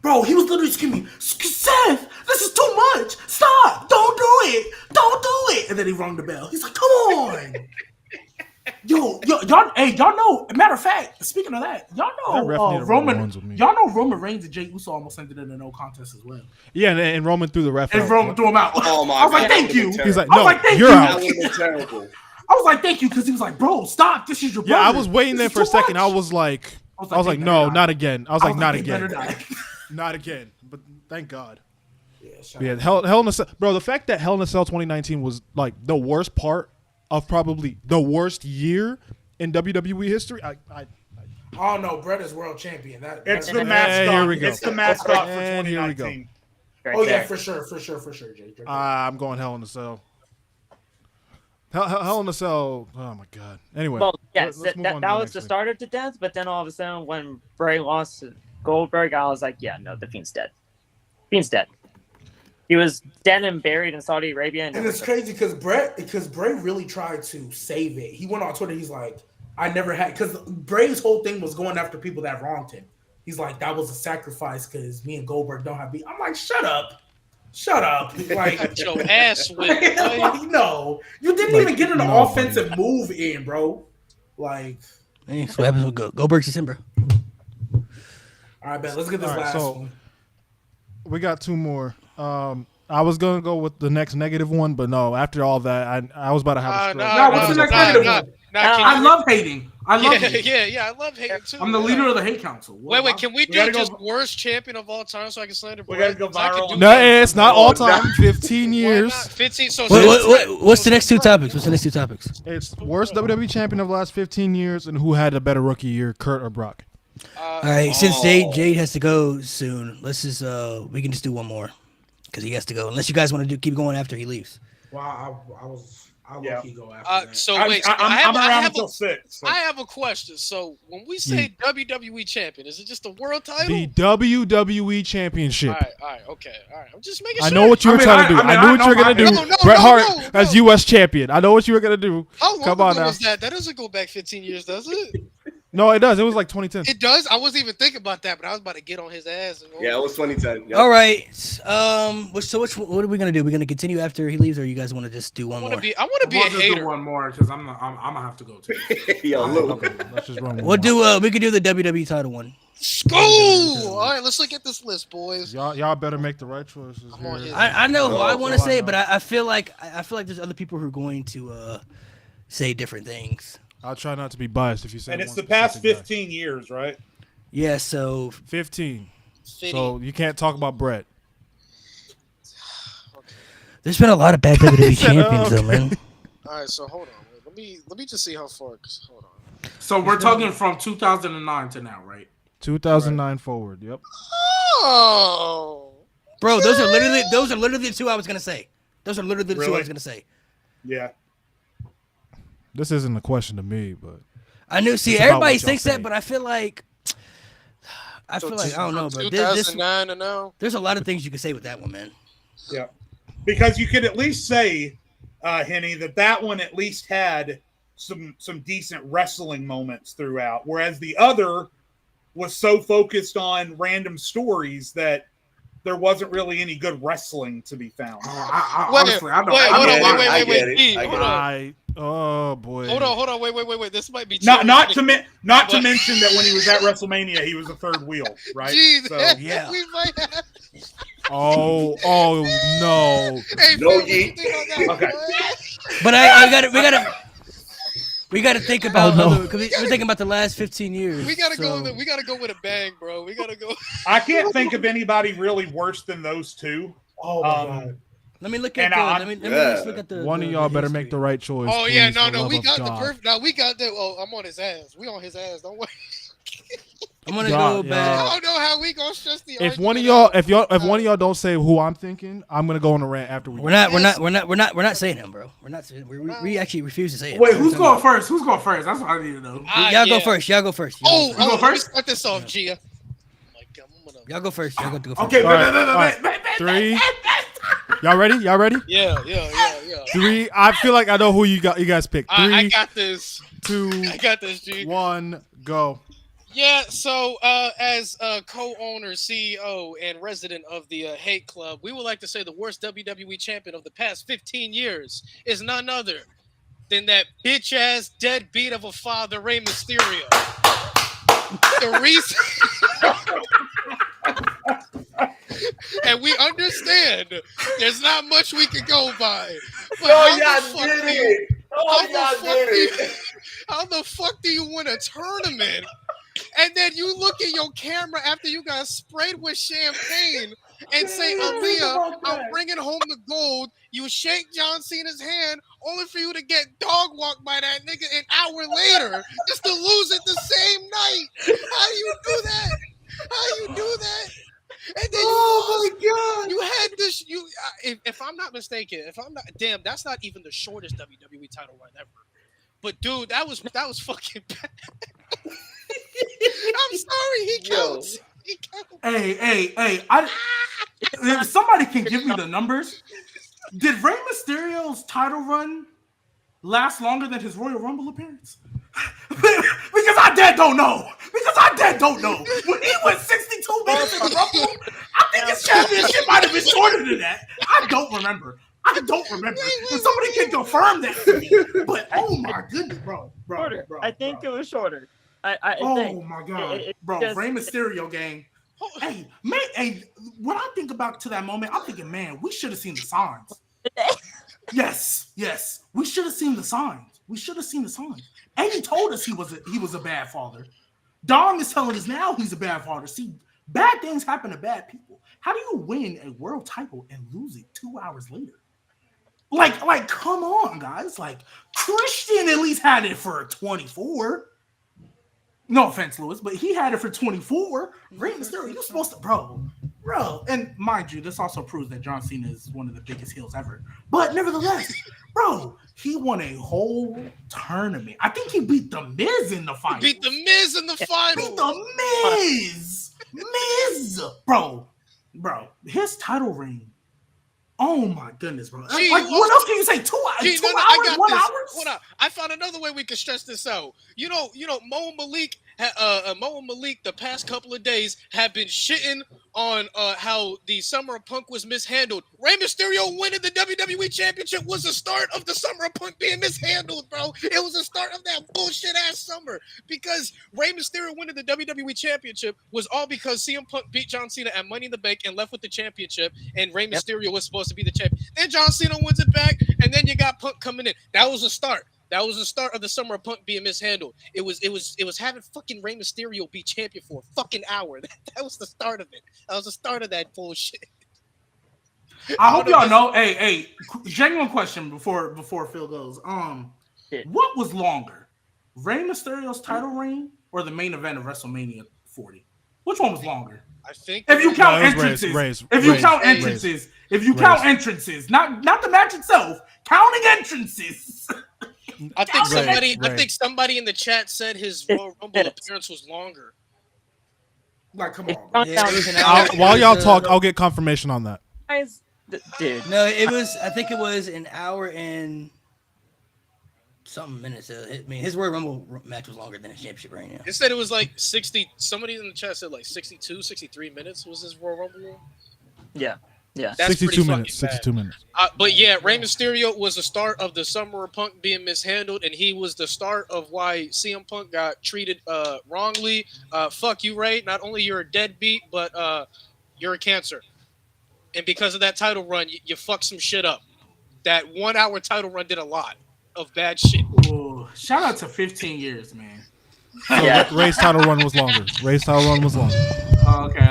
Bro, he was literally screaming, "Seth, this is too much! Stop! Don't do it! Don't do it!" And then he rung the bell. He's like, "Come on!" Y'all know. Matter of fact, speaking of that, y'all That ref know need to roll Roman. ones with me. Y'all know Roman Reigns and Jey Uso almost ended in a no contest as well. Yeah, and Roman threw the ref And out. Roman threw him out. Oh my I was like, God, "Thank that you." would've been He's like, I was no, like, thank you're you. That out. would have been terrible. I was like, "Thank you," because he was like, "Bro, stop! This is your brother." Yeah, I was waiting there This for a is too second. I much. was like, they no, better die. not again. I was like, not they better again, die. not again. But thank God. shout Yeah, out. Hell in a Cell, bro. The fact that Hell in a Cell 2019 was like the worst part of probably the worst year in WWE history. Oh no, Brett is world champion. It's That- the And mascot. here we go. It's the mascot for And here we go. 2019. Right Oh yeah, there. for sure, Jay. I'm going Hell in a Cell. Hell in a Cell. Oh my god. Anyway. Well, yes, let's move that on to was the the next thing. starter to death, but then all of a sudden when Bray lost to Goldberg, I was like, yeah, no, the Fiend's dead. Fiend's dead. He was dead and buried in Saudi Arabia. And it's crazy because Bray really tried to save it. He went on Twitter. He's like, I never had, because Bray's whole thing was going after people that wronged him. He's like, that was a sacrifice because me and Goldberg don't have beef. I'm like, shut up. Like, Got your ass whipped. boy. like, no, you didn't even get an offensive move in, bro. Like, Hey, so what happens with Goldberg's December? all right, bet. Let's get this All right, last so- one. We got two more. I was gonna go with the next negative one, but no. After all that, I was about to have a stroke. No, what's the next negative one? I love hating. I love hating. Yeah, I love hating too. I'm the leader of the hate council. Wait, can we do gotta go- just worst champion of all time so I can slander? We gotta go Because I can viral. do No, that. it's not all time. 15 Why years. not? 15. So What's the next two topics? It's worst WWE champion of the last 15 years, and who had a better rookie year, Kurt or Brock? All right, since Jade has to go soon, let's just we can just do one more because he has to go. Unless you guys want to keep going after he leaves. Wow, I'll Yeah. let you go after that. So I'm, wait, I'm I around have until 6. So. I have a question. So when we say WWE champion, is it just a world title? The WWE Championship. All right, okay, all right. I'm just making I sure. know what you were trying to do. I knew what you were gonna do. No, Bret Hart no. as U.S. champion. I know what you were gonna do. How long Come on ago now. was that? That doesn't go back 15 years, does it? No, it does. It was like 2010. It does. I wasn't even thinking about that, but I was about to get on his ass. And Yeah, it was 2010. Yep. All right. What are we gonna do? We're gonna continue after he leaves, or you guys want to just do one I more? want to be a We'll just do hater. one more because I'm gonna have to go too. Yo, look. Let's just run. We'll do. We could do the WWE title one. School. All right, let's look at this list, boys. Y'all better make the right choices I'm on here. his- I know who Oh, I want to so I say, know. but I feel like there's other people who are going to say different things. I'll try not to be biased if you say. And it's one the past specific guy. 15 years, right? Yeah. So 15. Fitty. So you can't talk about Brett. there's been a lot of bad WWE said, champions, though, okay. man. All right, so hold on. Wait, let me just see how far. 'Cause hold on. So we're talking from 2009 to now, right? 2009 forward. Yep. Oh. Bro, those are literally the two I was gonna say. Those are literally the two I Really? was gonna say. Yeah. This isn't a question to me, but I knew. See, It's about everybody what y'all thinks say. that, but I feel like I So don't know, bro. 2009 to now. There's a lot of things you can say with that one, man. Yeah. Because you could at least say, Henny, that one at least had some decent wrestling moments throughout, whereas the other was so focused on random stories that there wasn't really any good wrestling to be found. Honestly, I don't. Wait, I hold don't on, like- I get it. G, I hold get on. oh boy. Hold on, wait. This might be Not to But- mention that when he was at WrestleMania, he was a third wheel, right? Gee, So yeah. we might have. Oh no. Hey, No, Phil, what you G. think about that, Okay. boy? But we gotta think about because we're thinking about the last 15 years. We gotta so- we gotta go with a bang, bro. We gotta go. I can't think of anybody really worse than those two. Oh my god. Let me look at And the. I- Let me Yeah. just look at the. One of y'all better make the right choice. Oh yeah, please, for no, love we of got the God. perfect. No, we got the. Oh, I'm on his ass. We on his ass. Don't worry. I'm gonna God, go yeah. back. I don't know how we gonna stress the. If one of argument y'all, out. if one of y'all don't say who I'm thinking, I'm gonna go on a rant after we. We're not saying him, bro. We're not. We actually refuse to say it. Wait, who's going first? Who's going first? That's what I need to know. Ah, Y'all yeah. go first. Y'all go first. Oh, You go let me first? start this off, Gia. Oh my God, I'm gonna. Y'all go first. Y'all go first. Okay, All right, 3. Y'all ready? Y'all ready? Yeah. 3. I feel like I know who you guys picked. 3, I got this. 2, I got this, G. 1, go. Yeah, so as co-owner, CEO, and resident of the Hate Club, we would like to say the worst WWE champion of the past 15 years is none other than that bitch-ass deadbeat of a father, Rey Mysterio. The reason... And we understand there's not much we can go by. But how the fuck do you win a tournament? And then you look at your camera after you got sprayed with champagne and say, Aaliyah, I'm bringing home the gold. You shake John Cena's hand only for you to get dog walked by that nigga an hour later just to lose it the same night. How do you do that? How you do that? And then Oh my god! you had this. If I'm not mistaken, damn, that's not even the shortest WWE title run ever. But dude, that was fucking bad. I'm sorry, he counts. He counts. Hey! If somebody can give me the numbers. Did Rey Mysterio's title run last longer than his Royal Rumble appearance? Because I dead don't know. When he went 62 minutes in the Rumble, I think his championship might have been shorter than that. I don't remember. If somebody can confirm that for me. But oh my goodness, bro. I think it was shorter. I Oh think. my god, bro! just- Rey Mysterio gang. Hey, man, hey, when I think about to that moment, I'm thinking, man, we should have seen the signs. Yes, we should have seen the signs. And he told us he was a bad father. Dom is telling us now he's a bad father. See, bad things happen to bad people. How do you win a world title and lose it 2 hours later? Like, come on, guys. Like, Christian at least had it for 24. No offense, Lewis, but he had it for 24. Rey Mysterio, you're supposed to, bro. And mind you, this also proves that John Cena is one of the biggest heels ever. But nevertheless, bro, he won a whole tournament. I think he beat The Miz in the final. Beat The Miz in the final. Beat The Miz. Bro, his title reign. Oh my goodness, bro. Gee, like, what else can you say? 2 hours? I got 1 this. hour? Hold on. I found another way we can stress this out. You know, Mo and Malik, the past couple of days have been shitting on how the Summer of Punk was mishandled. Rey Mysterio winning the WWE Championship was the start of the Summer of Punk being mishandled, bro. It was the start of that bullshit ass summer because Rey Mysterio winning the WWE Championship was all because CM Punk beat John Cena at Money in the Bank and left with the championship, and Rey Mysterio was supposed to be the champion. Then John Cena wins it back, and then you got Punk coming in. That was the start. That was the start of the Summer of Punk being mishandled. It was having fucking Rey Mysterio be champion for a fucking hour. That was the start of it. That was the start of that bullshit. I hope y'all know. Hey, genuine question before Phil goes. What was longer, Rey Mysterio's title reign or the main event of WrestleMania 40? Which one was longer? I think If you count No, it was entrances, Rey's. if you count entrances, not the match itself, counting entrances. I think somebody in the chat said his Royal Rumble appearance was longer. Like, come on, bro. Yeah, it was an hour. While y'all talk, I'll get confirmation on that. Guys, dude. No, it was. I think it was an hour and something minutes. I mean, his Royal Rumble match was longer than his championship right now. It said it was like 60. Somebody in the chat said like 62, 63 minutes was his Royal Rumble. Yeah. That's 62 pretty minutes. fucking bad. 62 minutes. But yeah, Rey Mysterio was the start of the Summer of Punk being mishandled, and he was the start of why CM Punk got treated wrongly. Fuck you, Rey. Not only you're a deadbeat, but you're a cancer. And because of that title run, you fucked some shit up. That 1 hour title run did a lot of bad shit. Ooh, shout out to 15 years, man. Yeah. Ray's title run was longer. Okay.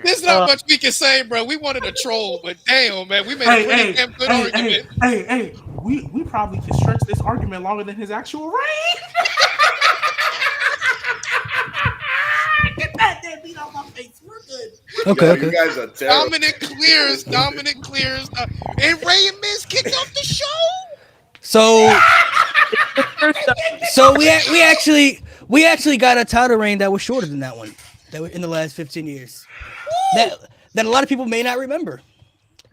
There's not much we can say, bro. We wanted a troll, but damn, man, we made a pretty damn good argument. Hey, we probably can stretch this argument longer than his actual reign. Get that deadbeat off my face. We're good. Okay. You guys are terrible. Dominic clears. And Rey and Miz kicked off the show. So we actually got a title reign that was shorter than that one. That was in the last 15 years. That a lot of people may not remember.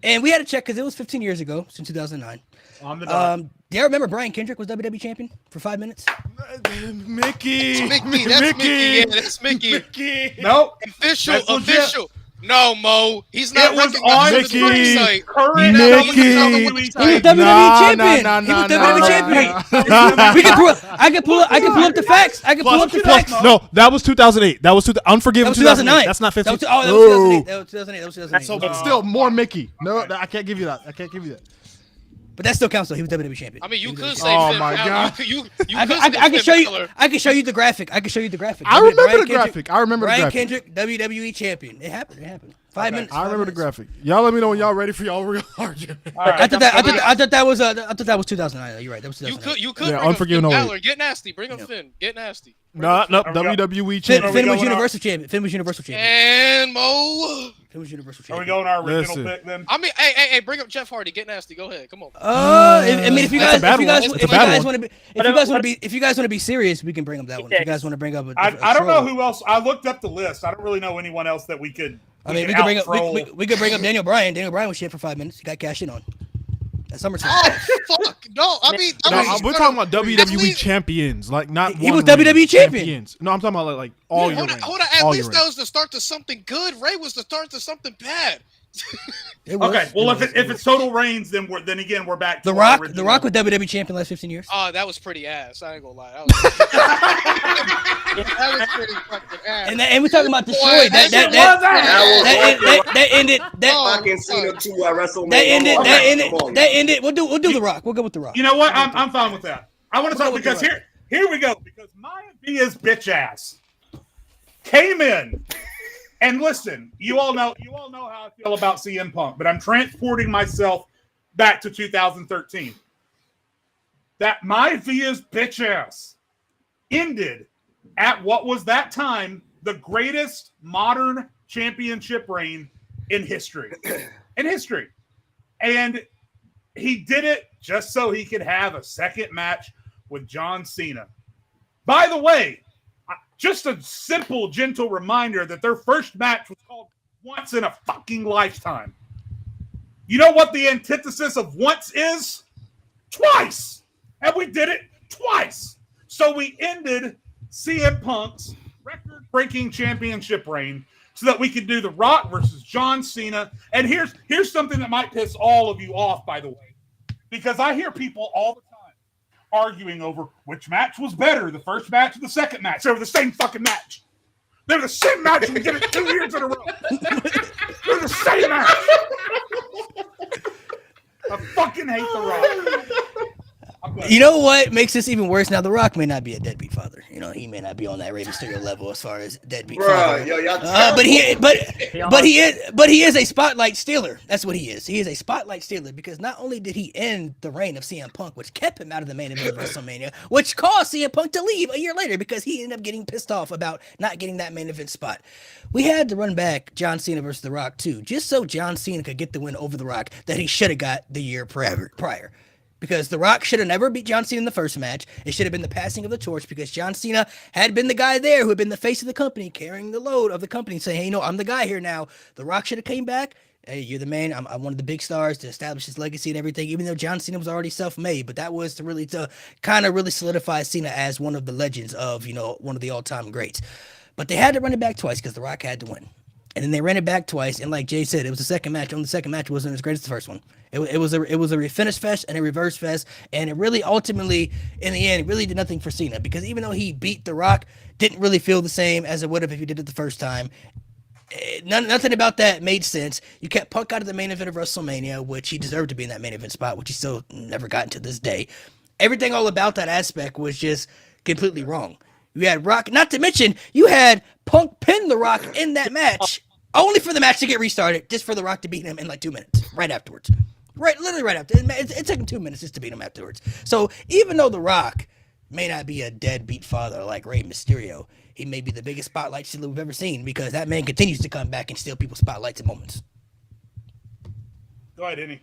And we had to check because it was 15 years ago, since 2009. On the dot. Do you remember Brian Kendrick was WWE champion for 5 minutes? Mickey. That's Mickey. Yeah, that's Mickey. Nope. Official. That's legit. No, Mo. He's not It was recognized on as the Mickey site. Current Mickey. WWE He was site. WWE champion. Nah. He was WWE champion. We can pull. I can pull up the facts. No, that was 2008. That was Unforgiven. That was 2008. That's not 15. That was 2008. So, but still more Mickey. No, I can't give you that. But that still counts though. He was WWE champion. I mean, you He was could WWE say Oh Finn my Balor. God. You I could can, say I can Finn show you. Balor. I can show you the graphic. I can show you the graphic. I remember Brian the Kendrick- graphic. I remember the Brian graphic. Kendrick, WWE champion. It happened. It happened. 5 minutes. I 5 remember the minutes. graphic. Y'all let me know when y'all ready for y'all real argument. All right. I thought that was 2009. You're right. That was 2009. You could Yeah, bring up Unforgiven Finn 08. Balor. Get nasty. Bring up Finn. Get nasty. No, Are we go- WWE Finn, champion. we Finn was going Universal champion. Finn was Universal champion. And Mo. Finn was Universal Are we champion. going our original Listen. pick then? I mean, hey, bring up Jeff Hardy. Get nasty. Go ahead. Come on. I mean, if you That's a guys, bad if you one. guys, That's if a you bad guys one. want to be, if you guys want to be serious, we can bring up that one. If you guys want to bring up I don't know who else. I looked up the list. I don't really know anyone else that we could. I mean, we could bring up we could bring up Daniel Bryan. Daniel Bryan was shit for 5 minutes. He got cashed in on at SummerSlam. Oh fuck! No, I mean, We're talking about WWE champions, like not. He one was WWE ring, champion. champions. No, I'm talking about like all your Hold rings. on. At All least your that rings. was the start to something good. Ray was the start to something bad. It was. Okay, well, It was. if it's total reigns, then again we're back. To The our Rock, original- The Rock was WWE champion last 15 years. Oh, that was pretty ass. I ain't gonna lie. That was pretty fucking ass. And we're talking about Detroit. That ended. Fucking Cena 2 at WrestleMania. That ended. We'll do The Rock. We'll go with The Rock. You know what? I'm fine with that. I want to talk with because the here we go. Because Maya Via's bitch ass came in, and listen, you all know how I feel about CM Punk, but I'm transporting myself back to 2013. That Maya Via's bitch ass ended at what was that time the greatest modern championship reign in history. And he did it just so he could have a second match with John Cena. By the way, just a simple, gentle reminder that their first match was called Once in a Fucking Lifetime. You know what the antithesis of once is? Twice. And we did it twice. So we ended CM Punk's record-breaking championship reign so that we could do The Rock versus John Cena. And here's something that might piss all of you off, by the way, because I hear people all the time arguing over which match was better, the first match or the second match. They were the same fucking match. They were the same match. We did it 2 years in a row. They're the same match. I fucking hate The Rock. You know what makes this even worse? Now, The Rock may not be a deadbeat father. You know, he may not be on that Rey Mysterio level as far as deadbeat father. Yo, y'all But he is a spotlight stealer. That's what he is. He is a spotlight stealer because not only did he end the reign of CM Punk, which kept him out of the main event of WrestleMania, which caused CM Punk to leave a year later because he ended up getting pissed off about not getting that main event spot. We had to run back John Cena versus The Rock too, just so John Cena could get the win over The Rock that he should have got the year prior. Because The Rock should have never beat John Cena in the first match. It should have been the passing of the torch because John Cena had been the guy there who had been the face of the company, carrying the load of the company, saying, hey, I'm the guy here now. The Rock should have came back. Hey, you're the man. I'm one of the big stars to establish his legacy and everything, even though John Cena was already self-made. But that was to kind of really solidify Cena as one of the legends of, one of the all-time greats. But they had to run it back twice because The Rock had to win. And then they ran it back twice, and like Jay said, it was the second match. Only the second match wasn't as great as the first one. It was a finish fest and a reverse fest, and it really ultimately, in the end, really did nothing for Cena because even though he beat The Rock, didn't really feel the same as it would have if he did it the first time. Nothing about that made sense. You kept Punk out of the main event of WrestleMania, which he deserved to be in that main event spot, which he still never got to this day. Everything all about that aspect was just completely wrong. You had Rock, not to mention, you had Punk pin The Rock in that match, only for the match to get restarted, just for The Rock to beat him in like 2 minutes, right afterwards. Literally right after. It took him 2 minutes just to beat him afterwards. So even though The Rock may not be a deadbeat father like Rey Mysterio, he may be the biggest spotlight stealer we've ever seen because that man continues to come back and steal people's spotlights at moments. Go ahead, Annie.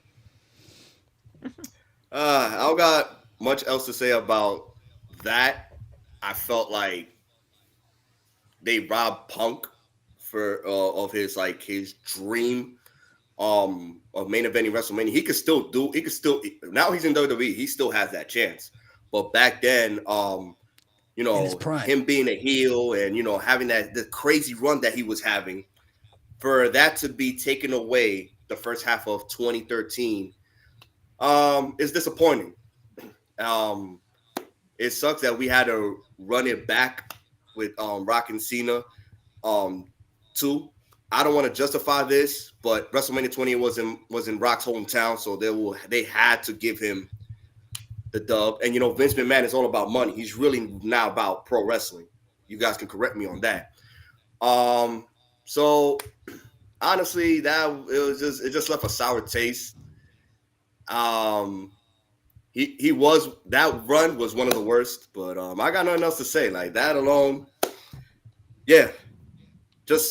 I don't got much else to say about that. I felt like they robbed Punk of his dream of main eventing WrestleMania. He could still now he's in WWE, he still has that chance. But back then, him being a heel and having the crazy run that he was having, for that to be taken away the first half of 2013 is disappointing. It sucks that we had to run it back with Rock and Cena too, I don't want to justify this, but WrestleMania 20 was in Rock's hometown, so they had to give him the dub. And Vince McMahon is all about money. He's really now about pro wrestling. You guys can correct me on that. So honestly, it just left a sour taste. That run was one of the worst, but I got nothing else to say. Like that alone, yeah.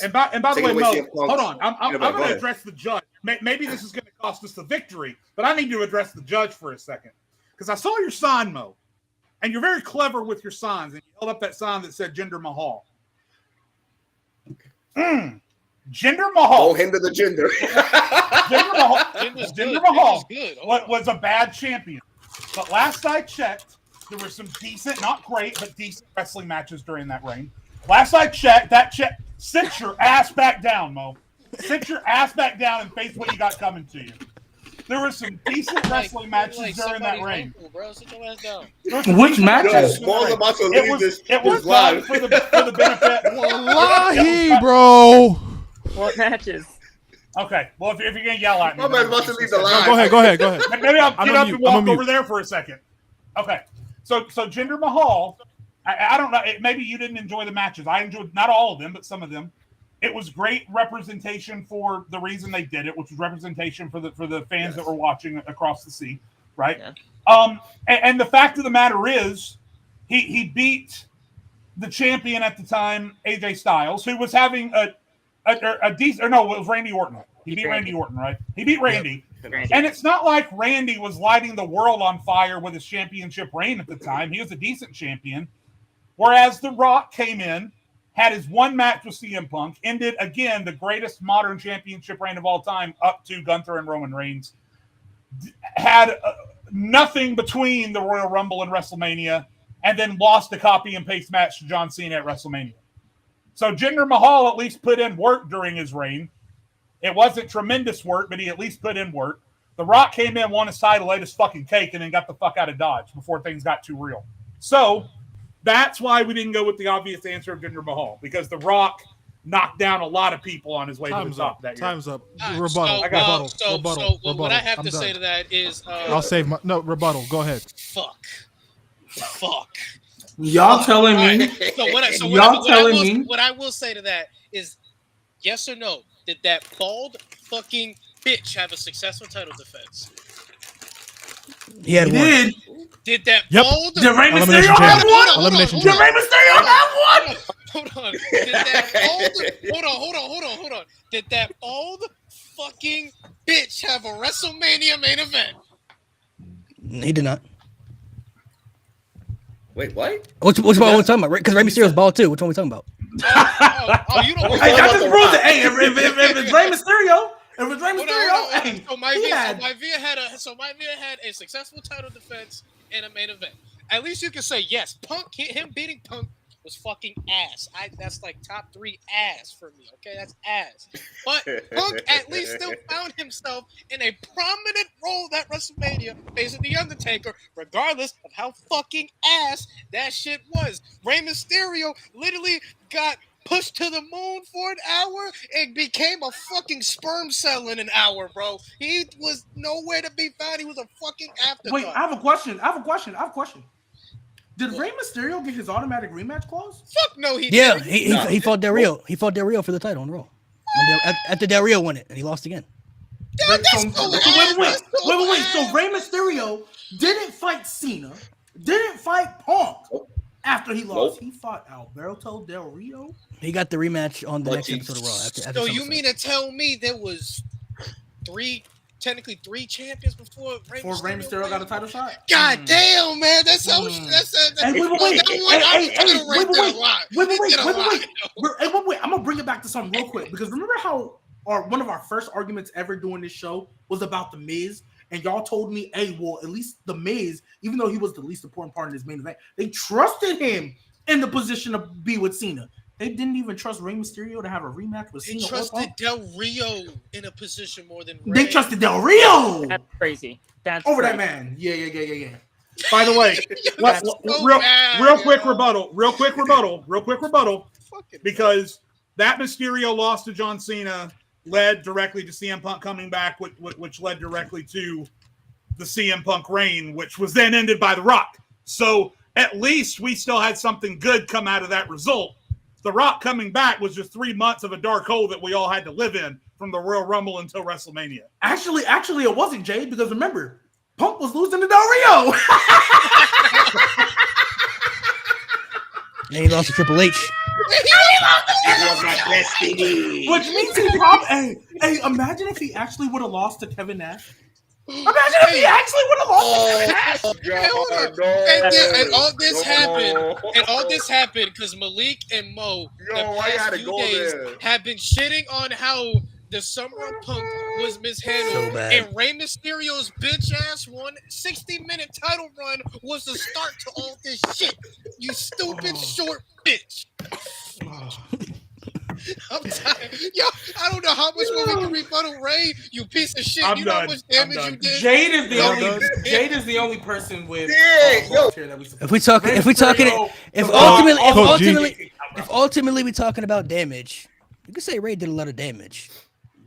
And by the way, Mo, hold on. I'm go going to ahead. address the judge. Maybe this is going to cost us the victory, but I need to address the judge for a second because I saw your sign, Mo, and you're very clever with your signs. And you held up that sign that said Jinder Mahal. Jinder Mahal. Don't hinder the gender. Jinder Mahal was a bad champion. But last I checked, there were some decent, not great, but decent wrestling matches during that reign. Last I checked, sit your ass back down, Mo. Sit your ass back down and face what you got coming to you. There were some decent wrestling matches during that reign. Bro, sit your ass down. Which matches? It was done for the benefit. Wallahi, bro. What matches? Okay, well, if you're going to yell at me. My man's about to leave the line. Go ahead. Maybe I'll get up and walk mute. over there for a second. Okay, so Jinder Mahal, I don't know. Maybe you didn't enjoy the matches. I enjoyed not all of them, but some of them. It was great representation for the reason they did it, which was representation for the fans that were watching across the sea, right? Yeah. And the fact of the matter is, he beat the champion at the time, AJ Styles, who was having a decent. Or no, it was Randy Orton. He beat Randy Orton, right? He beat Randy. Randy. And it's not like Randy was lighting the world on fire with his championship reign at the time. He was a decent champion. Whereas The Rock came in, had his one match with CM Punk, ended, again, the greatest modern championship reign of all time, up to Gunther and Roman Reigns. Had nothing between the Royal Rumble and WrestleMania, and then lost a copy and paste match to John Cena at WrestleMania. So Jinder Mahal at least put in work during his reign. It wasn't tremendous work, but he at least put in work. The Rock came in, won his title, ate his fucking cake, and then got the fuck out of Dodge before things got too real. So that's why we didn't go with the obvious answer of Jinder Mahal, because The Rock knocked down a lot of people on his way to the top that year. Time's up. So Rebuttal. what I have to say to that is, I'll save my rebuttal. Go ahead. Fuck. Y'all telling me? What I will say to that is, yes or no? Did that bald fucking bitch have a successful title defense? He had one. Did. Did that Yep. bald? Did Rey Elimination Mysterio have chamber. one? Elimination Did Rey chamber. Mysterio have one? Hold on. Did that bald? Hold on. Did that bald fucking bitch have a WrestleMania main event? He did not. Wait, what? Which one are we talking about? Because Rey Mysterio's bald too. Which one are we talking about? You don't. Hey, that just proves it. Hey, if it's Rey Mysterio, hey, So Maivia had a successful title defense and a main event. At least you can say yes. Him beating Punk was fucking ass. That's like top 3 ass for me. Okay, that's ass. But Punk at least still found himself in a prominent role that WrestleMania facing The Undertaker, regardless of how fucking ass that shit was. Rey Mysterio literally got pushed to the moon for an hour and became a fucking sperm cell in an hour, bro. He was nowhere to be found. He was a fucking afterthought. Wait, I have a question. Did Rey Mysterio get his automatic rematch clause? Fuck no, he Yeah, didn't. he fought Del Rio. He fought Del Rio for the title on Raw. After Del Rio won it, and he lost again. Wait. So Rey Mysterio didn't fight Cena, didn't fight Punk. After he lost, he fought Alberto Del Rio. He got the rematch on the next episode of Raw. After So you mean to tell me there was technically three champions before Rey Mysterio got a title shot? God damn, man, that's how. Wait. I'm gonna bring it back to something real quick, because remember how one of our first arguments ever doing this show was about The Miz, and y'all told me, hey, well, at least The Miz, even though he was the least important part in his main event, they trusted him in the position to be with Cena. They didn't even trust Rey Mysterio to have a rematch with Cena. They trusted Del Rio in a position more than Rey. They trusted Del Rio. That's crazy. That's over crazy. that man. Yeah. By the way, real quick rebuttal. Because That Mysterio loss to John Cena led directly to CM Punk coming back, which led directly to the CM Punk reign, which was then ended by The Rock. So at least we still had something good come out of that result. The Rock coming back was just 3 months of a dark hole that we all had to live in from the Royal Rumble until WrestleMania. Actually, it wasn't, Jay, because remember, Punk was losing to Del Rio. And he lost to Triple H. That was my destiny. Which means he probably. Hey, imagine if he actually would have lost to Kevin Nash. Imagine if he actually would have lost to Kevin Nash. And all this happened because Malik and Mo the past few days have been shitting on how the Summer of Punk was mishandled, So bad. and Rey Mysterio's bitch ass 60-minute title run was the start to all this shit. You stupid short bitch. I'm tired. Yo, I don't know how much more we can rebuttal Ray. You piece of shit. I'm you know how done. much damage I'm you done. did. Jade is the Well only. done. Jade is the only person with. yo. here that we support. If we talking, if ultimately we talking about damage, you could say Ray did a lot of damage,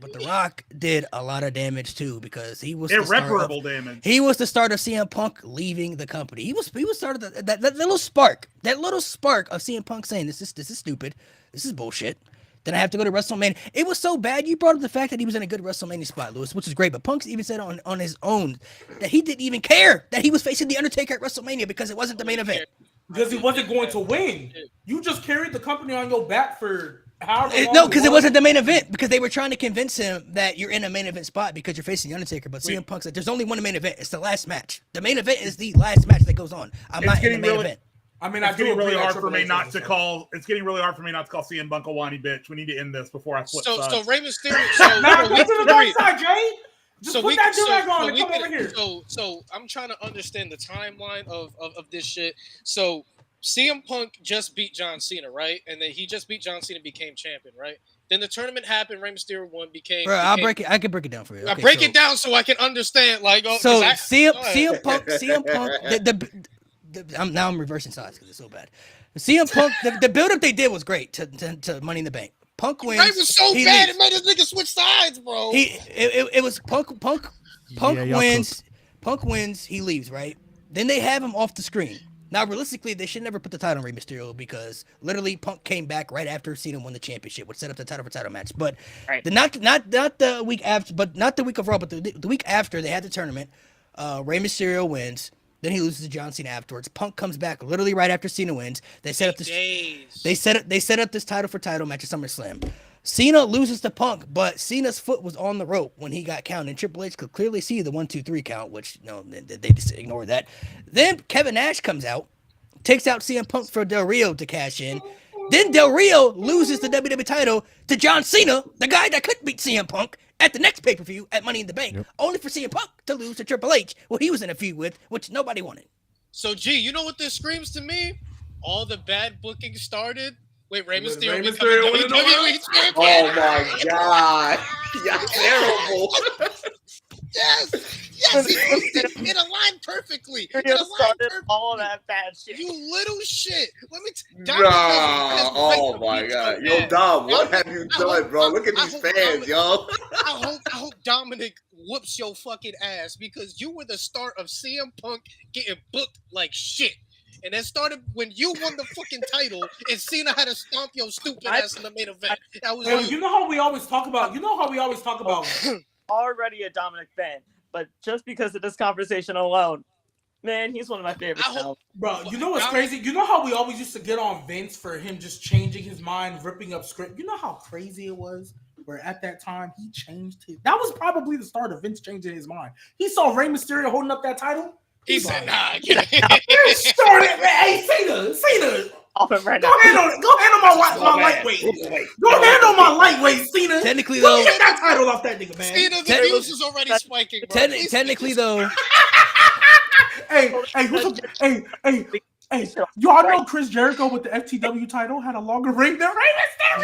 but The Rock did a lot of damage too because he was Irreparable damage. He was the start of CM Punk leaving the company. He was started that little spark of CM Punk saying this is stupid, this is bullshit. Then I have to go to WrestleMania. It was so bad. You brought up the fact that he was in a good WrestleMania spot, Lewis, which is great. But Punk even said on his own that he didn't even care that he was facing The Undertaker at WrestleMania because it wasn't the main event. Because he wasn't going to win. You just carried the company on your back for however long. No, because it wasn't the main event. Because they were trying to convince him that you're in a main event spot because you're facing The Undertaker. But CM Punk said there's only one main event. It's the last match. The main event is the last match that goes on. I'm not in the main event. I mean, It's getting really hard for me not to call. It's getting really hard for me not to call CM Punk a whiny bitch. We need to end this before I flip. So sides. Rey Mysterio. Now, So get to the dark side, Jay. Just So put we that so, drag on so and we come over can, here. so I'm trying to understand the timeline of this shit. So CM Punk just beat John Cena, right? And then he just beat John Cena, became champion, right? Then the tournament happened. Rey Mysterio won, became. Bro, I can break it down for you. I Okay, break so- it down so I can understand. Like, So go CM Punk, I'm reversing sides because it's so bad. CM Punk, the build up they did was great to Money in the Bank. Punk wins. Ray was so he bad leaves. it made this nigga switch sides, bro. It was Punk Yeah, y'all wins. Punk wins. He leaves, right? Then they have him off the screen. Now, realistically, they should never put the title on Rey Mysterio because literally Punk came back right after Cena won the championship, which set up the title match. But not the week after, but not the week of Raw, but the week after they had the tournament. Rey Mysterio wins. Then he loses to John Cena afterwards. Punk comes back literally right after Cena wins. They set up this. They set up this title match at SummerSlam. Cena loses to Punk, but Cena's foot was on the rope when he got counted. And Triple H could clearly see the 1, 2, 3 count, which they just ignored that. Then Kevin Nash comes out, takes out CM Punk for Del Rio to cash in. Then Del Rio loses the WWE title to John Cena, the guy that could beat CM Punk at the next pay-per-view at Money in the Bank, only for CM Punk to lose to Triple H, who he was in a feud with, which nobody wanted. So, G, you know what this screams to me? All the bad booking started. Wait, Rey Mysterio becoming WWE champion. Oh my god, you're terrible. Yes, it aligned perfectly. It aligned perfectly. All that bad shit. You little shit. Let me. Oh my god, yo, Dom, what have you done, bro? Look at these fans, yo. I hope Dominic whoops your fucking ass because you were the start of CM Punk getting booked like shit. And that started when you won the fucking title and Cena had to stomp your stupid ass in the main event. That was You know how we always talk about. Already a Dominic fan, but just because of this conversation alone, man, he's one of my favorites now. Bro, you know what's crazy? You know how we always used to get on Vince for him just changing his mind, ripping up script? You know how crazy it was? Where at that time he changed his. That was probably the start of Vince changing his mind. He saw Rey Mysterio holding up that title. He said, "Nah, you started, man. Hey, Cena. Off him right now. Go handle my lightweight. Go handle my lightweight, Cena. Technically, Go though, get that title off that nigga, man. Cena, the views is already spiking, bro. Technically, though. Hey, y'all know Chris Jericho with the FTW title had a longer reign than Rey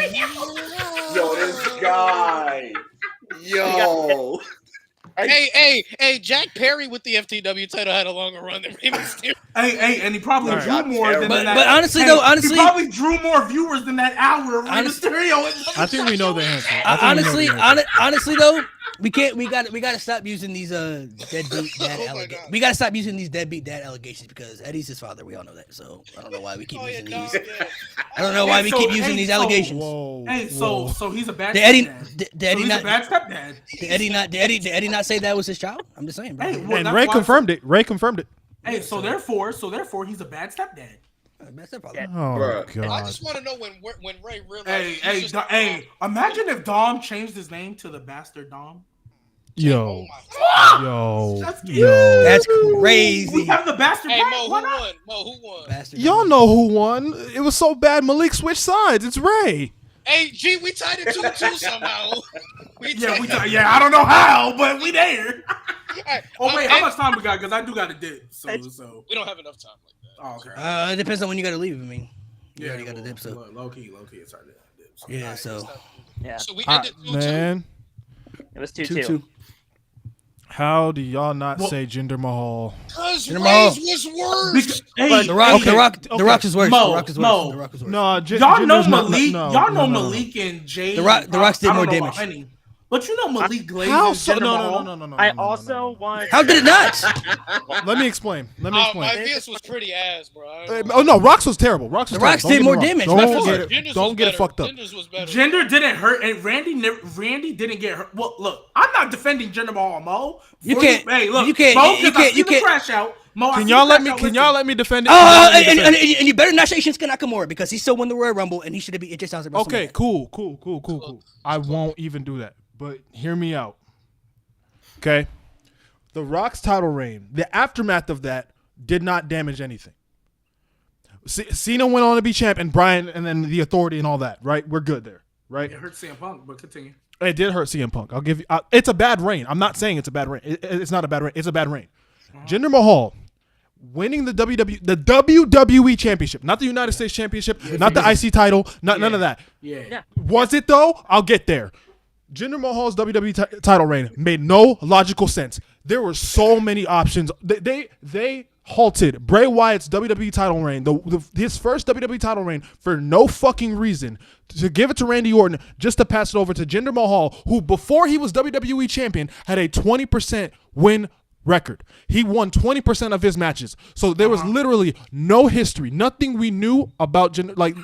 Mysterio. Yo, this guy. Yo. Hey, Jack Perry with the FTW title had a longer run than Rey Mysterio. Hey, and he probably All drew right. more than But- that. but honestly, Hey, though, honestly- he probably drew more viewers than that hour of Rey Honest- Mysterio. I think we know the answer. Honestly though, we gotta stop using these deadbeat dad Oh my allegations. God. We gotta stop using these deadbeat dad allegations because Eddie's his father. We all know that. So I don't know why we keep Oh, yeah, using dog, these. yeah. I don't know why we So, keep using hey, these so- allegations. Whoa. Hey, whoa. so he's a bad Did Eddie? stepdad. Did So Eddie he's a not? bad stepdad. Did Eddie not say that was his child? I'm just saying, bro. Hey, well, And that's Ray why- confirmed it. Ray confirmed it. Hey, so therefore, he's a bad stepdad. Best stepfather. Oh Bruh. I god. just want to know when Ray realized. Hey, imagine if Dom changed his name to the Bastard Dom. Oh Yo. my God. Yo. That's cute. Yo. That's We crazy. have the Bastard Hey, back. Mo, Why who not? won? Mo, who won? Bastard. Y'all know who won. It was so bad Malik switched sides. It's Ray. Hey, G, we tied it 2-2 somehow. Yeah, I don't know how, but we there. Hey, Oh wait, how and- much time we got? Because I do got to dip. So We don't have enough time like that. oh, okay. It depends on when you gotta leave. I mean, you already got a dip, so low key, it's hard to dip. So. yeah. So Yeah, So we Ah, ended 2-2. man. it was 2-2. 2-2. How do y'all not Well- say Jinder Mahal? Because Jinder Mahal. Ray's was worse. Hey, The Rock, okay. The Rock is worse. Mo, The Rock is worse. Mo. The Rock is worse. No, Y'all know Jinder's not- Malik. no, y'all know no. Malik and Jay. The Rocks did I don't more know about damage. Henny. But you know Malik Glaze How and so? Jinder Mahal. No. I no, also no. want. How did it not? Let me explain. Let me My explain. Vias was pretty ass, bro. Oh no, Rocks was terrible. Rocks was The Rocks terrible. did more Don't get me damage. wrong. By Don't far. get Jinder's it. Don't was get it better. fucked up. Jinder's was better. Jinder didn't hurt, and Randy didn't get hurt. Well, look, I'm not defending Jinder Mahal, Mo. You can't- Hey, look, you can't- Mo, you 'cause I can't- see you the can't- crash out. Mo, I Can see y'all the let crash me? out. Can Listen. y'all let me defend it? Oh, Can y'all let me and defend it? you better not say Shinsuke Nakamura because he still won the Royal Rumble and he should have beat AJ Styles at WrestleMania. Okay, cool. I won't even do that. But hear me out. Okay, the Rock's title reign, the aftermath of that did not damage anything. Cena went on to be champ, and Bryan, and then the Authority and all that. Right, we're good there. Right. It hurt CM Punk, but continue. It did hurt CM Punk. I'll give you. It's a bad reign. I'm not saying it's a bad reign. It's not a bad reign. It's a bad reign. Jinder Mahal winning the WWE Championship, not the United States Championship, not the IC title, none of that. Yeah. Was it though? I'll get there. Jinder Mahal's WWE title reign made no logical sense. There were so many options. They halted Bray Wyatt's WWE title reign, his first WWE title reign, for no fucking reason, to give it to Randy Orton just to pass it over to Jinder Mahal, who before he was WWE champion had a 20% win record. He won 20% of his matches. So there was literally no history, nothing we knew about Jinder. Like,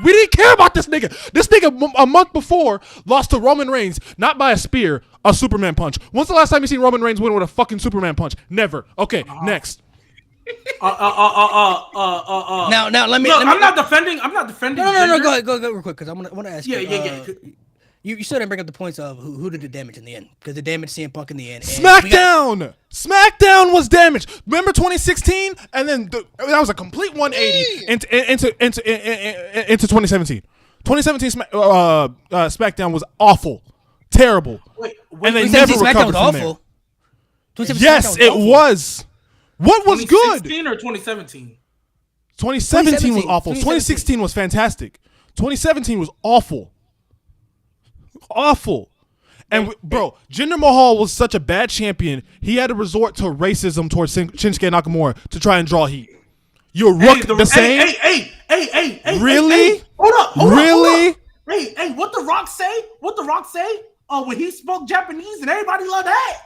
we didn't care about this nigga. This nigga a month before lost to Roman Reigns, not by a spear, a Superman punch. When's the last time you seen Roman Reigns win with a fucking Superman punch? Never. Okay, next. Now let me. Look, let me I'm not defending. I'm not defending. No, Jinder. go real quick because I want to ask you. Yeah. You still didn't bring up the points of who did the damage in the end because the damage CM Punk in the end. and we got- SmackDown was damaged. Remember 2016, and then that was a complete 180 into 2017. 2017 SmackDown was awful, terrible, Wait, and they 2017 never SmackDown recovered was from there. awful. 2017 Yes, SmackDown it awful. was. What was good? 2016 or 2017? 2017 was awful. 2017. 2016 was fantastic. 2017 was awful. Awful. And bro, Jinder Mahal was such a bad champion, he had to resort to racism towards Shinsuke Nakamura to try and draw heat. You rook the same? Hey, Really? Hey, hold up. Really? Hey, what the Rock say? Oh, when he spoke Japanese and everybody loved that.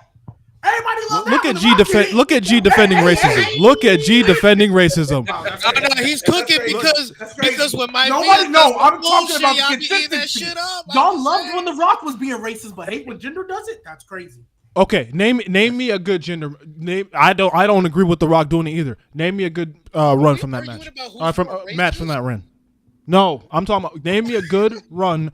Everybody loved that. Look when at The Rock did it. Look at G defending racism. Look at G defending racism. No, he's cooking because when my Nobody man know. does I'm some talking about bullshit, y'all the be eating that consistency. shit up. Y'all loved when The Rock was being racist, but hate when Jinder does it. That's crazy. Okay, name me a good gender. I don't agree with The Rock doing it either. Name me a good run from that arguing match. about who's From more match from racist? that run. No, I'm talking about name me a good run.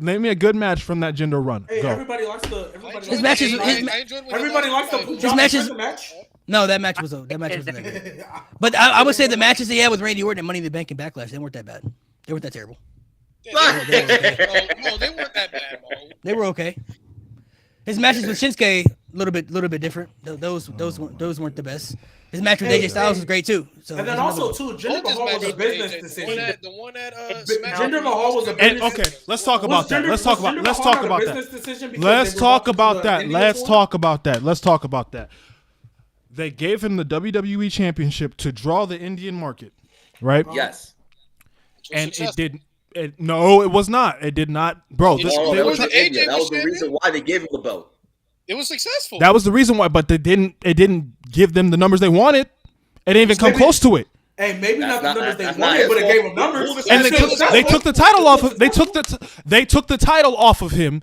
Name me a good match from that gender run. Hey, Go. everybody likes the. His matches- Everybody likes the. His matches- match. No, that match wasn't that good. But I would say the matches he had with Randy Orton and Money in the Bank and Backlash, they weren't that bad. They weren't that terrible. No, they weren't that bad, bro. They were okay. His matches with Shinsuke, little bit different. Those weren't the best. His match with AJ Styles was great too. So And then also too, Jinder Both his Mahal was a matches with business AJ, decision. The one at Jinder Mahal was a And business. okay, let's talk about that. Let's talk about that. Let's Let's talk about that. Let's talk about that. Let's talk about that. They gave him the WWE Championship to draw the Indian market, right? Yes. And it didn't. No, it was not. It did not, bro. Oh, they that were was try- in India. AJ That was was the champion? reason why they gave him the belt. It was successful. that was the reason why, but it didn't give them the numbers they wanted. It didn't even come Maybe- close to it. Hey, maybe not the numbers they that's not wanted, his but it fault. gave them numbers. Who And decided they took the title off of. They took the title off of him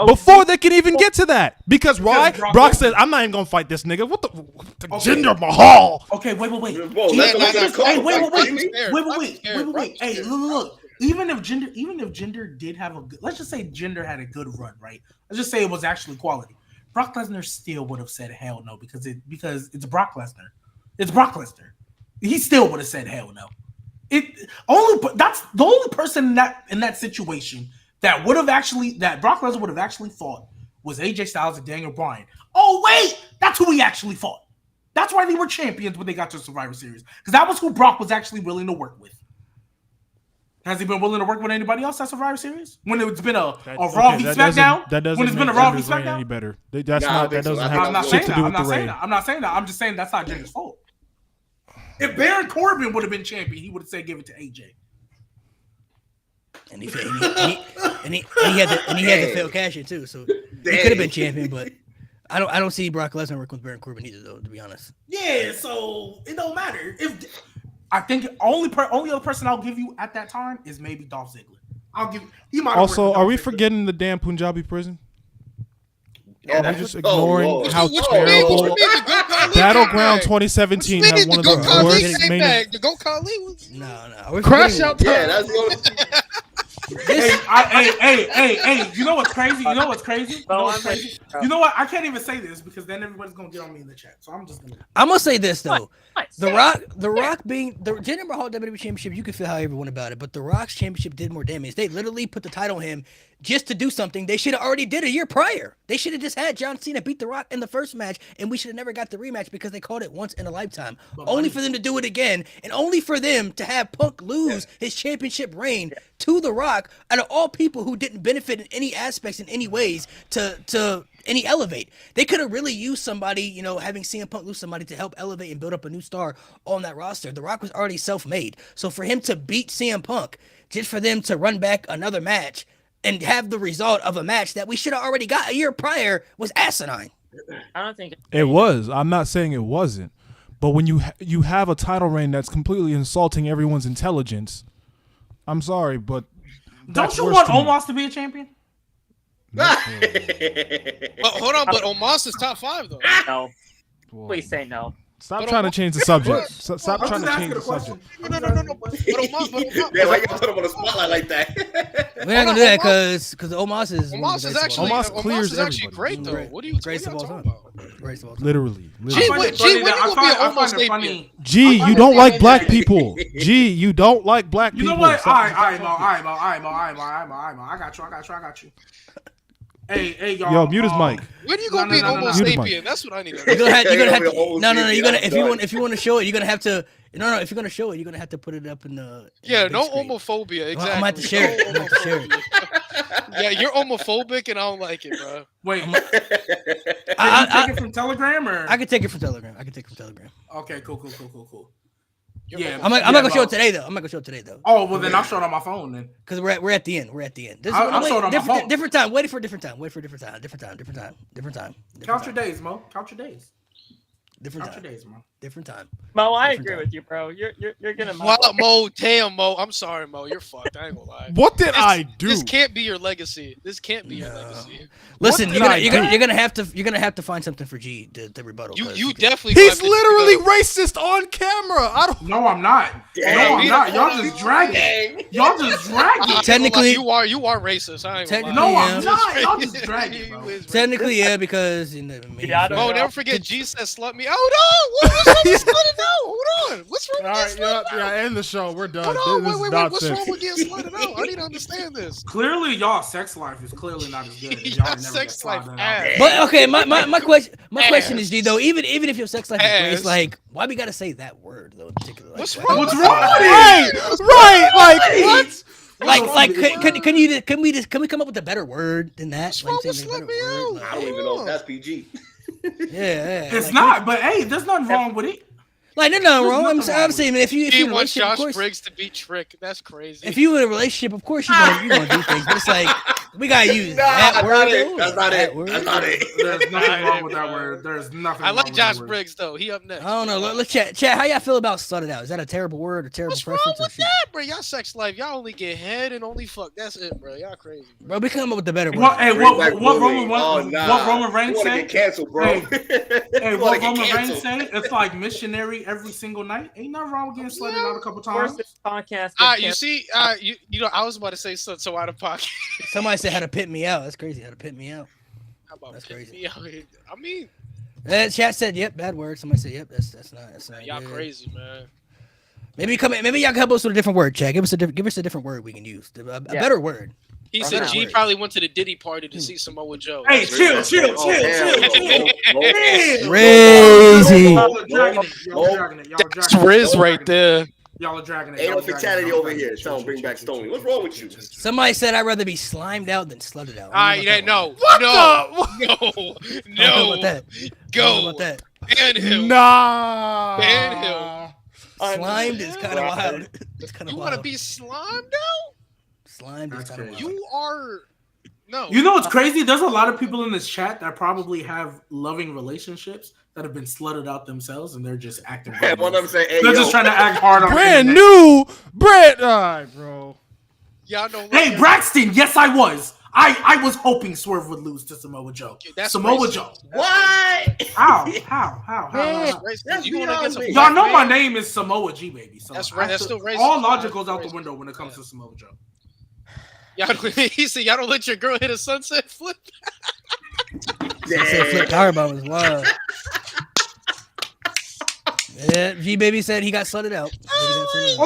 before they could even get to that. Because why? Brock Brock Lesnar- said, "I'm not even gonna fight this nigga." What the Okay. Jinder Mahal? Okay, wait. Whoa, Yeah, let nah, them nah, call Hey, him. wait. Like, Jamie. Wait. Hey, look. Even if Jinder did have a good, let's just say Jinder had a good run, right? Let's just say it was actually quality. Brock Lesnar still would have said hell no because it's Brock Lesnar. It's Brock Lesnar. He still would have said hell no. That's the only person in that situation that Brock Lesnar would have actually fought was AJ Styles and Daniel Bryan. Oh wait, that's who he actually fought. That's why they were champions when they got to Survivor Series, because that was who Brock was actually willing to work with. Has he been willing to work with anybody else at Survivor Series? When it's been a Raw v SmackDown? That doesn't When it's been a make Raw v Jinder's reign any SmackDown? better. That Nah, I doesn't think so. have I'm not shit saying to that. do I'm with the not saying reign. that. I'm not saying that. I'm just saying that's not Jinder's fault. If Baron Corbin would have been champion, he would have said give it to AJ. And he had the failed cash in too, so he could have been champion. But I don't see Brock Lesnar working with Baron Corbin either, though. To be honest. Yeah, so it don't matter. If I think only other person I'll give you at that time is maybe Dolph Ziggler. I'll give. He might. Also, are we forgetting the damn Punjabi prison? Yeah, Are we just ignoring Lord. how What you terrible mean the Go Khali Battleground came back? 2017 What you had mean one of the the Go Khali worst came main back? The Go Khali was No. We're Crash forgetting- out Yeah, that's the only. Hey, you know what's crazy? You know what's crazy? You know what? I can't even say this because then everybody's gonna get on me in the chat. So I'm just gonna. I'm gonna say this though. What? The Rock being the Jinder Mahal WWE Championship, you can feel how everyone about it, but the Rock's championship did more damage. They literally put the title on him just to do something they should have already did a year prior. They should have just had John Cena beat the Rock in the first match, and we should have never got the rematch because they called it once in a lifetime. Only for them to do it again, and only for them to have Punk lose his championship reign to the Rock, out of all people who didn't benefit in any aspects in any ways to any elevate. They could have really used somebody, having CM Punk lose somebody to help elevate and build up a new star on that roster. The Rock was already self-made. So for him to beat CM Punk, just for them to run back another match and have the result of a match that we should have already got a year prior was asinine. I don't think It was. I'm not saying it wasn't. But when you have a title reign that's completely insulting everyone's intelligence, I'm sorry, but Don't you want Omos to be a champion? But hold on, but Omos is top 5 though. no. Please say no. Stop But trying to Omos- change the subject. Stop I'm trying just to asking change a the question. subject. No. But Omos, Yeah, why you gotta put him on the spotlight like that? We're not gonna do that because Omos is Omos is actually Omos clears actually everybody. great though. Great. What are you Greatest of all talking time. about? Greatest of all time. Literally. Gee, I when find you it gonna be an I find Omos it champion? funny. G, you don't like black people. G, you don't like black You people. know what? Stop- All right, Mo. I got you. Hey, y'all. Yo, mute his mic. When are you gonna be an No. Homo Mute him, sapien? That's what I need to You're know. gonna have to. You're gonna be a homo If you want to show it, you're gonna have to. No. If you're gonna show it, you're gonna have to put it up in the. Yeah, the no big screen. homophobia. I'm Exactly. gonna have to share it. I'm gonna have to share it. Yeah, you're homophobic, and I don't like it, bro. Wait, I- can you take it from Telegram or? I can take it from Telegram. Okay, cool. You're Yeah, I'm not gonna show it today though. Oh well, then I'll show it on my phone then. Because we're at the end. This is I'm showing on my phone. different time. Wait for a different time. Different Count your days, Mo. Count your days, Mo. Different time. Mo, I Different agree time. with you, bro. You're gonna. Wow, Mo, damn, Mo. I'm sorry, Mo. You're fucked. I ain't gonna lie. What did I do? This can't be your legacy. Legacy. Listen, did you're I do? gonna have to find something for G to rebuttal. You definitely. He's got this literally together. racist on camera. I don't. No, I'm not. Dang. Y'all just dragging. Y'all just dragging. Technically- you are racist. I ain't gonna lie. No, Yeah. I'm not. Y'all just dragging, bro. You is racist. Technically, yeah, because Yeah, I don't Mo, know. never forget G said slut me. Oh no! What was Slutted out. Hold on. What's wrong All with right, getting slutted out? end the show. We're done. Hold on. This is Wait. What's nonsense. wrong with getting slutted out? I need to understand this. Clearly, y'all sex life is clearly not as good. Y'all Y'all never sex get life slotted ass. out. But okay, my question is, G, though, even if your sex life is great, it's Ass. like, why we gotta say that word though in particular? Like, What's why- wrong? What's with wrong with that? it? Right, like what? Like, What's can we come up with a better word than that? What's Like, wrong with say a better slut me word, out? like- I don't even know if that's PG. yeah. It's like, not, but hey, there's nothing wrong with it. Like, there's nothing There's wrong. nothing wrong I'm with saying, man, if you He in a wants relationship, of Josh course, Briggs to be Trick. That's crazy. if you in a relationship, of course you're gonna do things. But it's like we gotta use that that's word. not it. though, That's not that it. word. That's not it. There's nothing wrong with that bro. word. There's nothing. I wrong like with Josh that word. Briggs though. He up next. I don't know. Let's chat. How y'all feel about slutted out? Is that a terrible word or terrible What's wrong preference? Or with shit? that, bro? Y'all sex life. Y'all only get head and only fuck. That's it, bro. Y'all crazy. Bro, we come up with the better word. What? Hey, Bring back what bullying. Roman? Oh, nah. What Roman You Reigns want to say? get canceled, bro. Hey, You what wanna get Roman Reigns canceled. say? It's like missionary every single night. Ain't nothing wrong with getting slutted out a couple Of course, times. this podcast. You see, you know, I was about to say so out of pocket. Somebody said how to pit me out. That's crazy. How to pit me out. How about That's pick crazy. me out here? I mean, Chat said, "Yep, bad word." Somebody said, "Yep, that's not." y'all good. crazy, man. Maybe y'all can help us with a different word, Chat. Give us a different word we can use. A better word. He Right said now. G probably went to the Diddy party to see Samoa Joe. Hey, chill. Oh, hell no. Chill. Crazy. Y'all are dragging it. Y'all are dragging it. Y'all are That's dragging it. Riz Y'all are right dragging it. there. Y'all are dragging it. Ain't Y'all no are dragging it. fatality Y'all are over dragging here. it. Tell him bring back Stony. What's wrong with you? Somebody said I'd rather be slimed out than slutted out. No, What no, the? no, How no. about that? Go. About that? Ban him. Nah. Ban him. Slimed is kind of Right. wild. It's kind of You wild. want to be slimed out? Slimed is That's kind of crazy. wild. You are. No. You know what's crazy? There's a lot of people in this chat that probably have loving relationships that have been slutted out themselves, and they're just acting. Hey, one of them say, "Hey, They're yo." just trying to act hard on Brand the internet. new, brand. All right, bro. Y'all don't. Hey, Braxton. Yes, I was. I was hoping Swerve would lose to Samoa Joe. That's Samoa racist. Joe. What? How? Man, Racist. That's You going against a beyond me. Y'all know black my man? name is Samoa G, baby. So That's right. That's I- still racist. All logic That's goes out the racist. window when it comes to Samoa Joe. Y'all, he said y'all don't let your girl hit a sunset flip. They said flip power bomb was wild. Yeah, G baby said he got slutted out.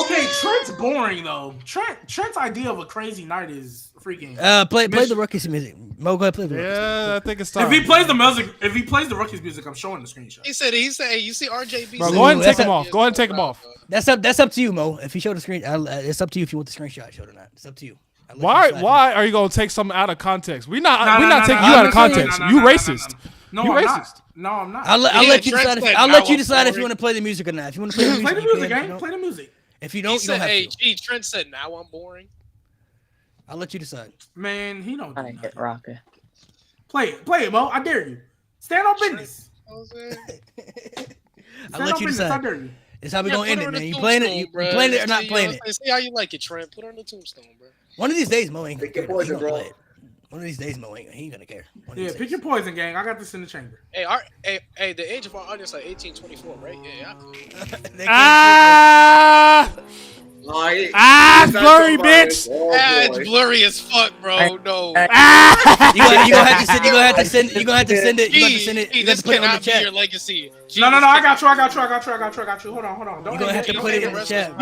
Okay, Trent's boring though. Trent's idea of a crazy night is freaking. Play the rookies music. Mo, go ahead, play the rookies. Yeah, I think it's time. If he plays the music, if he plays the rookies music, I'm showing the screenshot. He said, hey, you see RJB? Bro, said- go ahead and take that's him a- off. Go ahead and take him off. That's up to you, Mo. If you show the screen, it's up to you if you want the scrhinshot showed or not. It's up to you. I'll let Why? you decide. Why are you gonna take something out of context? We're not taking no, you out no, of context. no, You no, no, racist. No, You I'm racist. not. No, I'm not. I'll Yeah, let you Trent decide. said I'll now let you I'm decide if boring. you want to play the music or not. If you want to play the music, Play the you can. music, If you gang. don't- Play the music. If you He don't, you said, don't have hey, to. G, Trent said, now I'm boring. I'll let you decide. Man, he don't. Do I get nothing. rocker. Play it, Mo. I dare you. Stand on business. I'll Stand let on you business. I decide. dare you. It's how we Yeah, gonna put end her it, on the man. You playing it? You tombstone, bruh. playing it or See, not you playing know it? what I'm saying? See how you like it, Trent. Put her on the tombstone, bro. One of these days, Mo ain't gonna Pick your care. He poison, gonna bro. play it. One of these days, Mo ain't. He ain't gonna care. One of Yeah, these pick days. your poison, gang. I got this in the chamber. Hey, the age of our audience like 1824, right? Yeah. They can't Ah, It's blurry, bitch. Oh, It's boy. blurry as fuck, bro. No. Ah. You gonna have to send. You gonna have to send it. You gonna have to send it. You got to G, send it. G, You got this to put it on the cannot be your chat. legacy. G, No, this I cannot got you. I be got you. your I got you. I got you. I got you. Hold on. You gonna have to Don't put end it in the chat. Yeah.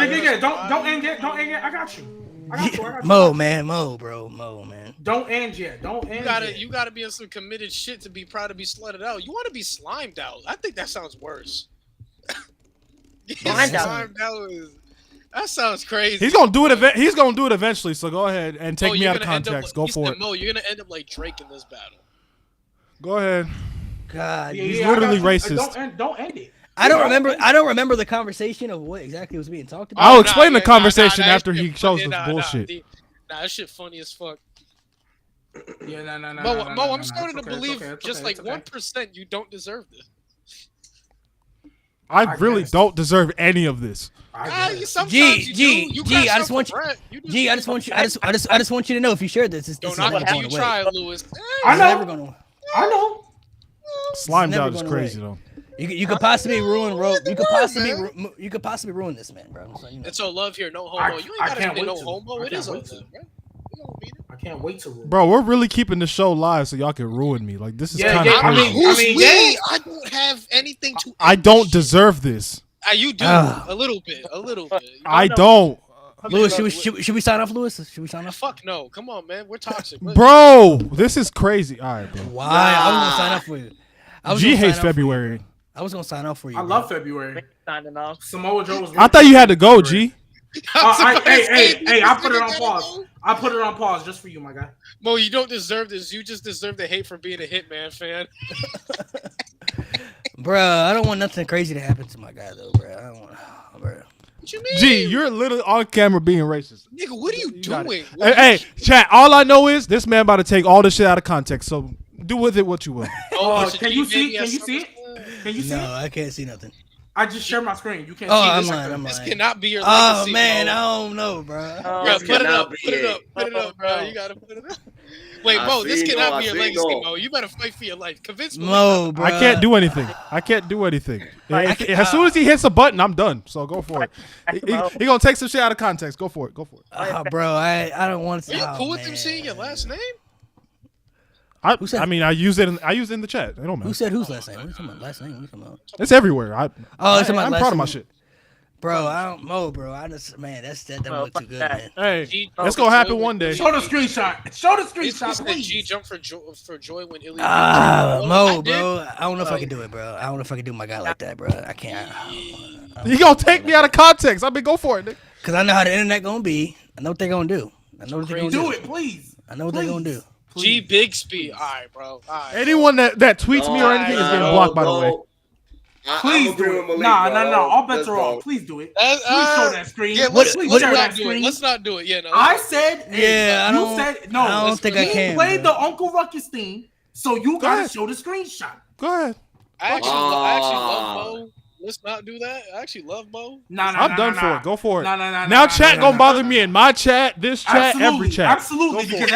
Don't end yet. Don't end yet. I got you. I got you. Mo, man. Mo, bro. Mo, man. Don't end yet. Don't end yet. You gotta be in some committed shit to be proud to be slutted out. You want to be slimed out. I think that sounds worse. Slimed out. Slimed out that sounds crazy. He's gonna do it. He's gonna do it eventually. So go ahead and take Mo, me you're out of gonna end up context. like- Go he for said, it. Mo, you're gonna end up like Drake in this battle. Go ahead. God, Yeah, He's I got literally you. racist. Don't end it. I don't remember. I don't remember the conversation of what exactly was being talked about. I'll Nah, explain the yeah, conversation that after shit he funny. shows the Nah, bullshit. Nah, that shit funny as fuck. Yeah, no. Mo, I'm starting to believe just like 1%. 1% you don't deserve this. I really guess. don't deserve any of this. Sometimes you G, do. You G, crash I out just for want you. bread. You do G, I just want you. I just want you to know if you share this, Don't it's knock never it till going you away. try it, Lewis. I It's know. never going. I know. Slimed never out is going crazy away. though. You could possibly ruin. You could word, possibly. man. You could possibly ruin this man, bro. So, you know. It's all love here, no homo. I you ain't can't gotta be wait no to. homo. I It is can't all wait to. love, right? You don't mean it. I can't wait to ruin. Bro, we're really keeping the show live so y'all can ruin me. Like this is Yeah, kind of yeah, I crazy. mean, Who's we? yeah. I don't have anything to. I don't deserve this. You do Ah. a little bit, a little bit. I don't. Lewis, should we sign off, Lewis? Should we sign off? Fuck no! Come on, man. We're toxic. Bro, this is crazy. All right, bro. Why? I was gonna sign up for you. I was G gonna sign hates up for you. February. I was gonna sign up for you. I bro. love February. Signing off. Samoa Joe was. I thought you had to go, G. Hey! I put it on pause. I put it on pause just for you, my guy. Mo, you don't deserve this. You just deserve the hate for being a Hitman fan. Bruh, I don't want nothing crazy to happen to my guy though, bruh. I don't want, bruh. What you mean? G, you're literally on camera being racist. Nigga, what are you got doing? Hey, chat. All I know is this man about to take all this shit out of context. So do with it what you will. it's a Can you G see? baby Can at you see it? SummerSlam. Can you see No, it? I can't see nothing. I just shared my screen. You can't Oh, see I'm this. lying. I'm This lying. cannot be your Oh legacy, man, Mo. I don't know, bruh. Yeah, This put it cannot up, be put it it. up, put it up, bro. You gotta put it up. Wait, I Mo, this see, cannot no, be I your see, legacy, no. Mo. You better fight for your life. Convince me. Mo, bruh. I can't do anything. I can't do anything. As soon as he hits a button, I'm done. So go for it. He gonna take some shit out of context. Go for it. Go for it. Bro, I don't want to. Are you cool with them saying your last name? Who said- I mean, I use it in the chat. It don't Who matter. said whose last name? What are you talking about? Last name? What are you talking about? It's everywhere. Oh, it's talking about I'm last proud of my name. shit. Bro, I don't know, bro. I just, man, that Bro, look too fuck good, that. man. Hey, that's gonna happen one day. Show the screenshot. Show the He screenshot, said please. G jumped for joy when Ilya. Mo, I did. bro. I don't know if I can do it, bro. I don't know if I can do my guy like that, bro. I can't. He gonna take me out of context. I mean, go for it, nigga. Cause I know how the internet gonna be. I know what they're gonna do. I know what they're gonna Do do. it, please. I know what they're gonna do. G Bigsby. All right, bro. All right. Anyone that tweets me or anything is getting blocked, by the way. Please do it. Nah. All bets are off. Please do it. Please show that screen. Yeah, What- let's what- not what- do it. Let's not do it. Yeah, no. I said, Yeah, I you don't- said no. I don't think I he can, played bro. the Uncle Ruckus theme, so you gotta ahead. show the screenshot. Go ahead. I actually love Mo. Let's not do that. I actually love Mo. I'm done for it. Go for it. Nah. Now chat gonna bother me in my chat, this chat, every chat. Absolutely, Go for because it.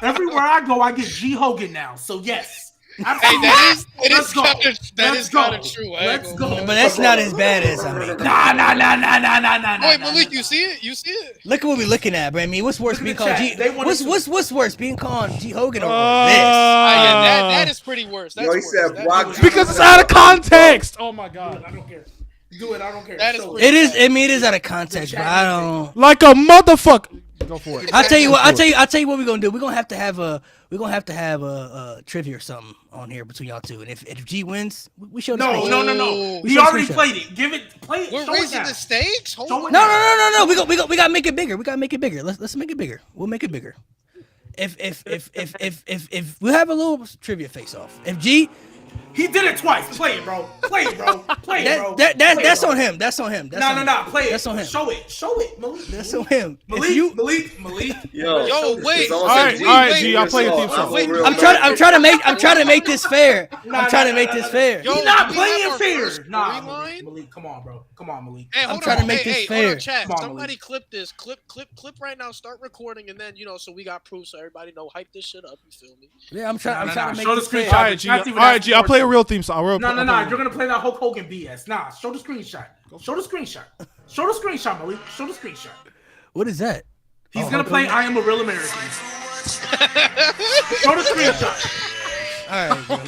everywhere I go, I get G Hogan now. So yes, Hey, absolutely. that Let's is go. kind of Let's go. true. Let's go. But that's not as bad as I mean. Nah. Wait, Malik, you see it? You see it? Look at what we're looking at, bro. I mean, what's worse, Look being at the called chat. G? They wanted What's worse, being called G Hogan or this? Yeah, that is pretty worse. That's Yo, he worse. said That- Brock Because it's out of context. Oh my god. I don't care. Do it. I don't care. That is Show pretty It is. I mean, it is out of context, but I don't. Like a motherfucker. Go for it. I'll tell you what. I'll tell you what we're gonna do. We're gonna have to have a trivia or something on here between y'all two. And if G wins, we show the No. screenshot. We He show the already screenshot. played it. Give it. Play it. We're Show it raising now. the stakes. Hold Show on. it No. now. We gotta make it bigger. We gotta make it bigger. Let's make it bigger. We'll make it bigger. If we'll have a little trivia face off. If G, He did it twice. Play it, bro. Play it, bro. Play it, bro. that's Play it, on bro. him. That's on him. That's No. on him. Play it. That's on him. Show it, Malik. That's on him. Malik. If you, Malik. Yo, wait. All right, G, I'll play a theme song. I'm trying to make this fair. I'm trying to make this fair. Yo, He's not do we have playing our fair. first Nah, storyline? Malik. Come on, bro. Come on, Malik. Hey, I'm hold trying on. to make this Hold fair. on, chat. Come on, Somebody Malik. clip this. Clip right now. Start recording, and then so we got proof, so everybody know. Hype this shit up. You feel me? Yeah, I'm trying to make Show the this fair. screenshot. All right, G. All right, G. I'll play a real theme song. No. You're gonna play that Hulk Hogan BS. Nah, show the screenshot. Show the screenshot. Show the screenshot, Malik. Show the screenshot. What is that? He's Oh, gonna Hulk play Hogan? I Am a Real American. Show the screenshot. All right, bro.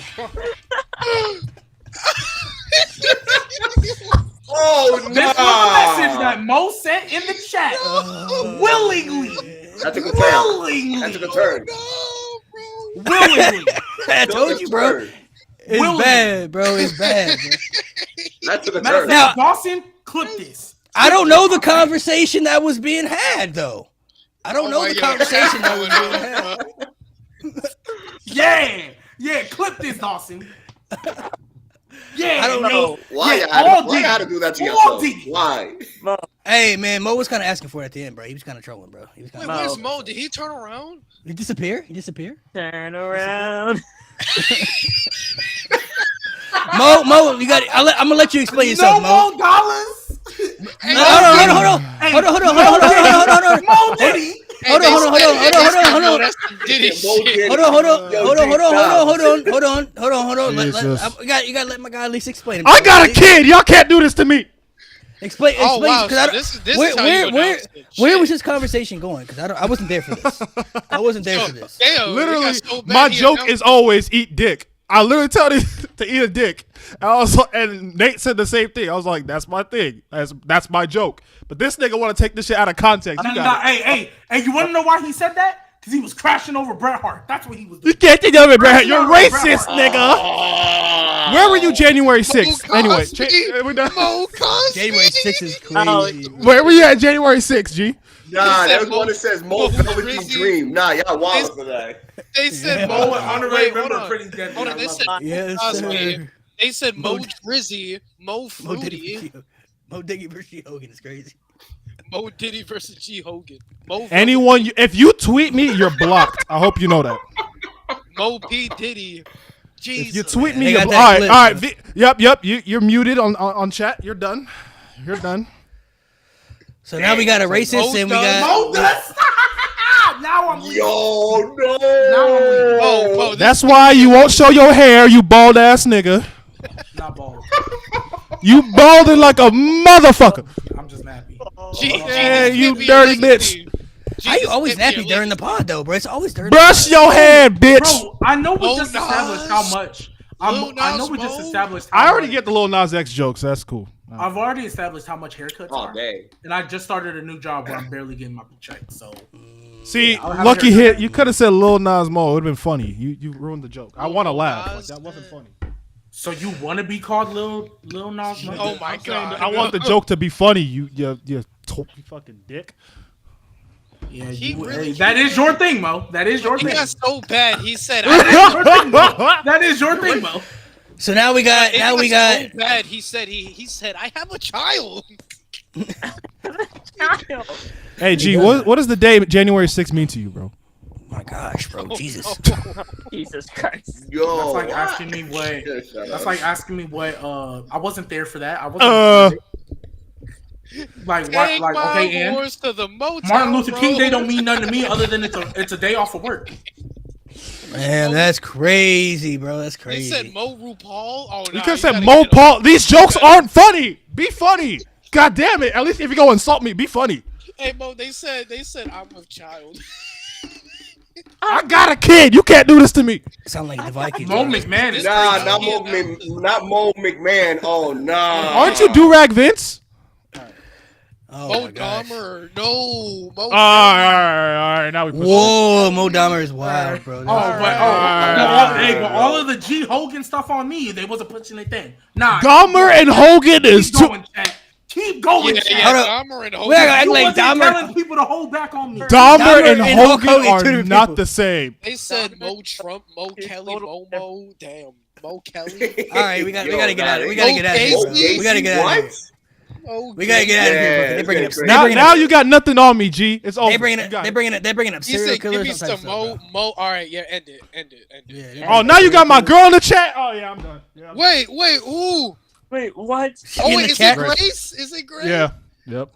Oh This was a message that Mo sent in the chat. Willingly. That took a turn. Willingly. That took a turn. Willingly. I told you, bro. It's Willingly. bad, bro. It's bad. Bro. That took a Matter of turn. fact, Dawson, clip this. I don't know the conversation that was being had, though. I don't know my the God. conversation that was being had. Yeah, clip this, Dawson. Yeah, I don't know. Why Yeah, you had all to, why you dig. had to do that to All yourself? dig. Why? Hey, man, Mo was kind of asking for it at the end, bro. He was kind of trolling, bro. He was kind Wait, of. where's Mo? Did he turn around? He disappear? He disappear? Turn around. Mo, you got. I'm gonna let you explain yourself, no Mo. more dollars. Hold on. Mo Diddy. Hold on. Did it Mo shit? Diddy. Hold on. Yo, G, stop. You gotta let my guy at least explain himself. I got a kid. Y'all can't do this to me. Explain, Oh wow! because So this is how you announce it. where Shit. was this conversation going? Because I wasn't there for this. I wasn't there for this. Damn, it Literally, got so bad my he joke announced is always eat dick. I literally tell you to eat a dick. And Nate said the same thing. I was like, that's my thing. That's my joke. But this nigga want to take this shit out of context. You got it. Hey, you want to know why he said that? Because he was crashing over Bret Hart. That's what he was You doing. can't think of it, Brad. You're Crashing over racist, Bret nigga. Where were you January 6th? Mo Anyway, Cosby. we done. Mo Cosby. January 6th is Oh, crazy. Where were you at January 6th, G? Nah, said that was Mo- one that says Mo Mo Velveteen Rizzy. Dream. Nah, y'all wild for that. They said Yeah. Mo. Mo and Honorary Wait, hold member on. pretty deadly. Hold on, I they love said it. Yes, Cosby. sir. They said Mo Mo- Drizzy, Mo Mo Diddy Fruity, Mo Diggy versus Hogan is crazy. Mo Diddy versus G Hogan, Mo Anyone, if you tweet me, you're blocked. I hope you know that. Mo P Diddy. Jesus. If you tweet They me, got all that right, clip, all right. man. Yep. You're muted on chat. You're done. You're done. So now we got a racist and we got. Mo does. Now I'm leaving. Yo, Now I'm no. leaving. Mo, That's why you won't show your hair, you bald ass nigga. Not bald. You balding like a motherfucker. I'm just nappy. Hey, this you can't be a dirty legacy. How you Jesus always can't be a nappy during the legacy. pod though, bro? It's always during. Brush your hair, bitch. Bro, I know we Lil just Nas. established how much. Lil I know Nas we just Mo. established. How I already much- get the Lil Nas X jokes. That's cool. I've already established how much haircuts Oh, are, dang. and I just started a new job where I'm barely getting my check. So See, I'll have lucky a haircut. hit. You could have said Lil Nas Mo. It would have been funny. You ruined the joke. I want to Lil laugh. Like, Nas, that wasn't man. funny. So you want to be called Lil Nas? Mo? Oh my god! I want the joke to be funny. You fucking dick. Yeah, He you, really hey, that is your thing, Mo. That is your He thing. got so bad. He said, That is your thing, Mo. So now we got. It Now we got got. so bad. He said he said I have a child. Hey, G, what does the day January 6th mean to you, bro? My gosh, bro, Jesus. Jesus Christ. Yo. That's like what? asking me what. Yeah, shut That's up. like asking me what. I wasn't there for that. I wasn't. Like what? Take Like my okay, and horse to the motel, Martin Luther King Day bro. don't mean nothing to me other than it's a day off of work. Man, that's crazy, bro. That's They crazy. said Mo RuPaul. Oh, You nah, could have said gotta Mo get Paul. These jokes aren't funny. Be funny. God damn it. At least if you go insult me, be funny. Hey Mo, they said I'm with child. I got a kid. You can't do this to me. Sound like the Vikings. Mo bro. McMahon is Nah, crazy. not Mo McMahon. Oh, nah. Aren't you Durag Vince? Oh Mo my gosh. Dahmer, no. Mo. All right. Now we put Whoa, Mo Dahmer is wild, bro. Oh, That's- but all of the G Hogan stuff on me, they wasn't pushing their thing. Nah, Dahmer and Hogan is keep too. going, chat. Keep going, Yeah, chat. Hold up. Dahmer and We gotta Hogan. act You like wasn't Dahmer. telling people to hold back on me. Dahmer Dahmer and and Hulk Hogan Hogan, two are different not people. the same. They said Mo Trump, Mo Kelly, Mo. Damn, Mo Kelly. All right, we gotta Yo, get out. nah, We gotta get out of here, bro. Gacy? We gotta get out of here. What? Oh, We gotta get out of here, bro. Yeah, They bringing up. it's They getting bringing Now up. you got nothing on me, G. It's over. They bringing You it. got They it. bringing it. They bringing up He serial said, "Give killers. me all types some of Mo, stuff, bro. Mo." All right, yeah, end it. Yeah, Oh, now you got my girl in the chat. Oh yeah, I'm done. Yeah, I'm Wait, ooh. Wait, what? Oh In wait, the is chat? it Grace? Is it Grace? Yeah. Yep.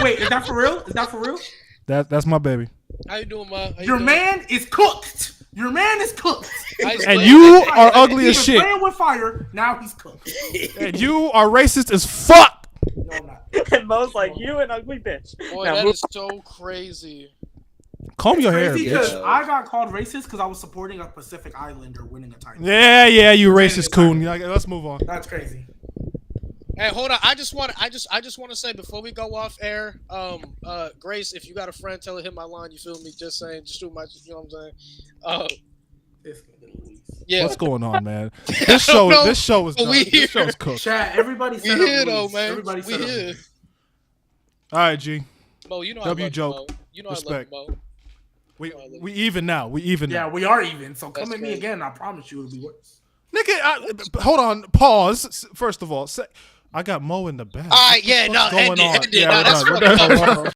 Wait, is that for real? Is that for real? That's my baby. How you doing, Ma? How you Your doing? man is cooked. Your man is cooked. I And explained you it. are ugly He as was shit. playing with fire. Now he's cooked. And you are racist as fuck. No, I'm not. And Mo's like, you an ugly bitch. Boy, Now that move- is so crazy. Comb your hair, Crazy bitch. because I got called racist because I was supporting a Pacific Islander winning a title. Yeah, you racist coon. Yeah, let's move on. That's crazy. Hey, hold on. I just want to say before we go off air, Grace, if you got a friend, tell her hit my line. You feel me? Just saying, just shoot my. You know what I'm saying? Yeah. What's going on, man? This show No, is but done. we This here. show's cooked. Chat, everybody We set up here though, Luis. man. Everybody We set up here. Luis. All right, G. Mo, you know W I love joke. You, Mo. You know Respect. I love you, Mo. We even now. We even Yeah, now. we are even. So come That's at me crazy. again. I promise you it'll be worse. Nigga, hold on. Pause. First of all, I got Mo in the back. All right, yeah, What's no, going end on? it. Yeah, No, we're that's done. fucked We're up. done.